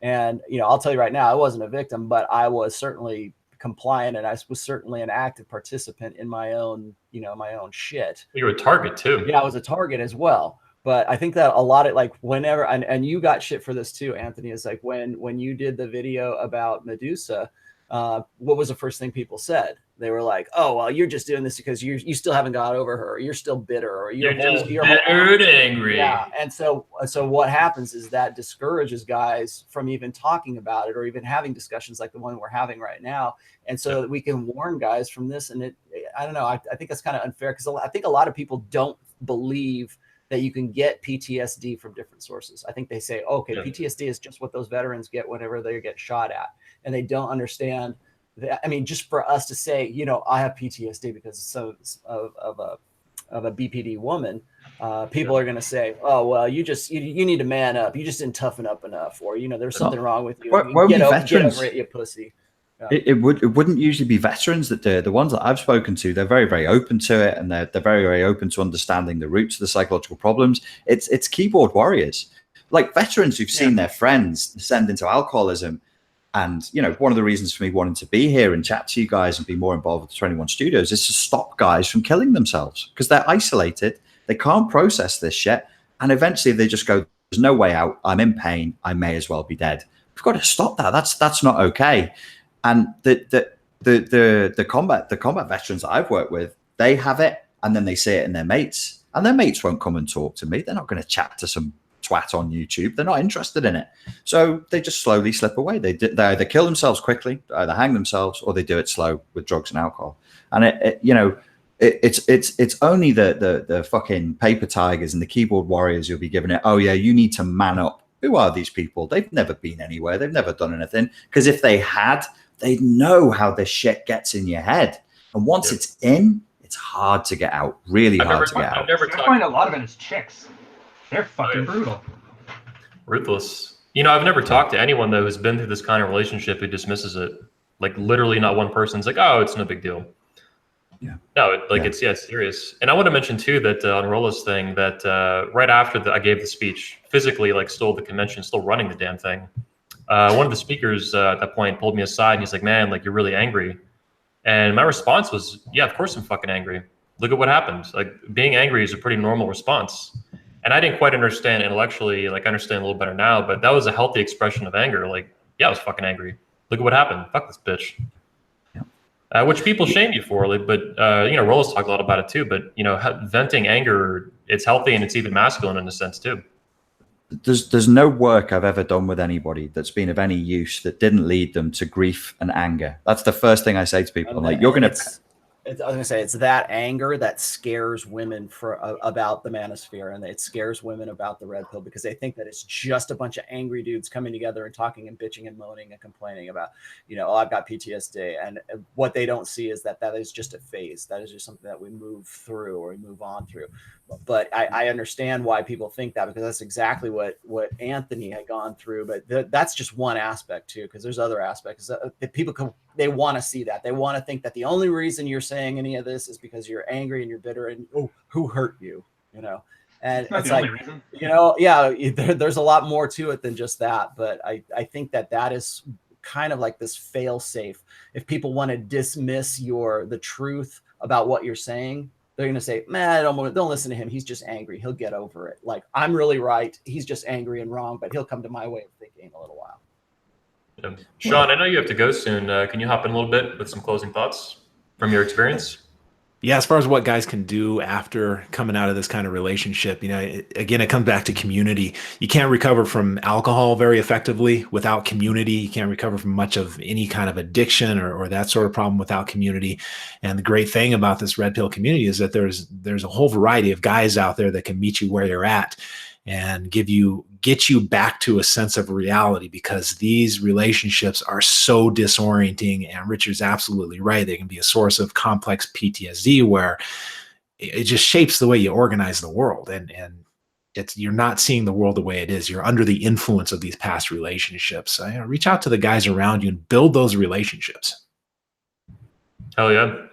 And I'll tell you right now, I wasn't a victim, but I was certainly compliant, and I was certainly an active participant in my own, my own shit. You were a target too. Yeah, I was a target as well. But I think that a lot of, like, whenever, and you got shit for this too, Anthony, is like when you did the video about Medusa, what was the first thing people said? They were like, "Oh, well, you're just doing this because you still haven't got over her, or you're still bitter, or you're just bitter and angry." Yeah, and so what happens is that discourages guys from even talking about it or even having discussions like the one we're having right now. And so that we can warn guys from this. And I don't know, I think that's kind of unfair, because I think a lot of people don't believe that you can get PTSD from different sources. I think they say, okay, PTSD is just what those veterans get whenever they get shot at. And they don't understand that. I mean, just for us to say, I have PTSD because of a BPD woman, people are going to say, oh, well, you need to man up. You just didn't toughen up enough, or, there's something wrong with you. Get over it, you pussy. Yeah. It wouldn't usually be veterans that do. The ones that I've spoken to, they're very, very open to it, and they're very, very open to understanding the roots of the psychological problems. It's keyboard warriors, like veterans who've seen their friends descend into alcoholism. And, one of the reasons for me wanting to be here and chat to you guys and be more involved with the 21 Studios is to stop guys from killing themselves, because they're isolated. They can't process this shit. And eventually they just go, there's no way out. I'm in pain. I may as well be dead. We've got to stop that. That's not okay. And the combat veterans that I've worked with, they have it, and then they see it in their mates, and their mates won't come and talk to me. They're not going to chat to some twat on YouTube. They're not interested in it. So they just slowly slip away. They either kill themselves quickly, either hang themselves, or they do it slow with drugs and alcohol. And it's only the fucking paper tigers and the keyboard warriors you'll be giving it, oh yeah, you need to man up. Who are these people? They've never been anywhere. They've never done anything. Because if they had, they'd know how this shit gets in your head. And once it's in, it's hard to get out. Really hard to get out. I find a lot of it is chicks. They're fucking brutal. Ruthless. I've never talked to anyone though who's been through this kind of relationship who dismisses it. Like, literally not one person's like, oh, it's no big deal. Yeah. No, it's serious. And I want to mention too that on Rola's thing, that right after I gave the speech, physically stole the convention, still running the damn thing. One of the speakers at that point pulled me aside and he's like, man, you're really angry. And my response was, yeah, of course I'm fucking angry. Look at what happened. Being angry is a pretty normal response. And I didn't quite understand intellectually, I understand a little better now, but that was a healthy expression of anger. Yeah, I was fucking angry. Look at what happened. Fuck this bitch. Yeah. Which people shame you for, but Rola's talked a lot about it too, but venting anger, it's healthy and it's even masculine in a sense too. There's no work I've ever done with anybody that's been of any use that didn't lead them to grief and anger. That's the first thing I say to people. You're going to... I was going to say, it's that anger that scares women about the manosphere, and it scares women about the red pill, because they think that it's just a bunch of angry dudes coming together and talking and bitching and moaning and complaining about, oh, I've got PTSD. And what they don't see is that is just a phase. That is just something that we move through or we move on through. But I understand why people think that, because that's exactly what Anthony had gone through. But that's just one aspect too, because there's other aspects that people they want to see that. They want to think that the only reason you're saying any of this is because you're angry and you're bitter and, oh, who hurt you? And it's like, there's a lot more to it than just that. But I think that is kind of like this fail safe. If people want to dismiss the truth about what you're saying, they're going to say, man, don't listen to him. He's just angry. He'll get over it. I'm really right. He's just angry and wrong, but he'll come to my way of thinking in a little while. Yeah. Sean, I know you have to go soon. Can you hop in a little bit with some closing thoughts from your experience? Yeah, as far as what guys can do after coming out of this kind of relationship, again, it comes back to community. You can't recover from alcohol very effectively without community. You can't recover from much of any kind of addiction or that sort of problem without community. And the great thing about this red pill community is that there's a whole variety of guys out there that can meet you where you're at and get you back to a sense of reality, because these relationships are so disorienting. And Richard's absolutely right. They can be a source of complex PTSD where it just shapes the way you organize the world. And you're not seeing the world the way it is. You're under the influence of these past relationships. Reach out to the guys around you and build those relationships. Hell yeah.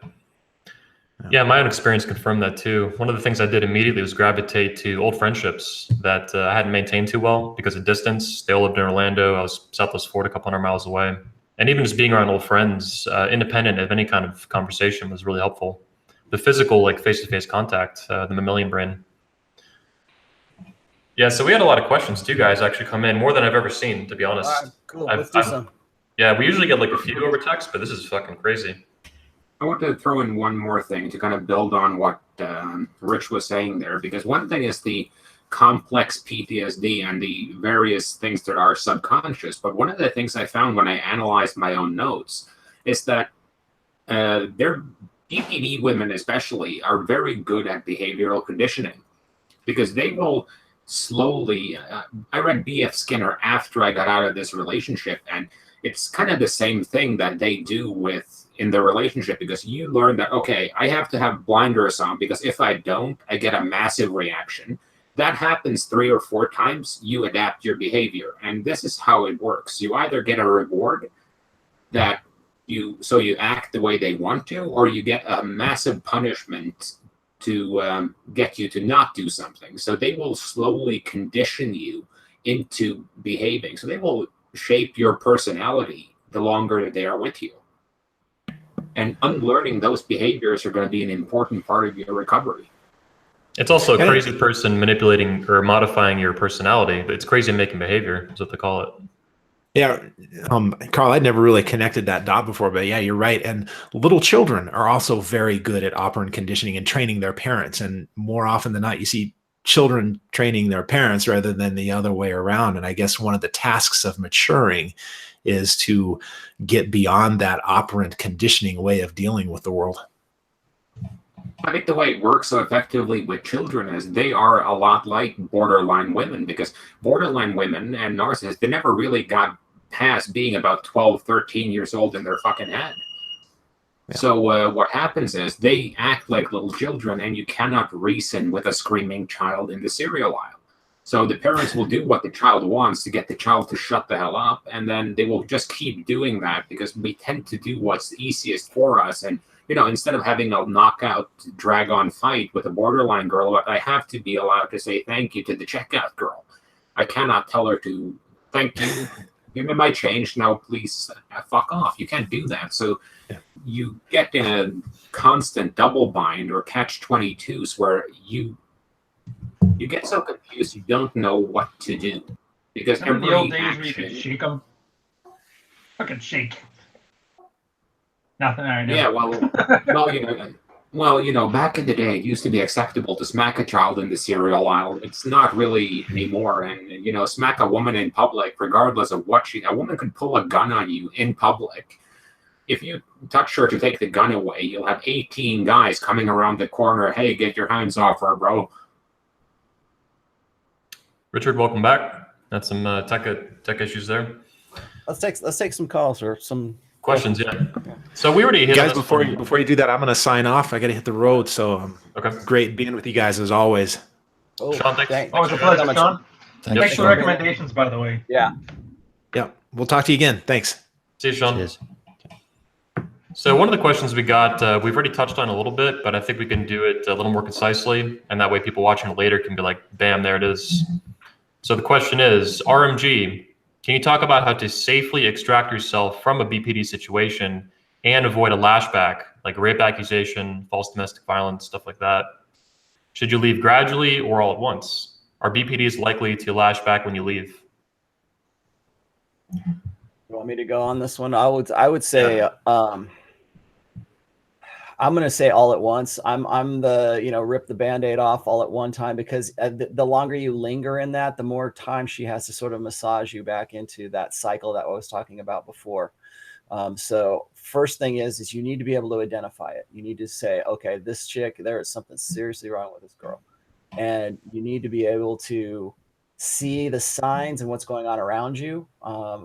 Yeah, my own experience confirmed that too. One of the things I did immediately was gravitate to old friendships that I hadn't maintained too well because of distance. They all lived in Orlando. I was Southwest Florida, a couple hundred miles away. And even just being around old friends, independent of any kind of conversation, was really helpful. The physical, like face-to-face contact, the mammalian brain. Yeah, so we had a lot of questions too, guys, actually come in, more than I've ever seen, to be honest. All right, cool. Let's do some. Yeah, we usually get like a few over text, but this is fucking crazy. I want to throw in one more thing to kind of build on what Rich was saying there, because one thing is the complex PTSD and the various things that are subconscious. But one of the things I found when I analyzed my own notes is that their BPD women especially are very good at behavioral conditioning, because they will slowly, I read B.F. Skinner after I got out of this relationship, and it's kind of the same thing that they do in the relationship, because you learn that, okay, I have to have blinders on, because if I don't, I get a massive reaction. That happens 3 or 4 times, you adapt your behavior. And this is how it works. You either get a reward that you act the way they want to, or you get a massive punishment to get you to not do something. So they will slowly condition you into behaving. So they will shape your personality the longer they are with you. And unlearning those behaviors are going to be an important part of your recovery. It's also a crazy person manipulating or modifying your personality, but it's crazy making behavior, is what they call it. Yeah, Carl, I'd never really connected that dot before, but yeah, you're right. And little children are also very good at operant conditioning and training their parents. And more often than not, you see children training their parents rather than the other way around. And I guess one of the tasks of maturing is to get beyond that operant conditioning way of dealing with the world. I think the way it works so effectively with children is they are a lot like borderline women, because borderline women and narcissists, they never really got past being about 12, 13 years old in their fucking head. Yeah. So what happens is they act like little children, and you cannot reason with a screaming child in the cereal aisle. So the parents will do what the child wants to get the child to shut the hell up, and then they will just keep doing that because we tend to do what's easiest for us. And instead of having a knockout, drag-on fight with a borderline girl, I have to be allowed to say thank you to the checkout girl. I cannot tell her to, thank you, give me my change, now please fuck off. You can't do that. So you get in a constant double bind or catch-22s where you get so confused you don't know what to do. Because in the old days where you could shake them. Fucking shake. Nothing I know. Yeah, well, back in the day, it used to be acceptable to smack a child in the cereal aisle. It's not really anymore. And, smack a woman in public, regardless of what a woman could pull a gun on you in public. If you touch her to take the gun away, you'll have 18 guys coming around the corner. Hey, get your hands off her, bro. Richard, welcome back. Had some tech issues there. Let's take some calls or some questions. Yeah. So we already hit guys before you do that. I'm going to sign off. I got to hit the road. So okay. Great being with you guys as always. Oh, Sean, thanks. Always a pleasure, Sean. Thanks for the recommendations, by the way. Yeah. We'll talk to you again. Thanks. See you, Sean. Cheers. So one of the questions we got, we've already touched on a little bit, but I think we can do it a little more concisely, and that way people watching it later can be like, bam, there it is. So the question is, RMG, can you talk about how to safely extract yourself from a BPD situation and avoid a lashback, like rape accusation, false domestic violence, stuff like that? Should you leave gradually or all at once? Are BPDs likely to lash back when you leave? You want me to go on this one? I would say, I'm going to say all at once. I'm the, rip the Band-Aid off all at one time, because the longer you linger in that, the more time she has to sort of massage you back into that cycle that I was talking about before. So first thing is you need to be able to identify it. You need to say, okay, this chick, there is something seriously wrong with this girl. And you need to be able to see the signs and what's going on around you.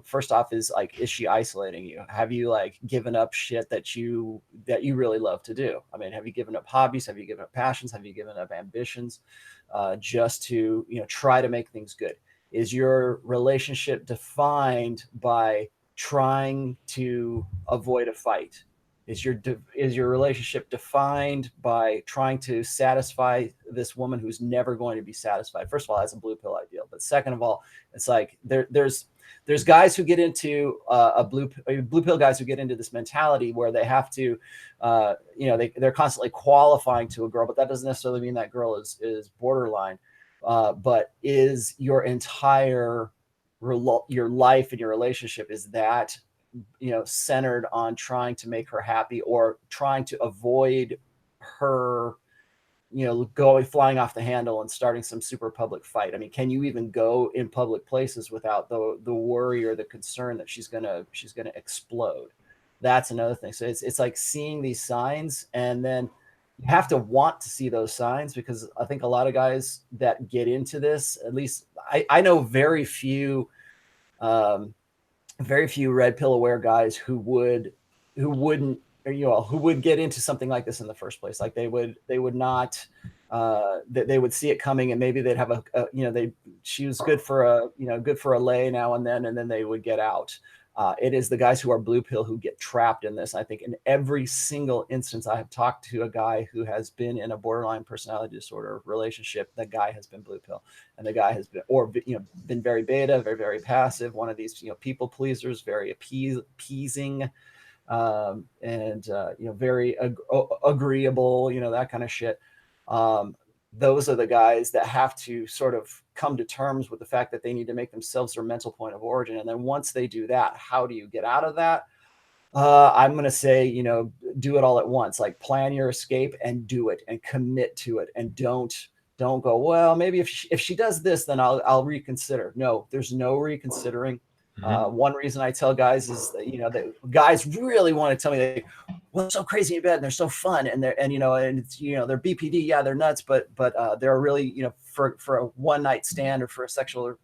First off is she isolating you? Have you given up shit that you really love to do? I mean, have you given up hobbies? Have you given up passions? Have you given up ambitions just to, try to make things good? Is your relationship defined by trying to avoid a fight? Is your relationship defined by trying to satisfy this woman who's never going to be satisfied? First of all, that's a blue pill ideal, But second of all, it's like there's guys who get into blue pill guys who get into this mentality where they have to, they're constantly qualifying to a girl, but that doesn't necessarily mean that girl is borderline. But is your entire your life and your relationship, is that centered on trying to make her happy or trying to avoid her going flying off the handle and starting some super public fight? I mean, can you even go in public places without the worry or the concern that she's gonna explode? That's another thing. So it's like seeing these signs, and then you have to want to see those signs, because I think a lot of guys that get into this, at least I know very few red pill aware guys who would get into something like this in the first place. Like they would not, they would see it coming, and maybe they'd have she was good for a lay now and then they would get out. It is the guys who are blue pill who get trapped in this. I think in every single instance I have talked to a guy who has been in a borderline personality disorder relationship, the guy has been blue pill, and the guy has been very beta, very, very passive, one of these, people pleasers, very appeasing, very agreeable, that kind of shit. Those are the guys that have to sort of come to terms with the fact that they need to make themselves their mental point of origin. And then once they do that, how do you get out of that? I'm going to say, do it all at once, like plan your escape and do it and commit to it. And don't go, well, maybe if she does this, then I'll reconsider. No, there's no reconsidering. One reason I tell guys is that, that guys really want to tell me they're so crazy in bed and they're so fun and they're BPD. Yeah, they're nuts, but they're really, for a one night stand or for a sexual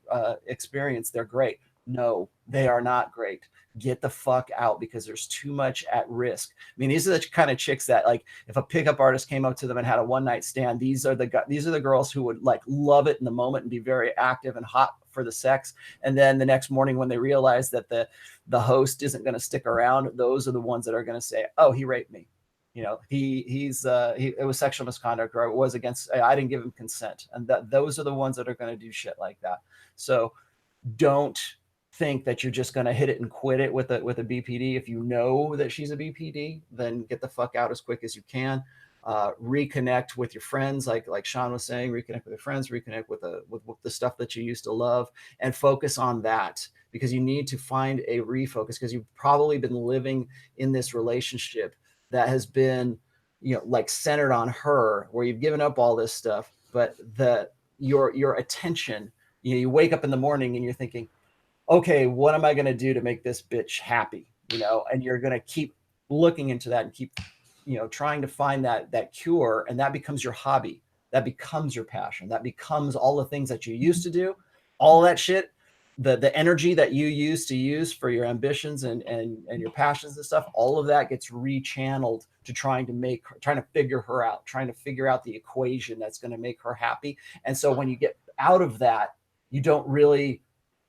experience, they're great. No, they are not great. Get the fuck out, because there's too much at risk. I mean, these are the kind of chicks that, like, if a pickup artist came up to them and had a one night stand, these are the girls who would like love it in the moment and be very active and hot for the sex. And then the next morning when they realize that the host isn't going to stick around, those are the ones that are going to say, oh, he raped me. It was sexual misconduct, or it was I didn't give him consent. And those are the ones that are going to do shit like that. So don't think that you're just going to hit it and quit it with a BPD. If you know that she's a BPD, then get the fuck out as quick as you can. Reconnect with your friends, like Sean was saying, reconnect with your friends, reconnect with the stuff that you used to love, and focus on that, because you need to find a refocus, because you've probably been living in this relationship that has been, like centered on her, where you've given up all this stuff, but your attention, you wake up in the morning and you're thinking, okay, what am I going to do to make this bitch happy? And you're going to keep looking into that and keep, trying to find that cure. And that becomes your hobby. That becomes your passion. That becomes all the things that you used to do, all that shit, the energy that you used to use for your ambitions and your passions and stuff. All of that gets rechanneled to trying to figure her out, trying to figure out the equation that's going to make her happy. And so when you get out of that, you don't really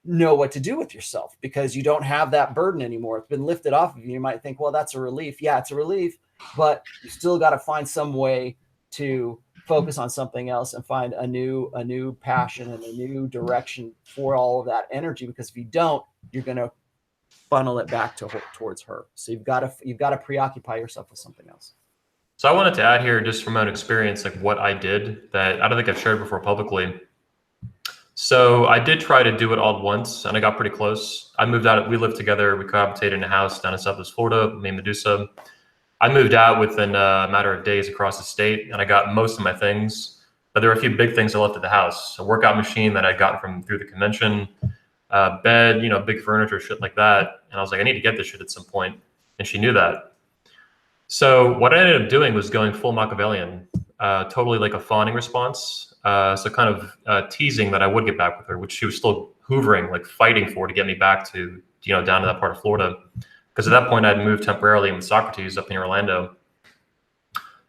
know what to do with yourself, because you don't have that burden anymore. It's been lifted off of you. You might think, well, that's a relief. Yeah, it's a relief, but you still got to find some way to focus on something else and find a new passion and a new direction for all of that energy. Because if you don't, you're going to funnel it back towards her. So you've got to preoccupy yourself with something else. So I wanted to add here, just from my own experience, like what I did that I don't think I've shared before publicly. So I did try to do it all at once, and I got pretty close. I moved out. We lived together. We cohabitated in a house down in Southwest Florida named Medusa. I moved out within a matter of days across the state, and I got most of my things. But there were a few big things I left at the house. A workout machine that I'd gotten through the convention, bed, big furniture, shit like that. And I was like, I need to get this shit at some point. And she knew that. So what I ended up doing was going full Machiavellian, totally like a fawning response. So kind of teasing that I would get back with her, which she was still hoovering, like fighting for to get me back to, down to that part of Florida. Because at that point I'd moved temporarily in with Socrates up in Orlando.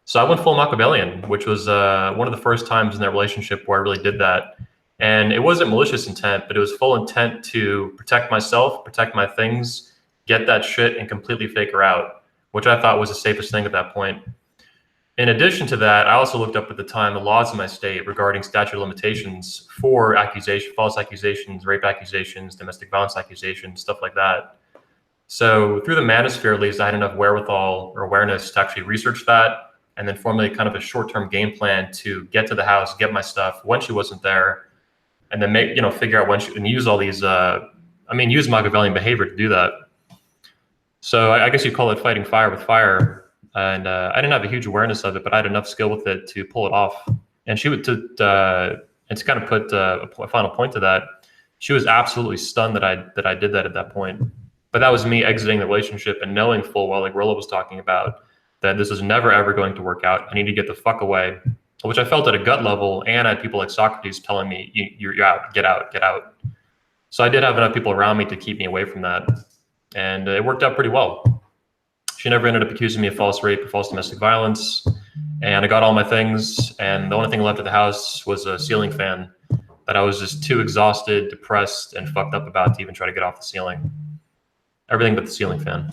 So I went full Machiavellian, which was one of the first times in that relationship where I really did that. And it wasn't malicious intent, but it was full intent to protect myself, protect my things, get that shit and completely fake her out, which I thought was the safest thing at that point. In addition to that, I also looked up at the time the laws in my state regarding statute of limitations for false accusations, rape accusations, domestic violence accusations, stuff like that. So through the manosphere, at least, I had enough wherewithal or awareness to actually research that and then formulate kind of a short-term game plan to get to the house, get my stuff when she wasn't there, and then figure out when and use all these, use Machiavellian behavior to do that. So I guess you call it fighting fire with fire. And I didn't have a huge awareness of it, but I had enough skill with it to pull it off. And she would, and to kind of put a final point to that, she was absolutely stunned that I did that at that point. But that was me exiting the relationship and knowing full well, like Rilla was talking about, that this is never ever going to work out. I need to get the fuck away, which I felt at a gut level, and I had people like Socrates telling me, "You're out, get out, get out." So I did have enough people around me to keep me away from that, and it worked out pretty well. She never ended up accusing me of false rape or false domestic violence. And I got all my things. And the only thing left at the house was a ceiling fan that I was just too exhausted, depressed, and fucked up about to even try to get off the ceiling. Everything but the ceiling fan.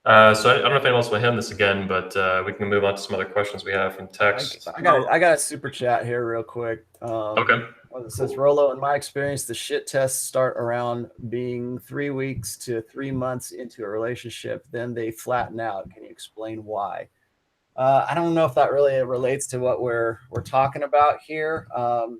So I don't know if anyone else will hit this again, but we can move on to some other questions we have from text. I got a super chat here real quick. Okay. It says, Rolo, in my experience, the shit tests start around being 3 weeks to 3 months into a relationship. Then they flatten out. Can you explain why? I don't know if that really relates to what we're talking about here. I'm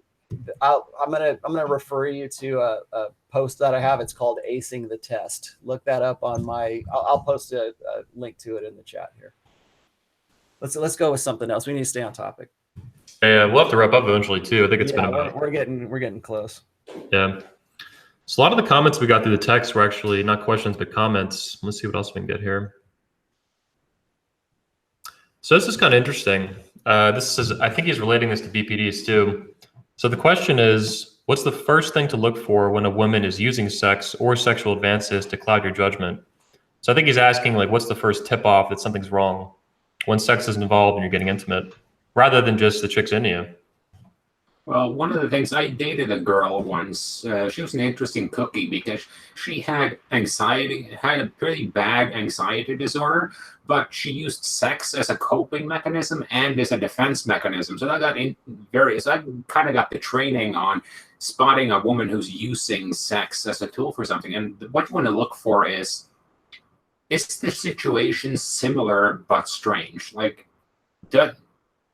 gonna refer you to a post that I have. It's called Acing the Test. Look that up on I'll post a link to it in the chat here. Let's go with something else. We need to stay on topic. Yeah, we'll have to wrap up eventually too. I think it's been about. We're getting close. Yeah. So a lot of the comments we got through the text were actually not questions but comments. Let's see what else we can get here. So this is kind of interesting. This is, I think he's relating this to BPDs too. So the question is, what's the first thing to look for when a woman is using sex or sexual advances to cloud your judgment? So I think he's asking, like, what's the first tip off that something's wrong when sex is involved and you're getting intimate, rather than just the chick's into you? Well, one of the things, I dated a girl once. She was an interesting cookie because she had anxiety, had a pretty bad anxiety disorder, but she used sex as a coping mechanism and as a defense mechanism. So I kind of got the training on spotting a woman who's using sex as a tool for something. And what you want to look for is the situation similar but strange? Like,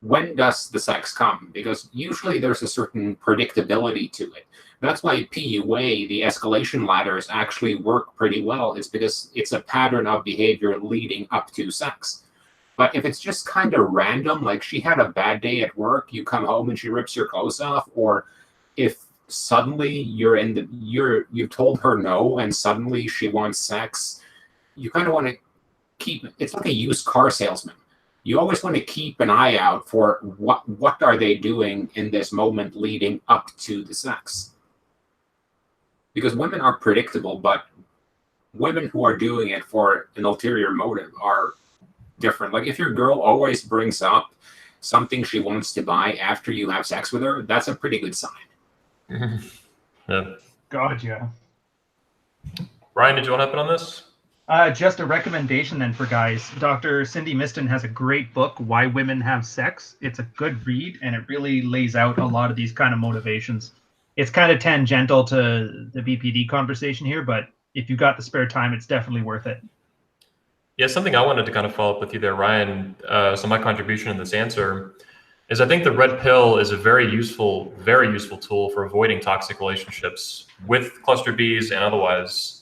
when does the sex come? Because usually there's a certain predictability to it. That's why PUA, the escalation ladders, actually work pretty well. It's because it's a pattern of behavior leading up to sex. But if it's just kind of random, like she had a bad day at work, you come home and she rips your clothes off, or if suddenly you've told her no and suddenly she wants sex, you kind of want to keep, it's like a used car salesman. You always want to keep an eye out for what are they doing in this moment leading up to the sex. Because women are predictable, but women who are doing it for an ulterior motive are different. Like if your girl always brings up something she wants to buy after you have sex with her, that's a pretty good sign. Yeah. Gotcha. Ryan, did you want to hop in on this? Just a recommendation then for guys. Dr. Cindy Miston has a great book, Why Women Have Sex. It's a good read, and it really lays out a lot of these kind of motivations. It's kind of tangential to the BPD conversation here, but if you've got the spare time, it's definitely worth it. Yeah, something I wanted to kind of follow up with you there, Ryan. So my contribution in this answer is I think the red pill is a very useful tool for avoiding toxic relationships with cluster Bs and otherwise.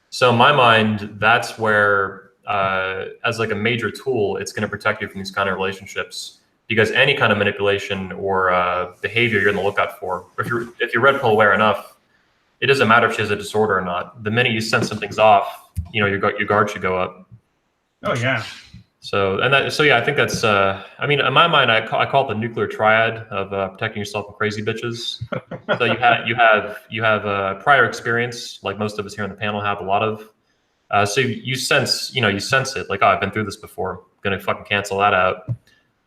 So in my mind, that's where, as like a major tool, it's going to protect you from these kind of relationships, because any kind of manipulation or behavior you're on the lookout for, if you're red pill aware enough, it doesn't matter if she has a disorder or not. The minute you sense something's off, your guard should go up. Oh yeah. So I think that's. In my mind, I call it the nuclear triad of protecting yourself from crazy bitches. So you have prior experience, like most of us here on the panel have a lot of. So you sense it, like, oh, I've been through this before. I'm gonna fucking cancel that out.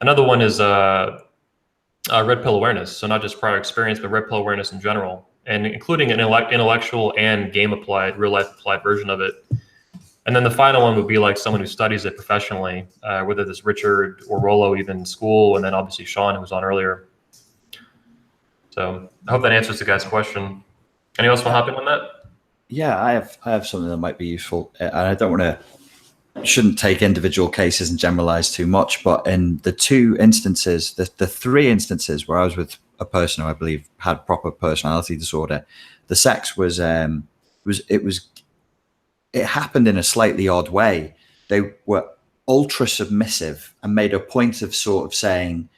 Another one is red pill awareness. So not just prior experience, but red pill awareness in general, and including an intellectual and game applied, real life applied version of it. And then the final one would be like someone who studies it professionally, whether this Richard or Rollo even in school, and then obviously Sean, who was on earlier. So I hope that answers the guy's question. Anyone else want to hop in on that? Yeah, I have something that might be useful, and I don't want to. Shouldn't take individual cases and generalize too much, but in the two instances, the three instances where I was with a person who I believe had proper personality disorder, the sex was it happened in a slightly odd way. They were ultra submissive and made a point of sort of saying,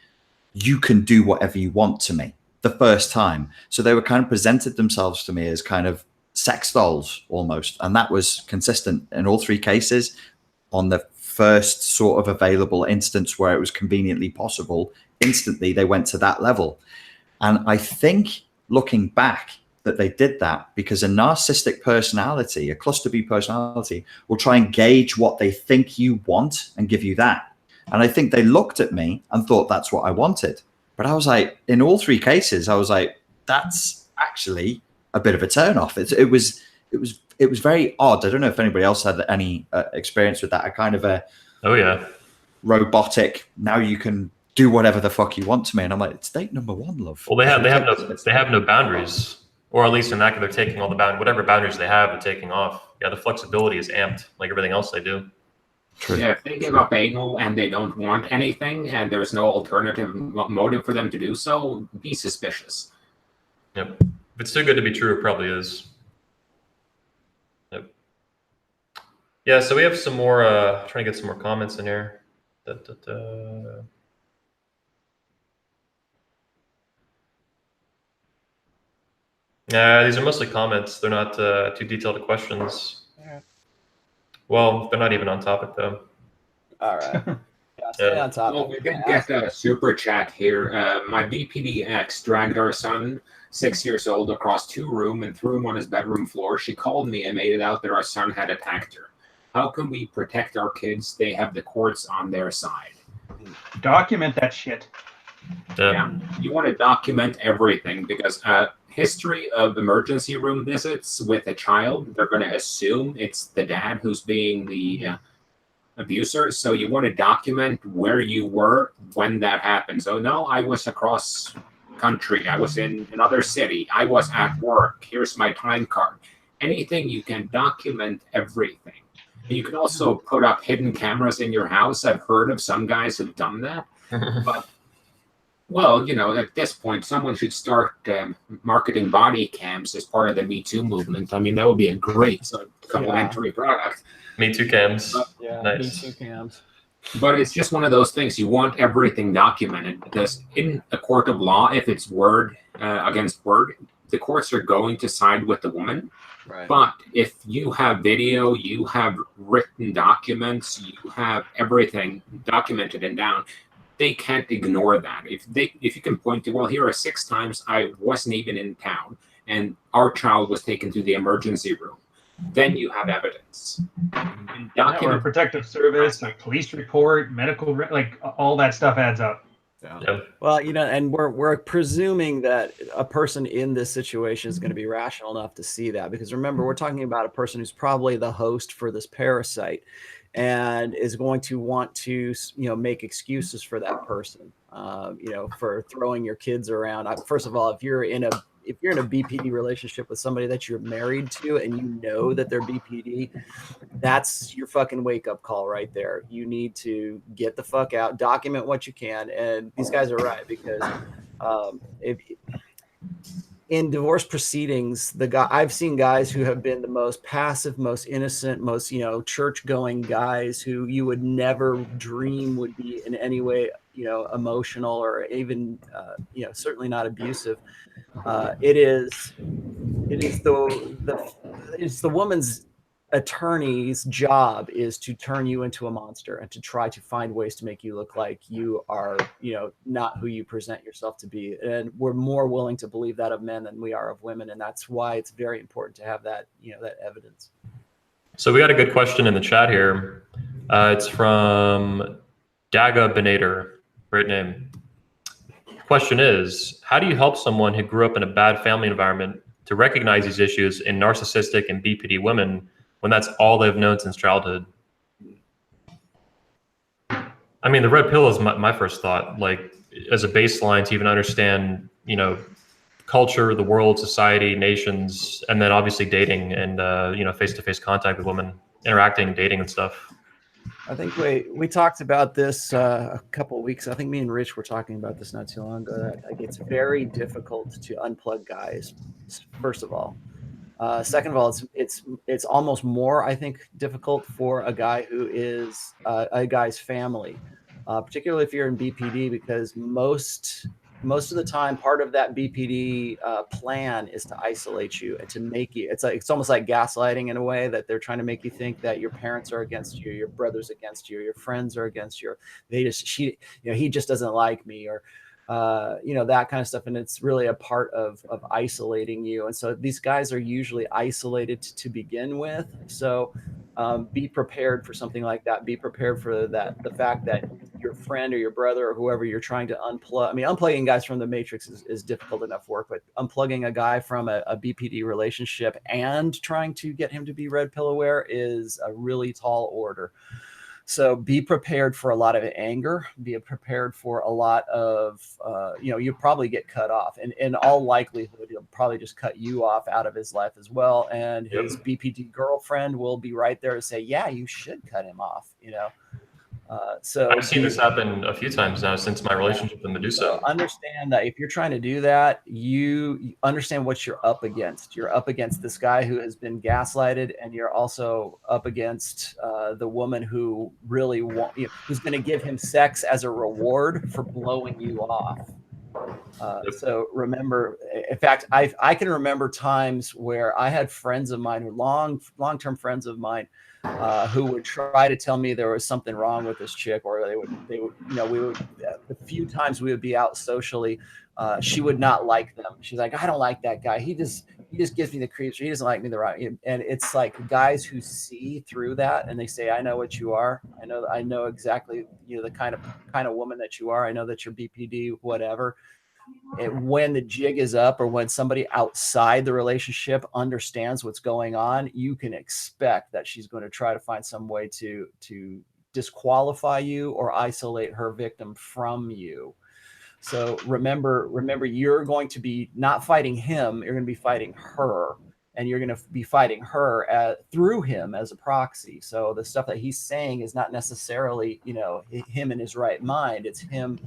you can do whatever you want to me the first time. So they were kind of presented themselves to me as kind of sex dolls almost. And that was consistent in all three cases. On the first sort of available instance where it was conveniently possible, instantly they went to that level. And I think looking back that they did that because a narcissistic personality, a cluster B personality, will try and gauge what they think you want and give you that. And I think they looked at me and thought that's what I wanted. But I was like, in all three cases, I was like, that's actually a bit of a turnoff. It was very odd. I don't know if anybody else had any experience with that. A kind of a robotic. Now you can do whatever the fuck you want to me, and I'm like, it's date number one, love. Well, they have no boundaries, or at least in that they're taking all the whatever boundaries they have, they're taking off. Yeah, the flexibility is amped, like everything else they do. True. Yeah, if they give up anal and they don't want anything, and there's no alternative motive for them to do so, be suspicious. Yep. If it's too good to be true, it probably is. Yep. Yeah, so we have some more, trying to get some more comments in here. These are mostly comments. They're not too detailed questions. Well, they're not even on topic, though. All right. Yeah, stay on topic. Well, we did get a super chat here. My BPD ex dragged our son, 6 years old, across 2 rooms and threw him on his bedroom floor. She called me and made it out that our son had attacked her. How can we protect our kids? They have the courts on their side. Document that shit. Yeah. You want to document everything because history of emergency room visits with a child, they're going to assume it's the dad who's being the abuser. So you want to document where you were when that happened. So no, I was across country. I was in another city. I was at work. Here's my time card. Anything you can document everything. And you can also put up hidden cameras in your house. I've heard of some guys who've done that. But well, you know, at this point, someone should start marketing body cams as part of the Me Too movement. I mean, that would be a great complementary product. Me Too cams. Yeah, Nice. Me Too cams. But it's just one of those things. You want everything documented because in a court of law, if it's word against word, the courts are going to side with the woman. Right. But if you have video, you have written documents, you have everything documented and down, they can't ignore that. If you can point to, well, here are 6 times I wasn't even in town and our child was taken to the emergency room, then you have evidence. And Or a protective service, a police report, medical, like all that stuff adds up. Yeah. Well, you know, and we're presuming that a person in this situation is going to be rational enough to see that, because remember, we're talking about a person who's probably the host for this parasite and is going to want to, you know, make excuses for that person, you know, for throwing your kids around. First of all, if you're in a BPD relationship with somebody that you're married to and you know that they're BPD, that's your fucking wake up call right there. You need to get the fuck out, document what you can. And these guys are right, because in divorce proceedings, I've seen guys who have been the most passive, most innocent, most, you know, church going guys who you would never dream would be in any way, you know, emotional or even, you know, certainly not abusive. It's the woman's attorney's job is to turn you into a monster and to try to find ways to make you look like you are, you know, not who you present yourself to be. And we're more willing to believe that of men than we are of women. And that's why it's very important to have that, you know, that evidence. So we got a good question in the chat here. It's from Daga Benader. Great name. Question is, how do you help someone who grew up in a bad family environment to recognize these issues in narcissistic and BPD women when that's all they've known since childhood. I mean, the red pill is my first thought, like as a baseline to even understand, you know, culture, the world, society, nations, and then obviously dating and, you know, face-to-face contact with women, interacting, dating and stuff. I think we talked about this a couple of weeks. I think me and Rich were talking about this not too long ago. That like it's very difficult to unplug guys. First of all, second of all, it's almost more, I think, difficult for a guy who is a guy's family, particularly if you're in BPD, because most of the time, part of that BPD plan is to isolate you and to make you. It's almost like gaslighting in a way, that they're trying to make you think that your parents are against you, your brother's against you, your friends are against you. He just doesn't like me, or you know, that kind of stuff. And it's really a part of isolating you. And so these guys are usually isolated to begin with. So be prepared for something like that. Be prepared for the fact that your friend or your brother or whoever you're trying to unplug. I mean, unplugging guys from the matrix is difficult enough work, but unplugging a guy from a BPD relationship and trying to get him to be red pill aware is a really tall order. So be prepared for a lot of anger, be prepared for a lot of, you know, you'll probably get cut off, and in all likelihood, he'll probably just cut you off out of his life as well. And his BPD girlfriend will be right there to say, yeah, you should cut him off, you know? So I've seen this happen a few times now since my relationship with Medusa. So understand that if you're trying to do that, you understand what you're up against. You're up against this guy who has been gaslighted, and you're also up against the woman who really who's going to give him sex as a reward for blowing you off. So remember, in fact, I can remember times where I had friends of mine, long-term friends of mine, who would try to tell me there was something wrong with this chick, or they would, you know, the few times we would be out socially, she would not like them. She's like, I don't like that guy. He just gives me the creeps. He doesn't like me the right. And it's like guys who see through that and they say, I know what you are. I know exactly, you know, the kind of woman that you are. I know that you're BPD, whatever. And when the jig is up, or when somebody outside the relationship understands what's going on, you can expect that she's going to try to find some way to disqualify you or isolate her victim from you. So remember, you're going to be not fighting him, you're going to be fighting her, and you're going to be fighting her through him as a proxy. So the stuff that he's saying is not necessarily, you know, him in his right mind. It's him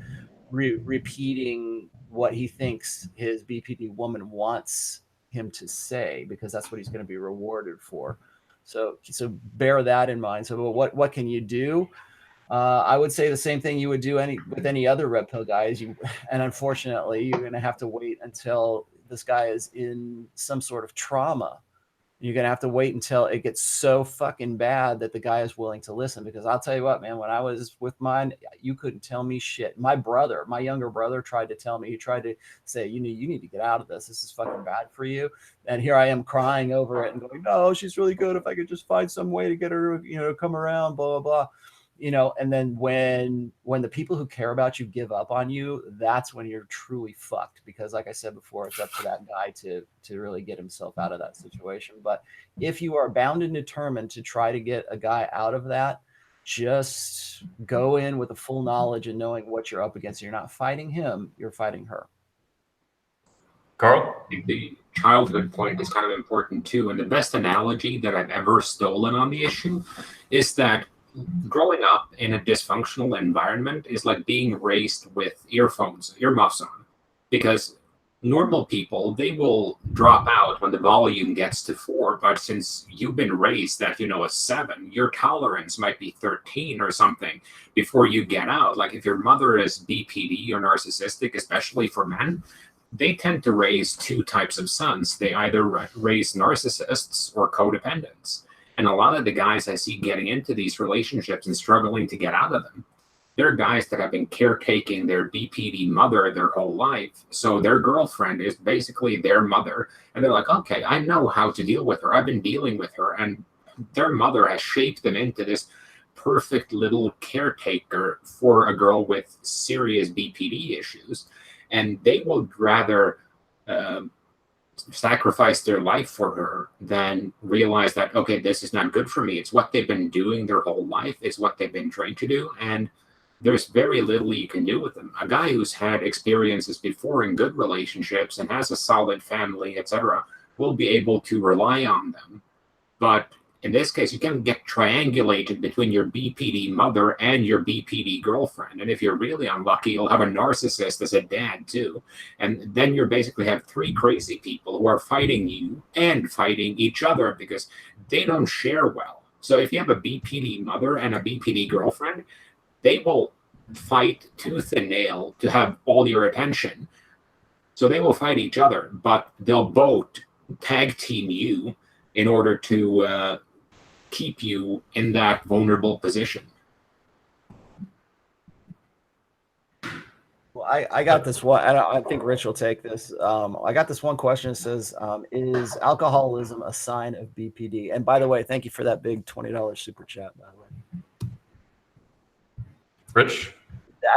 repeating what he thinks his BPD woman wants him to say, because that's what he's going to be rewarded for. So bear that in mind. So what can you do? I would say the same thing you would do with any other red pill guy. And unfortunately, you're going to have to wait until this guy is in some sort of trauma. You're going to have to wait until it gets so fucking bad that the guy is willing to listen. Because I'll tell you what, man, when I was with mine, you couldn't tell me shit. My younger brother tried to tell me, he tried to say, you need to get out of this. This is fucking bad for you. And here I am crying over it and going, no, she's really good. If I could just find some way to get her, you know, come around, blah, blah, blah. You know, and then when the people who care about you give up on you, that's when you're truly fucked. Because like I said before, it's up to that guy to really get himself out of that situation. But if you are bound and determined to try to get a guy out of that, just go in with a full knowledge and knowing what you're up against. You're not fighting him, you're fighting her. Carl? The childhood point is kind of important too. And the best analogy that I've ever stolen on the issue is that growing up in a dysfunctional environment is like being raised with earmuffs on, because normal people, they will drop out when the volume gets to 4, but since you've been raised at, you know, a 7, your tolerance might be 13 or something before you get out. Like if your mother is BPD or narcissistic, especially for men, they tend to raise 2 types of sons. They either raise narcissists or codependents. And a lot of the guys I see getting into these relationships and struggling to get out of them, they're guys that have been caretaking their BPD mother their whole life. So their girlfriend is basically their mother. And they're like, okay, I know how to deal with her. I've been dealing with her. And their mother has shaped them into this perfect little caretaker for a girl with serious BPD issues. And they would rather sacrifice their life for her, then realize that, okay, this is not good for me. It's what they've been doing their whole life. It's what they've been trained to do. And there's very little you can do with them. A guy who's had experiences before in good relationships and has a solid family, etc., will be able to rely on them. But in this case, you can get triangulated between your BPD mother and your BPD girlfriend. And if you're really unlucky, you'll have a narcissist as a dad too. And then you basically have three crazy people who are fighting you and fighting each other because they don't share well. So if you have a BPD mother and a BPD girlfriend, they will fight tooth and nail to have all your attention. So they will fight each other, but they'll both tag team you in order to keep you in that vulnerable position. Well, I got this one. I think Rich will take this. I got this one question. It says, is alcoholism a sign of BPD? And by the way, thank you for that big $20 super chat, by the way. Rich?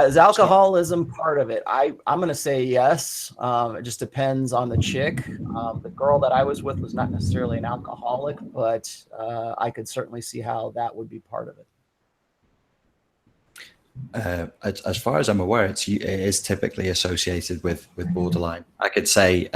Is alcoholism part of it? I'm going to say yes. It just depends on the chick. The girl that I was with was not necessarily an alcoholic, but I could certainly see how that would be part of it. As far as I'm aware, it is typically associated with borderline. I could say,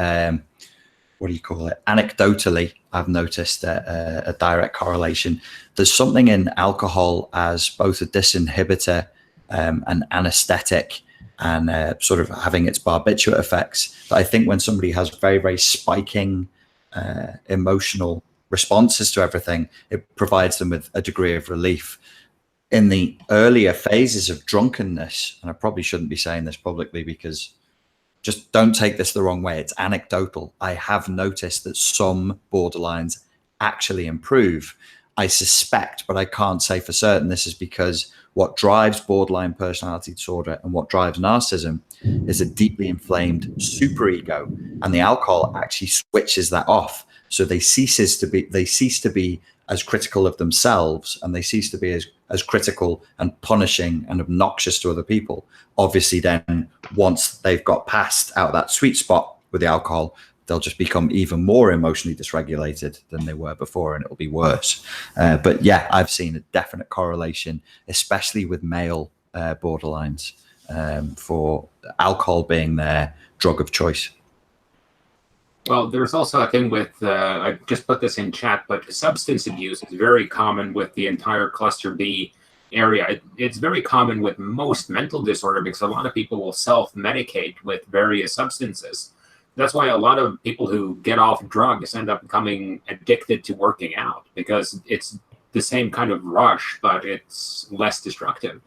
what do you call it? Anecdotally, I've noticed a direct correlation. There's something in alcohol as both a disinhibitor, an anesthetic, and sort of having its barbiturate effects. But I think when somebody has very, very spiking emotional responses to everything, it provides them with a degree of relief. In the earlier phases of drunkenness, and I probably shouldn't be saying this publicly because just don't take this the wrong way, it's anecdotal. I have noticed that some borderlines actually improve. I suspect, but I can't say for certain, this is because what drives borderline personality disorder and what drives narcissism is a deeply inflamed superego, and the alcohol actually switches that off. So they cease to be as critical of themselves, and they cease to be as critical and punishing and obnoxious to other people. Obviously, then once they've got past out that sweet spot with the alcohol, they'll just become even more emotionally dysregulated than they were before, and it'll be worse. But yeah, I've seen a definite correlation, especially with male borderlines, for alcohol being their drug of choice. Well, there's also a thing with, I just put this in chat, but substance abuse is very common with the entire cluster B area. It's very common with most mental disorder because a lot of people will self-medicate with various substances. That's why a lot of people who get off drugs end up becoming addicted to working out, because it's the same kind of rush, but it's less destructive.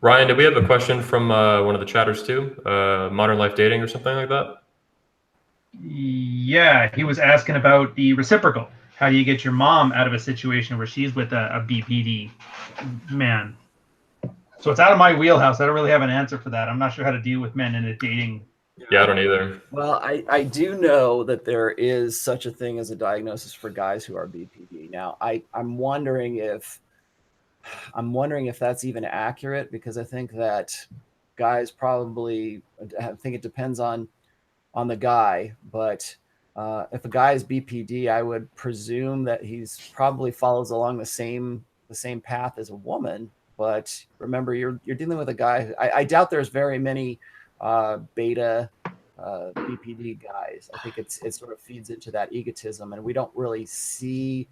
Ryan, did we have a question from one of the chatters too? Modern life dating or something like that? Yeah, he was asking about the reciprocal. How do you get your mom out of a situation where she's with a BPD man? So it's out of my wheelhouse. I don't really have an answer for that. I'm not sure how to deal with men in a dating. Yeah, I don't either. Well, I do know that there is such a thing as a diagnosis for guys who are BPD. Now, I'm wondering if that's even accurate, because I think that guys probably, I think it depends on the guy, but if a guy is BPD, I would presume that he's probably follows along the same path as a woman. But remember, you're dealing with a guy. I doubt there's very many beta BPD guys. I think it sort of feeds into that egotism, and we don't really see,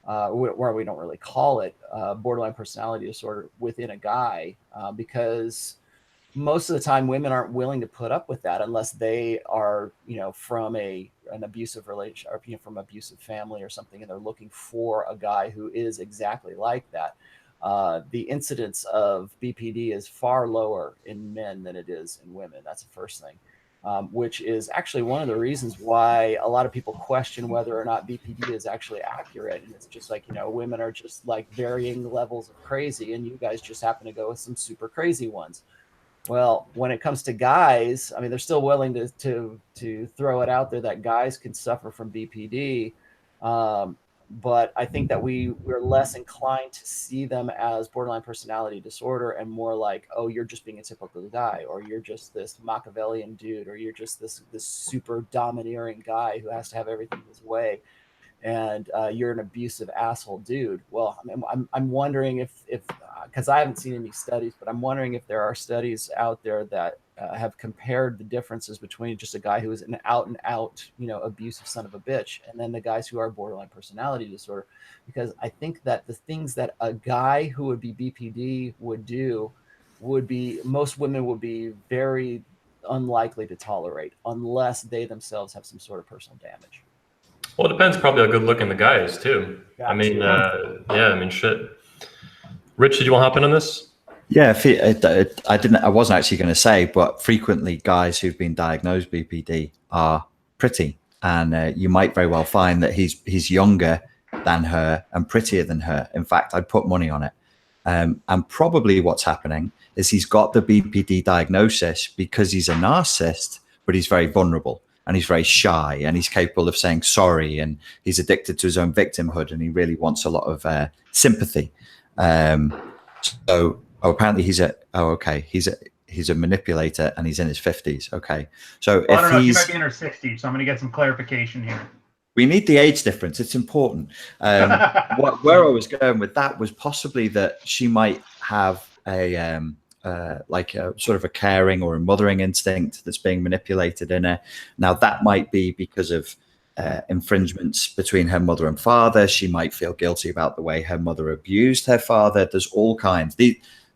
or we don't really call it borderline personality disorder within a guy, because most of the time women aren't willing to put up with that unless they are, from an abusive relation, or from an abusive family or something, and they're looking for a guy who is exactly like that. The incidence of BPD is far lower in men than it is in women. That's the first thing, which is actually one of the reasons why a lot of people question whether or not BPD is actually accurate. And it's just like, women are just like varying levels of crazy, and you guys just happen to go with some super crazy ones. Well, when it comes to guys, I mean, they're still willing to throw it out there that guys can suffer from BPD. But I think that we're less inclined to see them as borderline personality disorder and more like, oh, you're just being a typical guy, or you're just this Machiavellian dude, or you're just this super domineering guy who has to have everything his way, and you're an abusive asshole dude. Well, I'm wondering if because I haven't seen any studies, but I'm wondering if there are studies out there that have compared the differences between just a guy who is an out and out, abusive son of a bitch, and then the guys who are borderline personality disorder. Because I think that the things that a guy who would be BPD would do would be, most women would be very unlikely to tolerate unless they themselves have some sort of personal damage. Well, it depends probably how good looking the guy is too. I mean, shit. Rich, did you want to hop in on this? Yeah, I wasn't actually going to say, but frequently guys who've been diagnosed BPD are pretty, and you might very well find that he's younger than her and prettier than her. In fact, I'd put money on it. And probably what's happening is he's got the BPD diagnosis because he's a narcissist, but he's very vulnerable and he's very shy and he's capable of saying sorry, and he's addicted to his own victimhood, and he really wants a lot of sympathy. Apparently he's a manipulator and he's in his 50s. Okay. So I don't know, he might be in her 60s, so I'm going to get some clarification here. We need the age difference. It's important. Where I was going with that was possibly that she might have a sort of a caring or a mothering instinct that's being manipulated in her. Now that might be because of infringements between her mother and father. She might feel guilty about the way her mother abused her father. There's all kinds.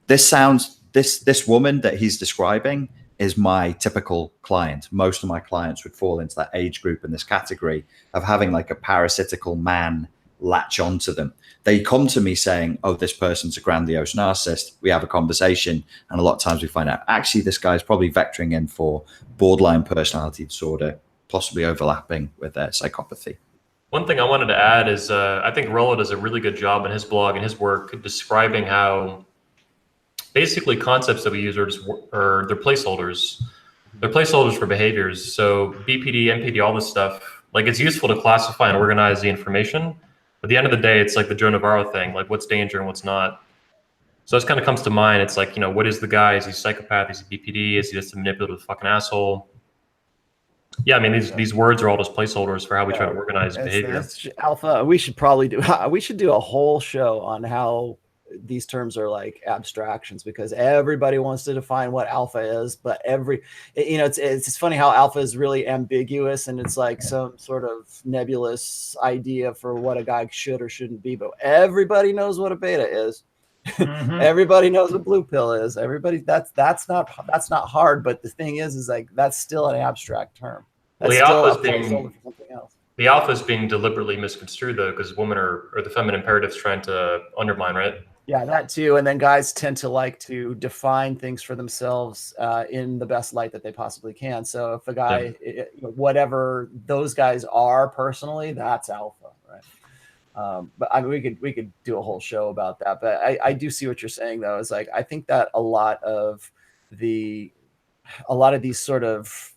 This woman that he's describing is my typical client. Most of my clients would fall into that age group in this category of having like a parasitical man latch onto them. They come to me saying, oh, this person's a grandiose narcissist. We have a conversation, and a lot of times we find out actually this guy's probably vectoring in for borderline personality disorder, possibly overlapping with psychopathy. One thing I wanted to add is I think Rollo does a really good job in his blog and his work describing how basically concepts that we use are they're placeholders. They're placeholders for behaviors. So BPD, NPD, all this stuff, like it's useful to classify and organize the information. But at the end of the day, it's like the Joe Navarro thing, like what's danger and what's not. So this kind of comes to mind. It's like, what is the guy? Is he a psychopath? Is he BPD? Is he just a manipulative fucking asshole? Yeah, I mean, these words are all just placeholders for how we try to organize behavior. Alpha, we should do a whole show on how these terms are like abstractions, because everybody wants to define what alpha is, but it's funny how alpha is really ambiguous, and it's like some sort of nebulous idea for what a guy should or shouldn't be, but everybody knows what a beta is. Mm-hmm. Everybody knows what blue pill is. Everybody, that's not hard, but the thing is like that's still an abstract term. That's the alpha is being deliberately misconstrued though, because women or the feminine imperative's trying to undermine, right? Yeah, that too. And then guys tend to like to define things for themselves in the best light that they possibly can. So if a guy, whatever those guys are personally, that's alpha, right? But I mean, we could do a whole show about that. But I do see what you're saying though. Is like I think that a lot of these sort of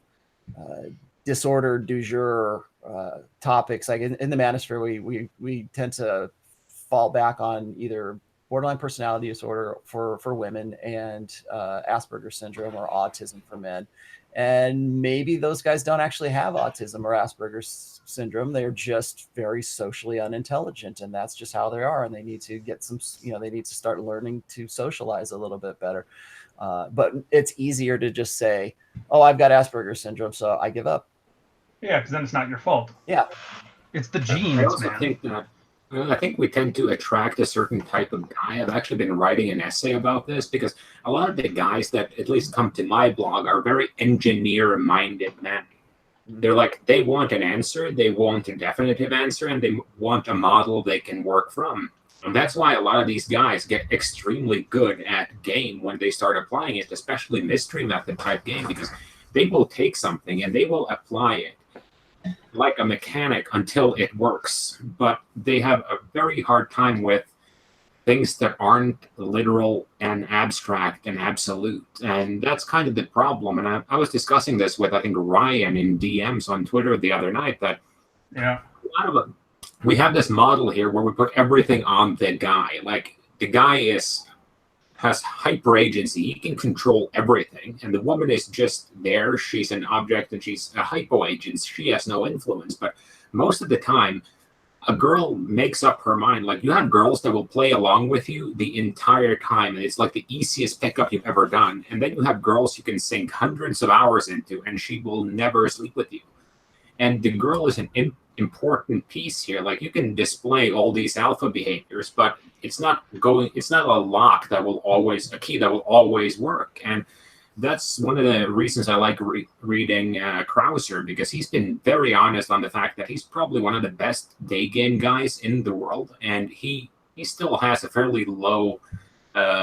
disorder du jour topics, like in the manosphere, we tend to fall back on either borderline personality disorder for women and Asperger's syndrome or autism for men. And maybe those guys don't actually have autism or Asperger's syndrome. They're just very socially unintelligent, and that's just how they are. And they need to get some, they need to start learning to socialize a little bit better. But it's easier to just say, oh, I've got Asperger's syndrome, so I give up. Yeah, because then it's not your fault. Yeah. It's the genes, I also think that I think we tend to attract a certain type of guy. I've actually been writing an essay about this because a lot of the guys that at least come to my blog are very engineer-minded men. They're like, they want an answer, they want a definitive answer, and they want a model they can work from. And that's why a lot of these guys get extremely good at game when they start applying it, especially mystery method type game, because they will take something and they will apply it like a mechanic until it works, but they have a very hard time with things that aren't literal and abstract and absolute. And that's kind of the problem. And I was discussing this with, I think, Ryan in DMs on Twitter the other night, that we have this model here where we put everything on the guy. Like the guy has hyper agency. He can control everything. And the woman is just there. She's an object and she's a hypo agent. She has no influence. But most of the time, a girl makes up her mind. Like you have girls that will play along with you the entire time. And it's like the easiest pickup you've ever done. And then you have girls you can sink hundreds of hours into and she will never sleep with you. And the girl is an important piece here. Like you can display all these alpha behaviors, but it's not a lock that will always, a key that will always work. And that's one of the reasons I like reading Krauser, because he's been very honest on the fact that he's probably one of the best day game guys in the world. And he still has a fairly low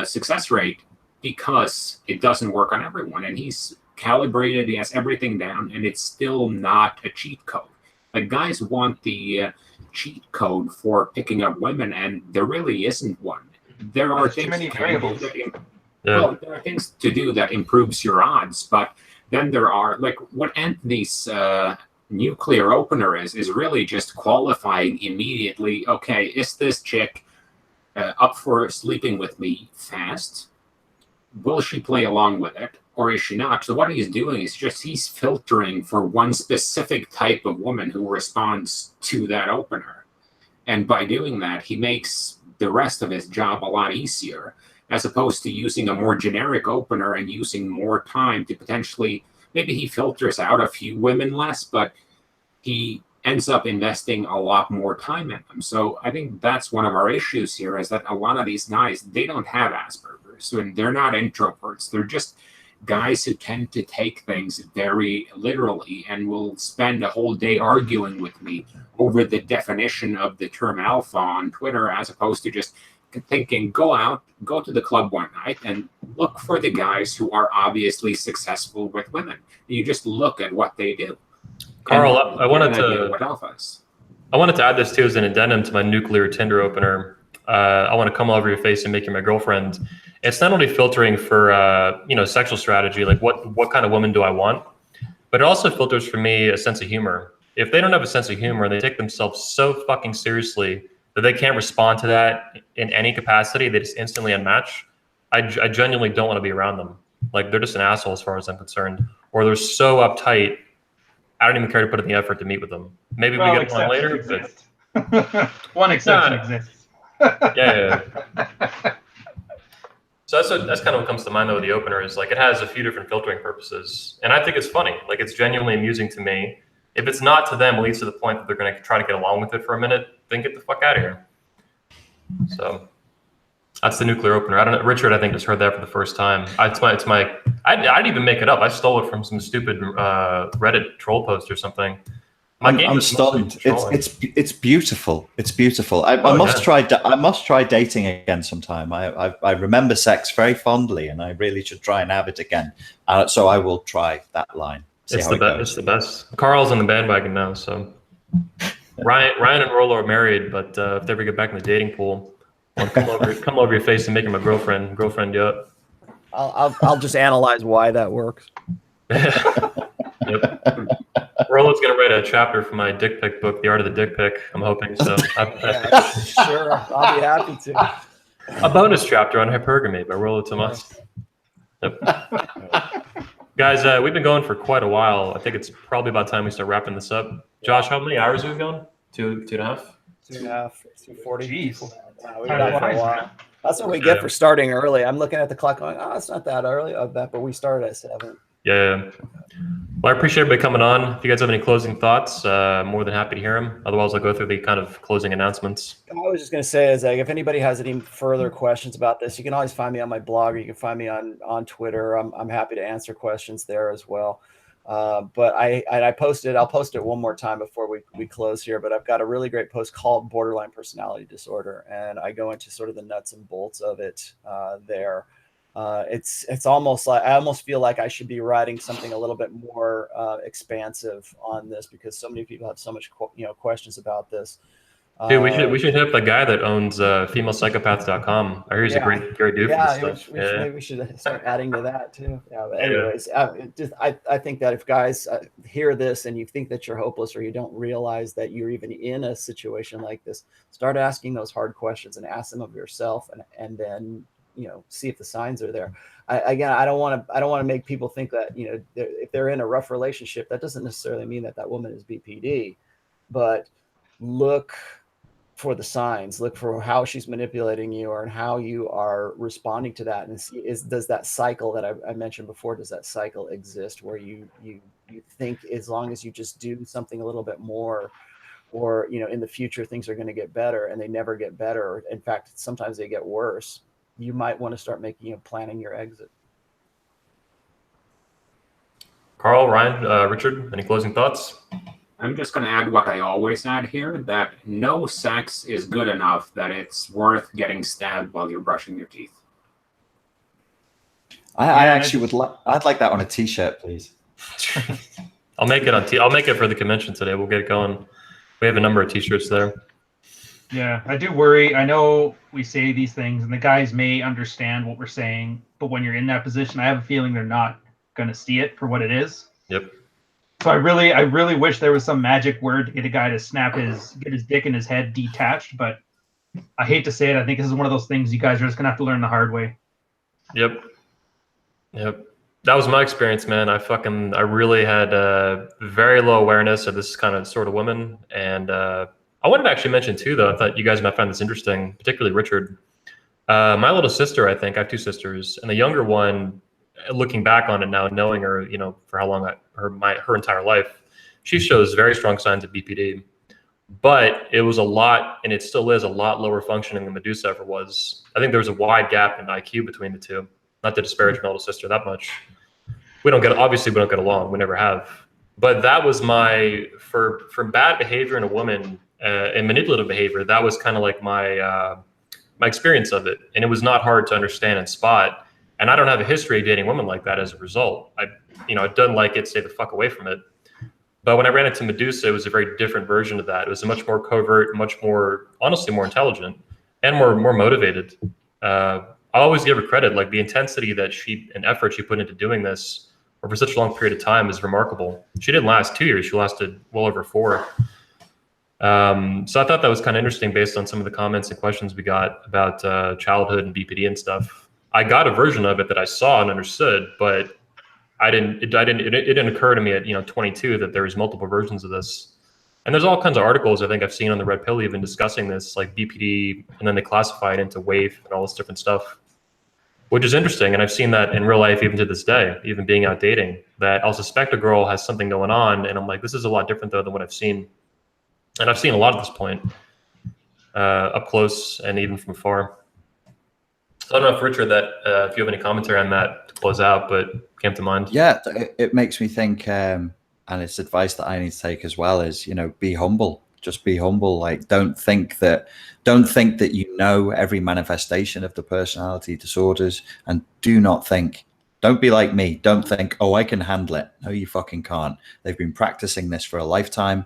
success rate because it doesn't work on everyone. And he's calibrated, he has everything down, and it's still not a cheat code. Like guys want the cheat code for picking up women, and there really isn't one. There are things, too many variables. Well, there are things to do that improves your odds, but then there are, like what Anthony's nuclear opener is really just qualifying immediately. Okay, is this chick up for sleeping with me fast? Will she play along with it? Or is she not? So what he's doing is just he's filtering for one specific type of woman who responds to that opener. And by doing that, he makes the rest of his job a lot easier, as opposed to using a more generic opener and using more time to potentially, maybe he filters out a few women less, but he ends up investing a lot more time in them. So I think that's one of our issues here, is that a lot of these guys, they don't have Asperger's, and they're not introverts. They're just guys who tend to take things very literally and will spend a whole day arguing with me over the definition of the term alpha on Twitter, as opposed to just thinking, go to the club one night and look for the guys who are obviously successful with women. You just look at what they do. Carl, I wanted to add this too as an addendum to my nuclear Tinder opener. I want to come over your face and make you my girlfriend. It's not only filtering for sexual strategy, like what kind of woman do I want, but it also filters for me a sense of humor. If they don't have a sense of humor and they take themselves so fucking seriously that they can't respond to that in any capacity, they just instantly unmatch. I genuinely don't want to be around them. Like they're just an asshole as far as I'm concerned, or they're so uptight. I don't even care to put in the effort to meet with them. Maybe we get one later. But one exception exists. Yeah. So that's kind of what comes to mind though with the opener, is like it has a few different filtering purposes, and I think it's funny. Like it's genuinely amusing to me. If it's not to them, at least to the point that they're going to try to get along with it for a minute, then get the fuck out of here. So that's the nuclear opener. I don't know. Richard, I think, just heard that for the first time. I didn't even make it up. I stole it from some stupid Reddit troll post or something. I'm stunned. It's beautiful. It's beautiful. I must try dating again sometime. I remember sex very fondly, and I really should try and have it again. So I will try that line. It's the best. Carl's on the bandwagon now. So Ryan and Rollo are married, but if they ever get back in the dating pool, I'll come over your face and make him a girlfriend you up. I'll just analyze why that works. Yep. Rollo's gonna write a chapter for my dick pic book, The Art of the Dick Pic. I'm hoping so. Sure, I'll be happy to. A bonus chapter on hypergamy by Rollo Tomas. Yep. Guys, we've been going for quite a while. I think it's probably about time we start wrapping this up. Josh, how many hours have we gone? Two and a half? 2.5, 2:40. Jeez. We've been going for a while. That's what we get for starting early. I'm looking at the clock going, it's not that early of that, but we started at 7. Yeah. Well, I appreciate everybody coming on. If you guys have any closing thoughts, more than happy to hear them. Otherwise, I'll go through the kind of closing announcements. I was just going to say, is like, if anybody has any further questions about this, you can always find me on my blog, or you can find me on Twitter. I'm happy to answer questions there as well. But I'll post it one more time before we close here, but I've got a really great post called Borderline Personality Disorder, and I go into sort of the nuts and bolts of it there. It's almost like I almost feel like I should be writing something a little bit more expansive on this, because so many people have so much questions about this. Dude, we should hit up the guy that owns femalepsychopath.com. I hear he's a great dude for this stuff. Maybe we should start adding to that too. Yeah, but anyways, I think that if guys hear this and you think that you're hopeless or you don't realize that you're even in a situation like this, start asking those hard questions and ask them of yourself, and then see if the signs are there. I don't want to make people think that if they're in a rough relationship, that doesn't necessarily mean that woman is BPD, but look for the signs, look for how she's manipulating you or how you are responding to that, and see does that cycle that I mentioned before, does that cycle exist where you think as long as you just do something a little bit more, or in the future things are going to get better, and they never get better. In fact, sometimes they get worse. You might want to start planning your exit. Carl, Ryan, Richard, any closing thoughts? I'm just going to add what I always add here, that no sex is good enough that it's worth getting stabbed while you're brushing your teeth. I actually would like. I'd like that on a T-shirt, please. I'll make it I'll make it for the convention today. We'll get it going. We have a number of T-shirts there. Yeah, I do worry. I know we say these things, and the guys may understand what we're saying, but when you're in that position, I have a feeling they're not going to see it for what it is. Yep. So I really wish there was some magic word to get a guy to get his dick in his head detached, but I hate to say it. I think this is one of those things you guys are just gonna have to learn the hard way. Yep. That was my experience, man. I really had very low awareness of this kind of sort of woman, and I wanted to actually mention too, though, I thought you guys might find this interesting, particularly Richard. My little sister, I think I have two sisters, and the younger one, looking back on it now, knowing her, for how long her entire life, she shows very strong signs of BPD, but it was a lot, and it still is a lot lower functioning than Medusa ever was. I think there was a wide gap in IQ between the two. Not to disparage my little sister that much. Obviously we don't get along. We never have. But that was for bad behavior in a woman and manipulative behavior. That was kind of like my experience of it, and it was not hard to understand and spot. And I don't have a history of dating women like that as a result. I done like it, stay the fuck away from it. But when I ran into Medusa, it was a very different version of that. It was a much more covert, much more, honestly, more intelligent and more motivated. I always give her credit, like the intensity and effort she put into doing this over such a long period of time is remarkable. She didn't last 2 years. She lasted well over 4. So I thought that was kind of interesting based on some of the comments and questions we got about childhood and BPD and stuff. I got a version of it that I saw and understood, but it didn't occur to me at 22 that there was multiple versions of this. And there's all kinds of articles I think I've seen on the Red Pill even discussing this, like BPD, and then they classify it into WAIF and all this different stuff, which is interesting. And I've seen that in real life even to this day, even being out dating, that I'll suspect a girl has something going on, and I'm like, this is a lot different though than what I've seen. And I've seen a lot at this point, up close and even from afar. So I don't know if Richard, if you have any commentary on that to close out, but came to mind. Yeah, it makes me think, and it's advice that I need to take as well, is, be humble. Just be humble. Like, don't think that you know every manifestation of the personality disorders, and don't be like me. Don't think, oh, I can handle it. No, you fucking can't. They've been practicing this for a lifetime.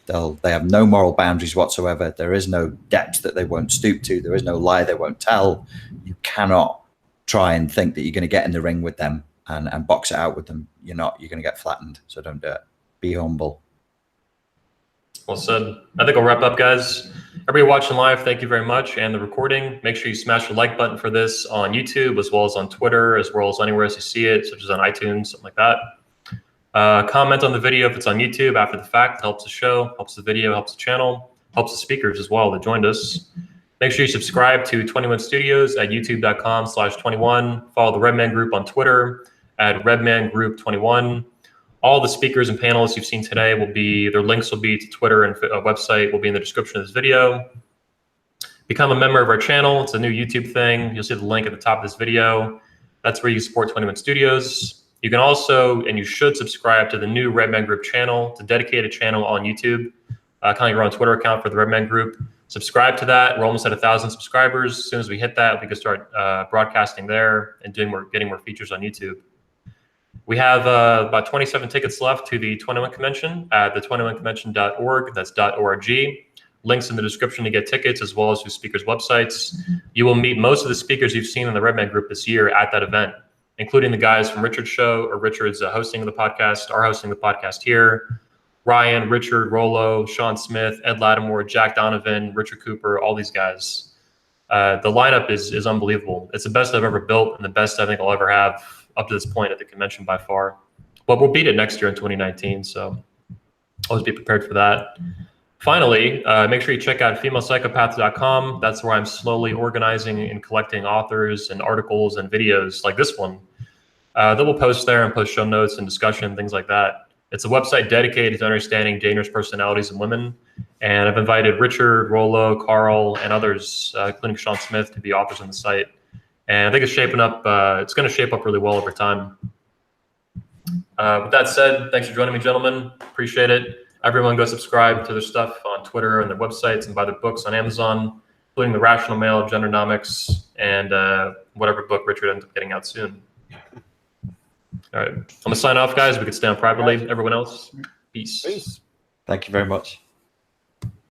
They have no moral boundaries whatsoever. There is no depth that they won't stoop to. There is no lie they won't tell. You cannot try and think that you're going to get in the ring with them and box it out with them. You're not. You're going to get flattened. So don't do it. Be humble. Well said. I think I'll wrap up, guys. Everybody watching live, thank you very much. And the recording, make sure you smash the like button for this on YouTube, as well as on Twitter, as well as anywhere else you see it, such as on iTunes, something like that. Comment on the video if it's on YouTube after the fact. It helps the show, helps the video, helps the channel, helps the speakers as well that joined us. Make sure you subscribe to 21 Studios at youtube.com/21. Follow the Redman Group on Twitter at Redman Group 21. All the speakers and panelists you've seen today their links will be to Twitter and website will be in the description of this video. Become a member of our channel. It's a new YouTube thing. You'll see the link at the top of this video. That's where you support 21 Studios. You can also, and you should, subscribe to the new Redman Group channel. It's a dedicated channel on YouTube, kind of like your own Twitter account for the Redman Group. Subscribe to that. We're almost at 1,000 subscribers. As soon as we hit that, we can start broadcasting there and getting more features on YouTube. We have about 27 tickets left to the 21 convention at the 21convention.org. That's .org. links in the description to get tickets, as well as to speakers' websites. You will meet most of the speakers you've seen in the Redman group this year at that event, including the guys from Richard's show, or Richard's hosting of the podcast, are hosting the podcast here. Ryan, Richard, Rollo, Sean Smith, Ed Lattimore, Jack Donovan, Richard Cooper, all these guys. The lineup is unbelievable. It's the best I've ever built and the best I think I'll ever have up to this point at the convention by far. But we'll beat it next year in 2019, so always be prepared for that. Finally, make sure you check out femalepsychopath.com. That's where I'm slowly organizing and collecting authors and articles and videos like this one. That we'll post there and post show notes and discussion, things like that. It's a website dedicated to understanding dangerous personalities in women. And I've invited Richard, Rollo, Carl, and others, including Sean Smith, to be authors on the site. And I think it's shaping up, it's going to shape up really well over time. With that said, thanks for joining me, gentlemen. Appreciate it. Everyone go subscribe to their stuff on Twitter and their websites and buy their books on Amazon, including The Rational Male, Gendernomics, and whatever book Richard ends up getting out soon. All right. I'm going to sign off, guys. We can stay on privately. Everyone else, peace. Peace. Thank you very much.